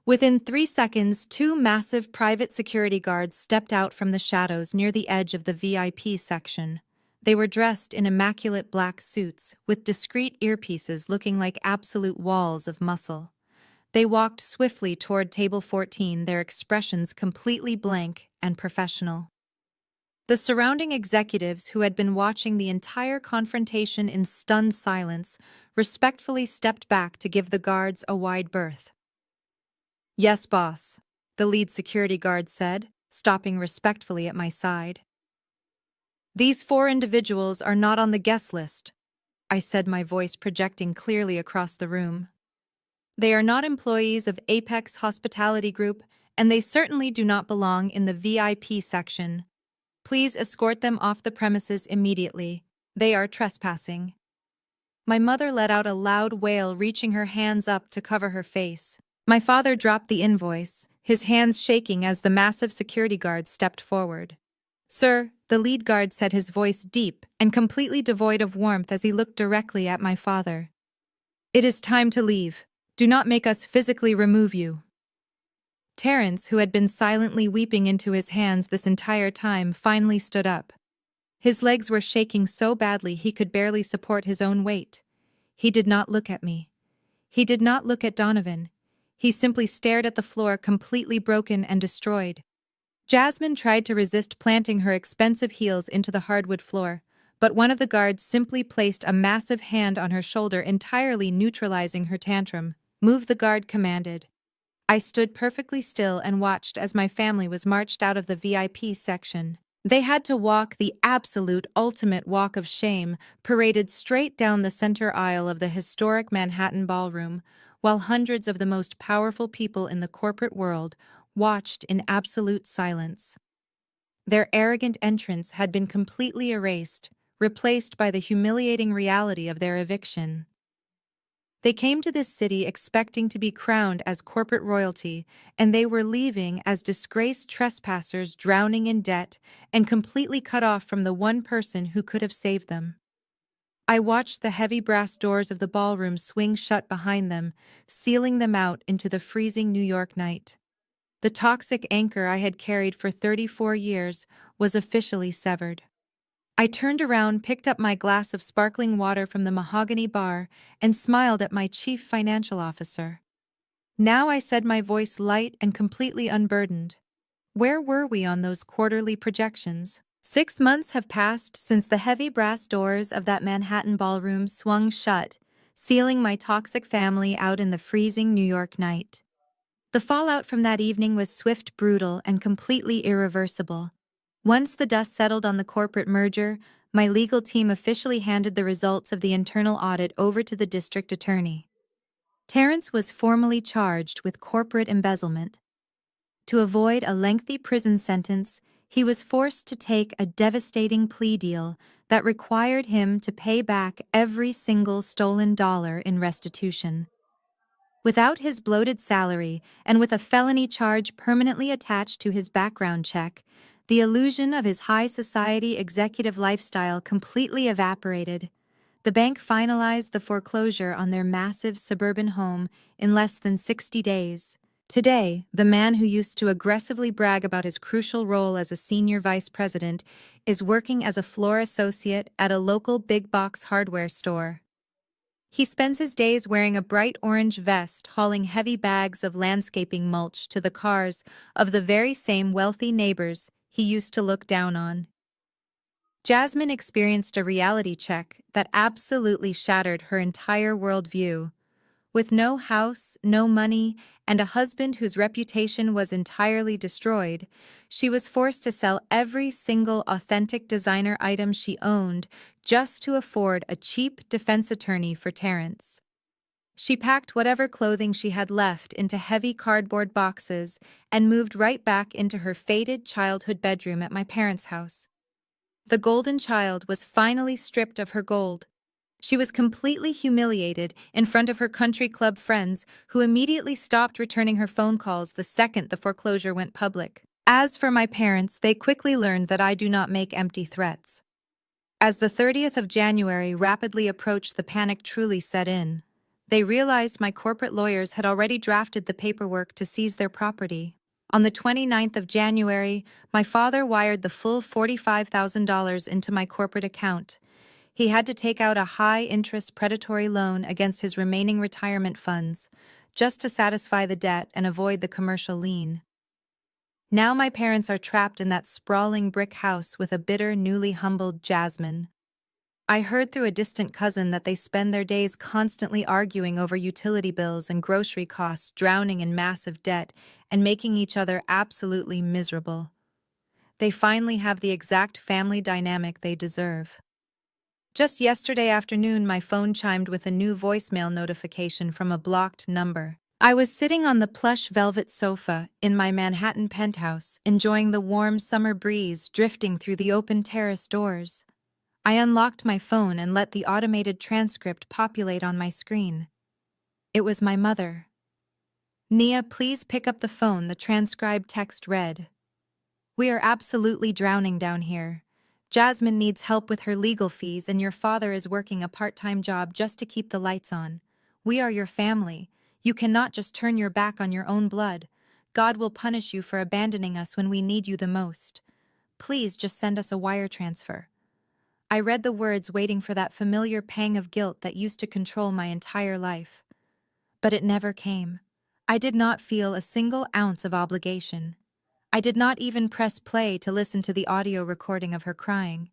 Within 3 seconds, 2 massive private security guards stepped out from the shadows near the edge of the VIP section. They were dressed in immaculate black suits, with discreet earpieces looking like absolute walls of muscle. They walked swiftly toward table 14, their expressions completely blank and professional. The surrounding executives, who had been watching the entire confrontation in stunned silence, respectfully stepped back to give the guards a wide berth. Yes, boss, the lead security guard said, stopping respectfully at my side. These 4 individuals are not on the guest list, I said, my voice projecting clearly across the room. They are not employees of Apex Hospitality Group, and they certainly do not belong in the VIP section. Please escort them off the premises immediately. They are trespassing. My mother let out a loud wail, reaching her hands up to cover her face. My father dropped the invoice, his hands shaking as the massive security guard stepped forward. Sir, the lead guard said, his voice deep and completely devoid of warmth as he looked directly at my father. It is time to leave. Do not make us physically remove you. Terrence, who had been silently weeping into his hands this entire time, finally stood up. His legs were shaking so badly he could barely support his own weight. He did not look at me. He did not look at Donovan. He simply stared at the floor, completely broken and destroyed. Jasmine tried to resist planting her expensive heels into the hardwood floor, but one of the guards simply placed a massive hand on her shoulder, entirely neutralizing her tantrum. Move, the guard commanded. I stood perfectly still and watched as my family was marched out of the VIP section. They had to walk the absolute ultimate walk of shame, paraded straight down the center aisle of the historic Manhattan ballroom, while hundreds of the most powerful people in the corporate world watched in absolute silence. Their arrogant entrance had been completely erased, replaced by the humiliating reality of their eviction. They came to this city expecting to be crowned as corporate royalty, and they were leaving as disgraced trespassers drowning in debt and completely cut off from the one person who could have saved them. I watched the heavy brass doors of the ballroom swing shut behind them, sealing them out into the freezing New York night. The toxic anchor I had carried for 34 years was officially severed. I turned around, picked up my glass of sparkling water from the mahogany bar, and smiled at my chief financial officer. Now I said, my voice light and completely unburdened. Where were we on those quarterly projections? 6 months have passed since the heavy brass doors of that Manhattan ballroom swung shut, sealing my toxic family out in the freezing New York night. The fallout from that evening was swift, brutal, and completely irreversible. Once the dust settled on the corporate merger, my legal team officially handed the results of the internal audit over to the district attorney. Terrence was formally charged with corporate embezzlement. To avoid a lengthy prison sentence, he was forced to take a devastating plea deal that required him to pay back every single stolen dollar in restitution. Without his bloated salary and with a felony charge permanently attached to his background check, the illusion of his high society executive lifestyle completely evaporated. The bank finalized the foreclosure on their massive suburban home in less than 60 days. Today, the man who used to aggressively brag about his crucial role as a senior vice president is working as a floor associate at a local big-box hardware store. He spends his days wearing a bright orange vest, hauling heavy bags of landscaping mulch to the cars of the very same wealthy neighbors he used to look down on. Jasmine experienced a reality check that absolutely shattered her entire worldview. With no house, no money, and a husband whose reputation was entirely destroyed, she was forced to sell every single authentic designer item she owned just to afford a cheap defense attorney for Terrence. She packed whatever clothing she had left into heavy cardboard boxes and moved right back into her faded childhood bedroom at my parents' house. The golden child was finally stripped of her gold. She was completely humiliated in front of her country club friends, who immediately stopped returning her phone calls the second the foreclosure went public. As for my parents, they quickly learned that I do not make empty threats. As the 30th of January rapidly approached, the panic truly set in. They realized my corporate lawyers had already drafted the paperwork to seize their property. On the 29th of January, my father wired the full $45,000 into my corporate account. He had to take out a high-interest predatory loan against his remaining retirement funds, just to satisfy the debt and avoid the commercial lien. Now my parents are trapped in that sprawling brick house with a bitter, newly humbled Jasmine. I heard through a distant cousin that they spend their days constantly arguing over utility bills and grocery costs, drowning in massive debt, and making each other absolutely miserable. They finally have the exact family dynamic they deserve. Just yesterday afternoon, my phone chimed with a new voicemail notification from a blocked number. I was sitting on the plush velvet sofa in my Manhattan penthouse, enjoying the warm summer breeze drifting through the open terrace doors. I unlocked my phone and let the automated transcript populate on my screen. It was my mother. "Nia, please pick up the phone," the transcribed text read. "We are absolutely drowning down here. Jasmine needs help with her legal fees, and your father is working a part-time job just to keep the lights on. We are your family. You cannot just turn your back on your own blood. God will punish you for abandoning us when we need you the most. Please just send us a wire transfer." I read the words, waiting for that familiar pang of guilt that used to control my entire life. But it never came. I did not feel a single ounce of obligation. I did not even press play to listen to the audio recording of her crying.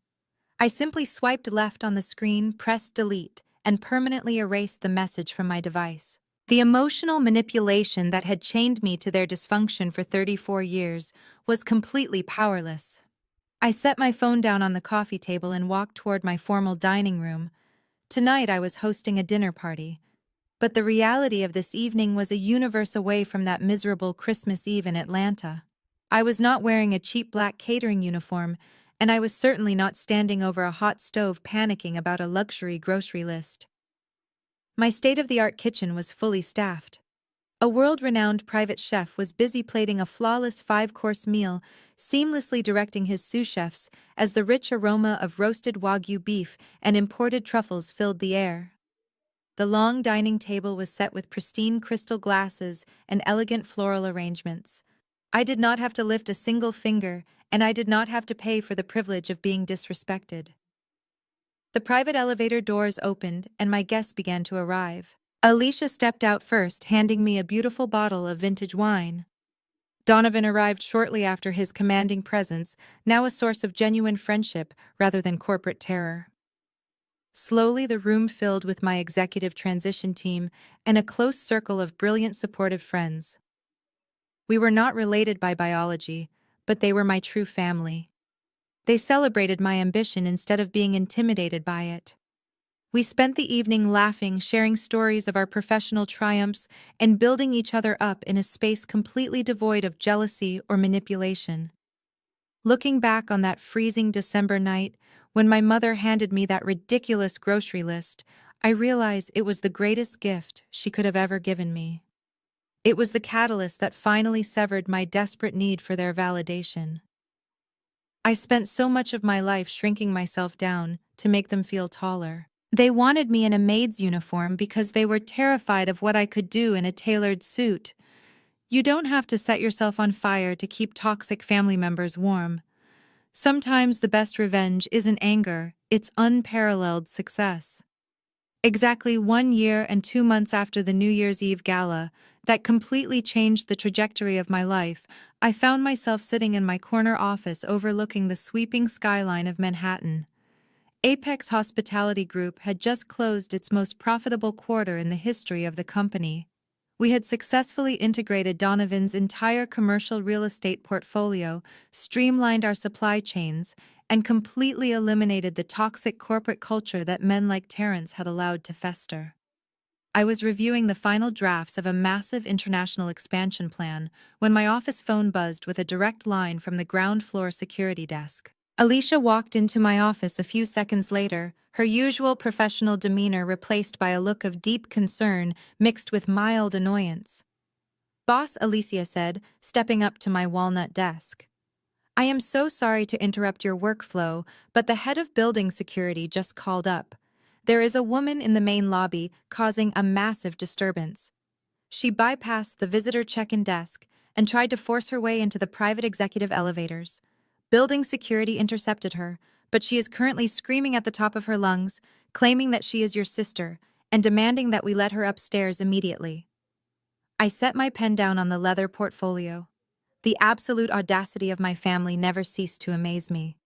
I simply swiped left on the screen, pressed delete, and permanently erased the message from my device. The emotional manipulation that had chained me to their dysfunction for 34 years was completely powerless. I set my phone down on the coffee table and walked toward my formal dining room. Tonight I was hosting a dinner party. But the reality of this evening was a universe away from that miserable Christmas Eve in Atlanta. I was not wearing a cheap black catering uniform, and I was certainly not standing over a hot stove panicking about a luxury grocery list. My state-of-the-art kitchen was fully staffed. A world-renowned private chef was busy plating a flawless 5-course meal, seamlessly directing his sous chefs as the rich aroma of roasted Wagyu beef and imported truffles filled the air. The long dining table was set with pristine crystal glasses and elegant floral arrangements. I did not have to lift a single finger, and I did not have to pay for the privilege of being disrespected. The private elevator doors opened, and my guests began to arrive. Alicia stepped out first, handing me a beautiful bottle of vintage wine. Donovan arrived shortly after, his commanding presence, now a source of genuine friendship rather than corporate terror. Slowly, the room filled with my executive transition team and a close circle of brilliant, supportive friends. We were not related by biology, but they were my true family. They celebrated my ambition instead of being intimidated by it. We spent the evening laughing, sharing stories of our professional triumphs, and building each other up in a space completely devoid of jealousy or manipulation. Looking back on that freezing December night, when my mother handed me that ridiculous grocery list, I realized it was the greatest gift she could have ever given me. It was the catalyst that finally severed my desperate need for their validation. I spent so much of my life shrinking myself down to make them feel taller. They wanted me in a maid's uniform because they were terrified of what I could do in a tailored suit. You don't have to set yourself on fire to keep toxic family members warm. Sometimes the best revenge isn't anger, it's unparalleled success. Exactly 1 year and 2 months after the New Year's Eve gala, that completely changed the trajectory of my life, I found myself sitting in my corner office overlooking the sweeping skyline of Manhattan. Apex Hospitality Group had just closed its most profitable quarter in the history of the company. We had successfully integrated Donovan's entire commercial real estate portfolio, streamlined our supply chains, and completely eliminated the toxic corporate culture that men like Terrence had allowed to fester. I was reviewing the final drafts of a massive international expansion plan when my office phone buzzed with a direct line from the ground floor security desk. Alicia walked into my office a few seconds later, her usual professional demeanor replaced by a look of deep concern mixed with mild annoyance. "Boss," Alicia said, stepping up to my walnut desk. "I am so sorry to interrupt your workflow, but the head of building security just called up. There is a woman in the main lobby causing a massive disturbance. She bypassed the visitor check-in desk and tried to force her way into the private executive elevators. Building security intercepted her, but she is currently screaming at the top of her lungs, claiming that she is your sister, and demanding that we let her upstairs immediately." I set my pen down on the leather portfolio. The absolute audacity of my family never ceased to amaze me.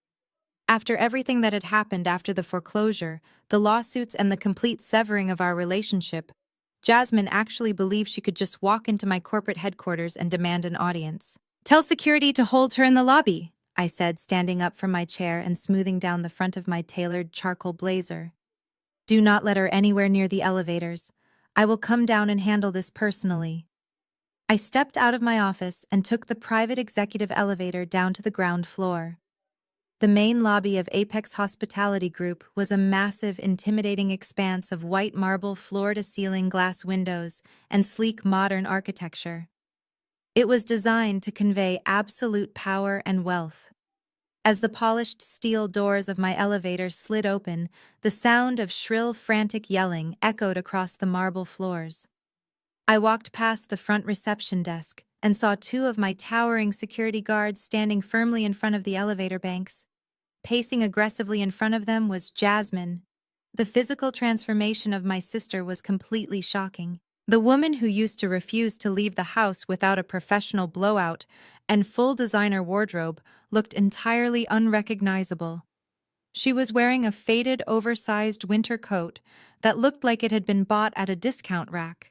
After everything that had happened after the foreclosure, the lawsuits, and the complete severing of our relationship, Jasmine actually believed she could just walk into my corporate headquarters and demand an audience. "Tell security to hold her in the lobby," I said, standing up from my chair and smoothing down the front of my tailored charcoal blazer. "Do not let her anywhere near the elevators. I will come down and handle this personally." I stepped out of my office and took the private executive elevator down to the ground floor. The main lobby of Apex Hospitality Group was a massive, intimidating expanse of white marble floor-to-ceiling glass windows and sleek modern architecture. It was designed to convey absolute power and wealth. As the polished steel doors of my elevator slid open, the sound of shrill, frantic yelling echoed across the marble floors. I walked past the front reception desk and saw 2 of my towering security guards standing firmly in front of the elevator banks. Pacing aggressively in front of them was Jasmine. The physical transformation of my sister was completely shocking. The woman who used to refuse to leave the house without a professional blowout and full designer wardrobe looked entirely unrecognizable. She was wearing a faded, oversized winter coat that looked like it had been bought at a discount rack.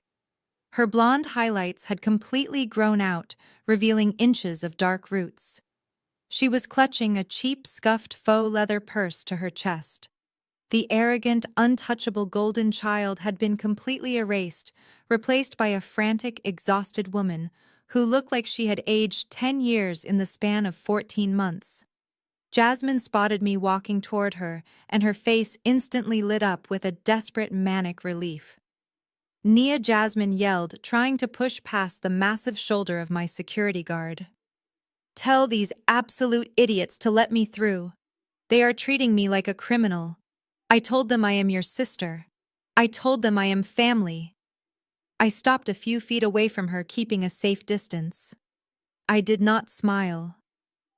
Her blonde highlights had completely grown out, revealing inches of dark roots. She was clutching a cheap, scuffed faux leather purse to her chest. The arrogant, untouchable golden child had been completely erased, replaced by a frantic, exhausted woman who looked like she had aged 10 years in the span of 14 months. Jasmine spotted me walking toward her, and her face instantly lit up with a desperate, manic relief. Nia, Jasmine yelled, trying to push past the massive shoulder of my security guard. Tell these absolute idiots to let me through. They are treating me like a criminal. I told them I am your sister. I told them I am family. I stopped a few feet away from her, keeping a safe distance. I did not smile.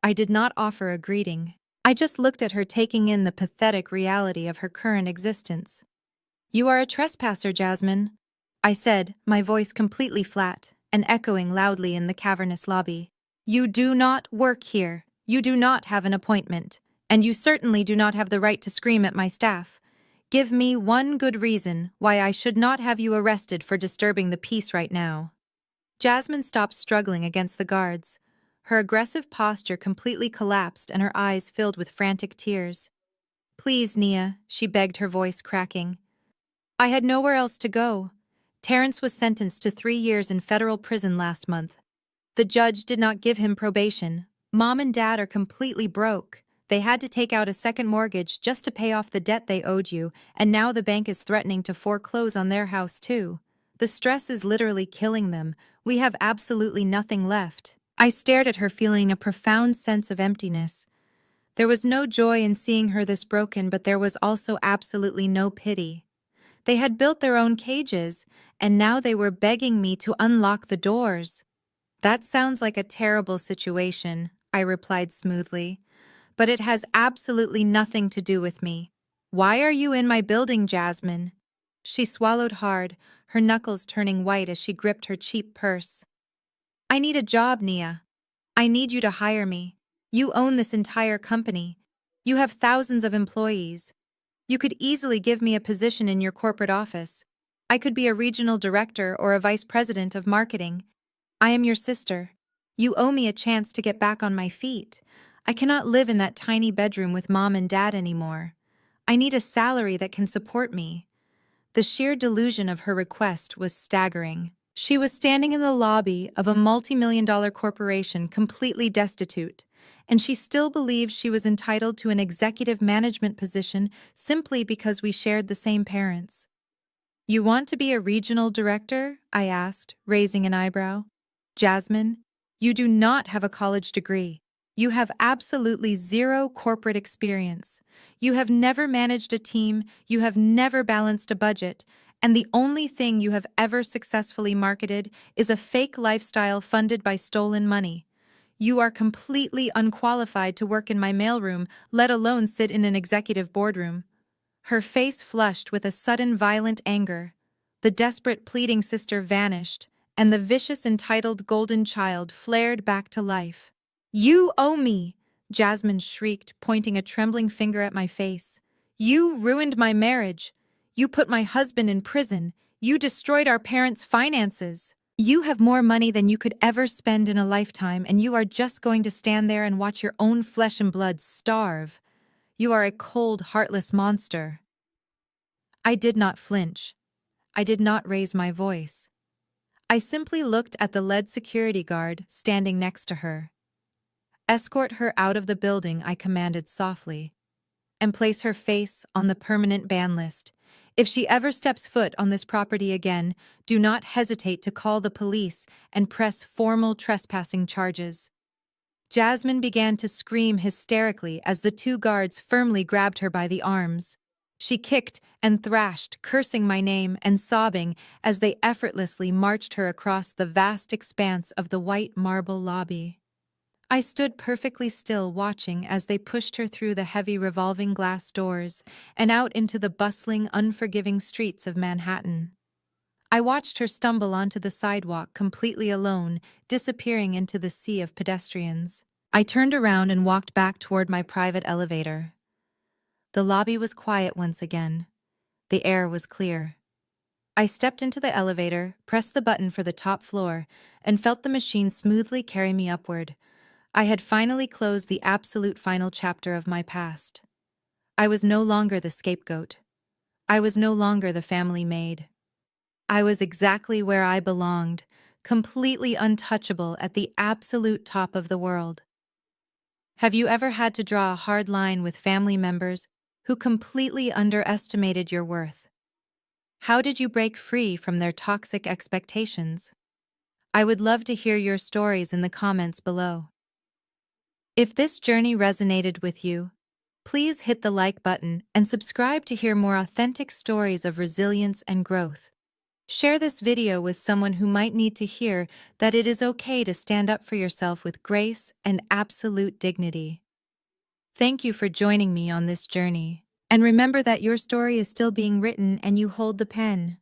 I did not offer a greeting. I just looked at her, taking in the pathetic reality of her current existence. You are a trespasser, Jasmine, I said, my voice completely flat and echoing loudly in the cavernous lobby. You do not work here. You do not have an appointment. And you certainly do not have the right to scream at my staff. Give me one good reason why I should not have you arrested for disturbing the peace right now. Jasmine stopped struggling against the guards. Her aggressive posture completely collapsed and her eyes filled with frantic tears. Please, Nia, she begged, her voice cracking. I had nowhere else to go. Terrence was sentenced to 3 years in federal prison last month. The judge did not give him probation. Mom and Dad are completely broke. They had to take out a second mortgage just to pay off the debt they owed you, and now the bank is threatening to foreclose on their house too. The stress is literally killing them. We have absolutely nothing left. I stared at her, feeling a profound sense of emptiness. There was no joy in seeing her this broken, but there was also absolutely no pity. They had built their own cages, and now they were begging me to unlock the doors. That sounds like a terrible situation, I replied smoothly, but it has absolutely nothing to do with me. Why are you in my building, Jasmine? She swallowed hard, her knuckles turning white as she gripped her cheap purse. I need a job, Nia. I need you to hire me. You own this entire company. You have thousands of employees. You could easily give me a position in your corporate office. I could be a regional director or a vice president of marketing. I am your sister. You owe me a chance to get back on my feet. I cannot live in that tiny bedroom with Mom and Dad anymore. I need a salary that can support me. The sheer delusion of her request was staggering. She was standing in the lobby of a multi-million-dollar corporation, completely destitute, and she still believed she was entitled to an executive management position simply because we shared the same parents. You want to be a regional director? I asked, raising an eyebrow. Jasmine, you do not have a college degree. You have absolutely zero corporate experience. You have never managed a team, you have never balanced a budget, and the only thing you have ever successfully marketed is a fake lifestyle funded by stolen money. You are completely unqualified to work in my mailroom, let alone sit in an executive boardroom. Her face flushed with a sudden violent anger. The desperate pleading sister vanished, and the vicious entitled golden child flared back to life. You owe me, Jasmine shrieked, pointing a trembling finger at my face. You ruined my marriage. You put my husband in prison. You destroyed our parents' finances. You have more money than you could ever spend in a lifetime, and you are just going to stand there and watch your own flesh and blood starve. You are a cold, heartless monster. I did not flinch. I did not raise my voice. I simply looked at the lead security guard standing next to her. Escort her out of the building, I commanded softly, and place her face on the permanent ban list. If she ever steps foot on this property again, do not hesitate to call the police and press formal trespassing charges. Jasmine began to scream hysterically as the 2 guards firmly grabbed her by the arms. She kicked and thrashed, cursing my name and sobbing as they effortlessly marched her across the vast expanse of the white marble lobby. I stood perfectly still, watching as they pushed her through the heavy revolving glass doors and out into the bustling, unforgiving streets of Manhattan. I watched her stumble onto the sidewalk completely alone, disappearing into the sea of pedestrians. I turned around and walked back toward my private elevator. The lobby was quiet once again. The air was clear. I stepped into the elevator, pressed the button for the top floor, and felt the machine smoothly carry me upward. I had finally closed the absolute final chapter of my past. I was no longer the scapegoat. I was no longer the family maid. I was exactly where I belonged, completely untouchable at the absolute top of the world. Have you ever had to draw a hard line with family members who completely underestimated your worth? How did you break free from their toxic expectations? I would love to hear your stories in the comments below. If this journey resonated with you, please hit the like button and subscribe to hear more authentic stories of resilience and growth. Share this video with someone who might need to hear that it is okay to stand up for yourself with grace and absolute dignity. Thank you for joining me on this journey. And remember that your story is still being written and you hold the pen.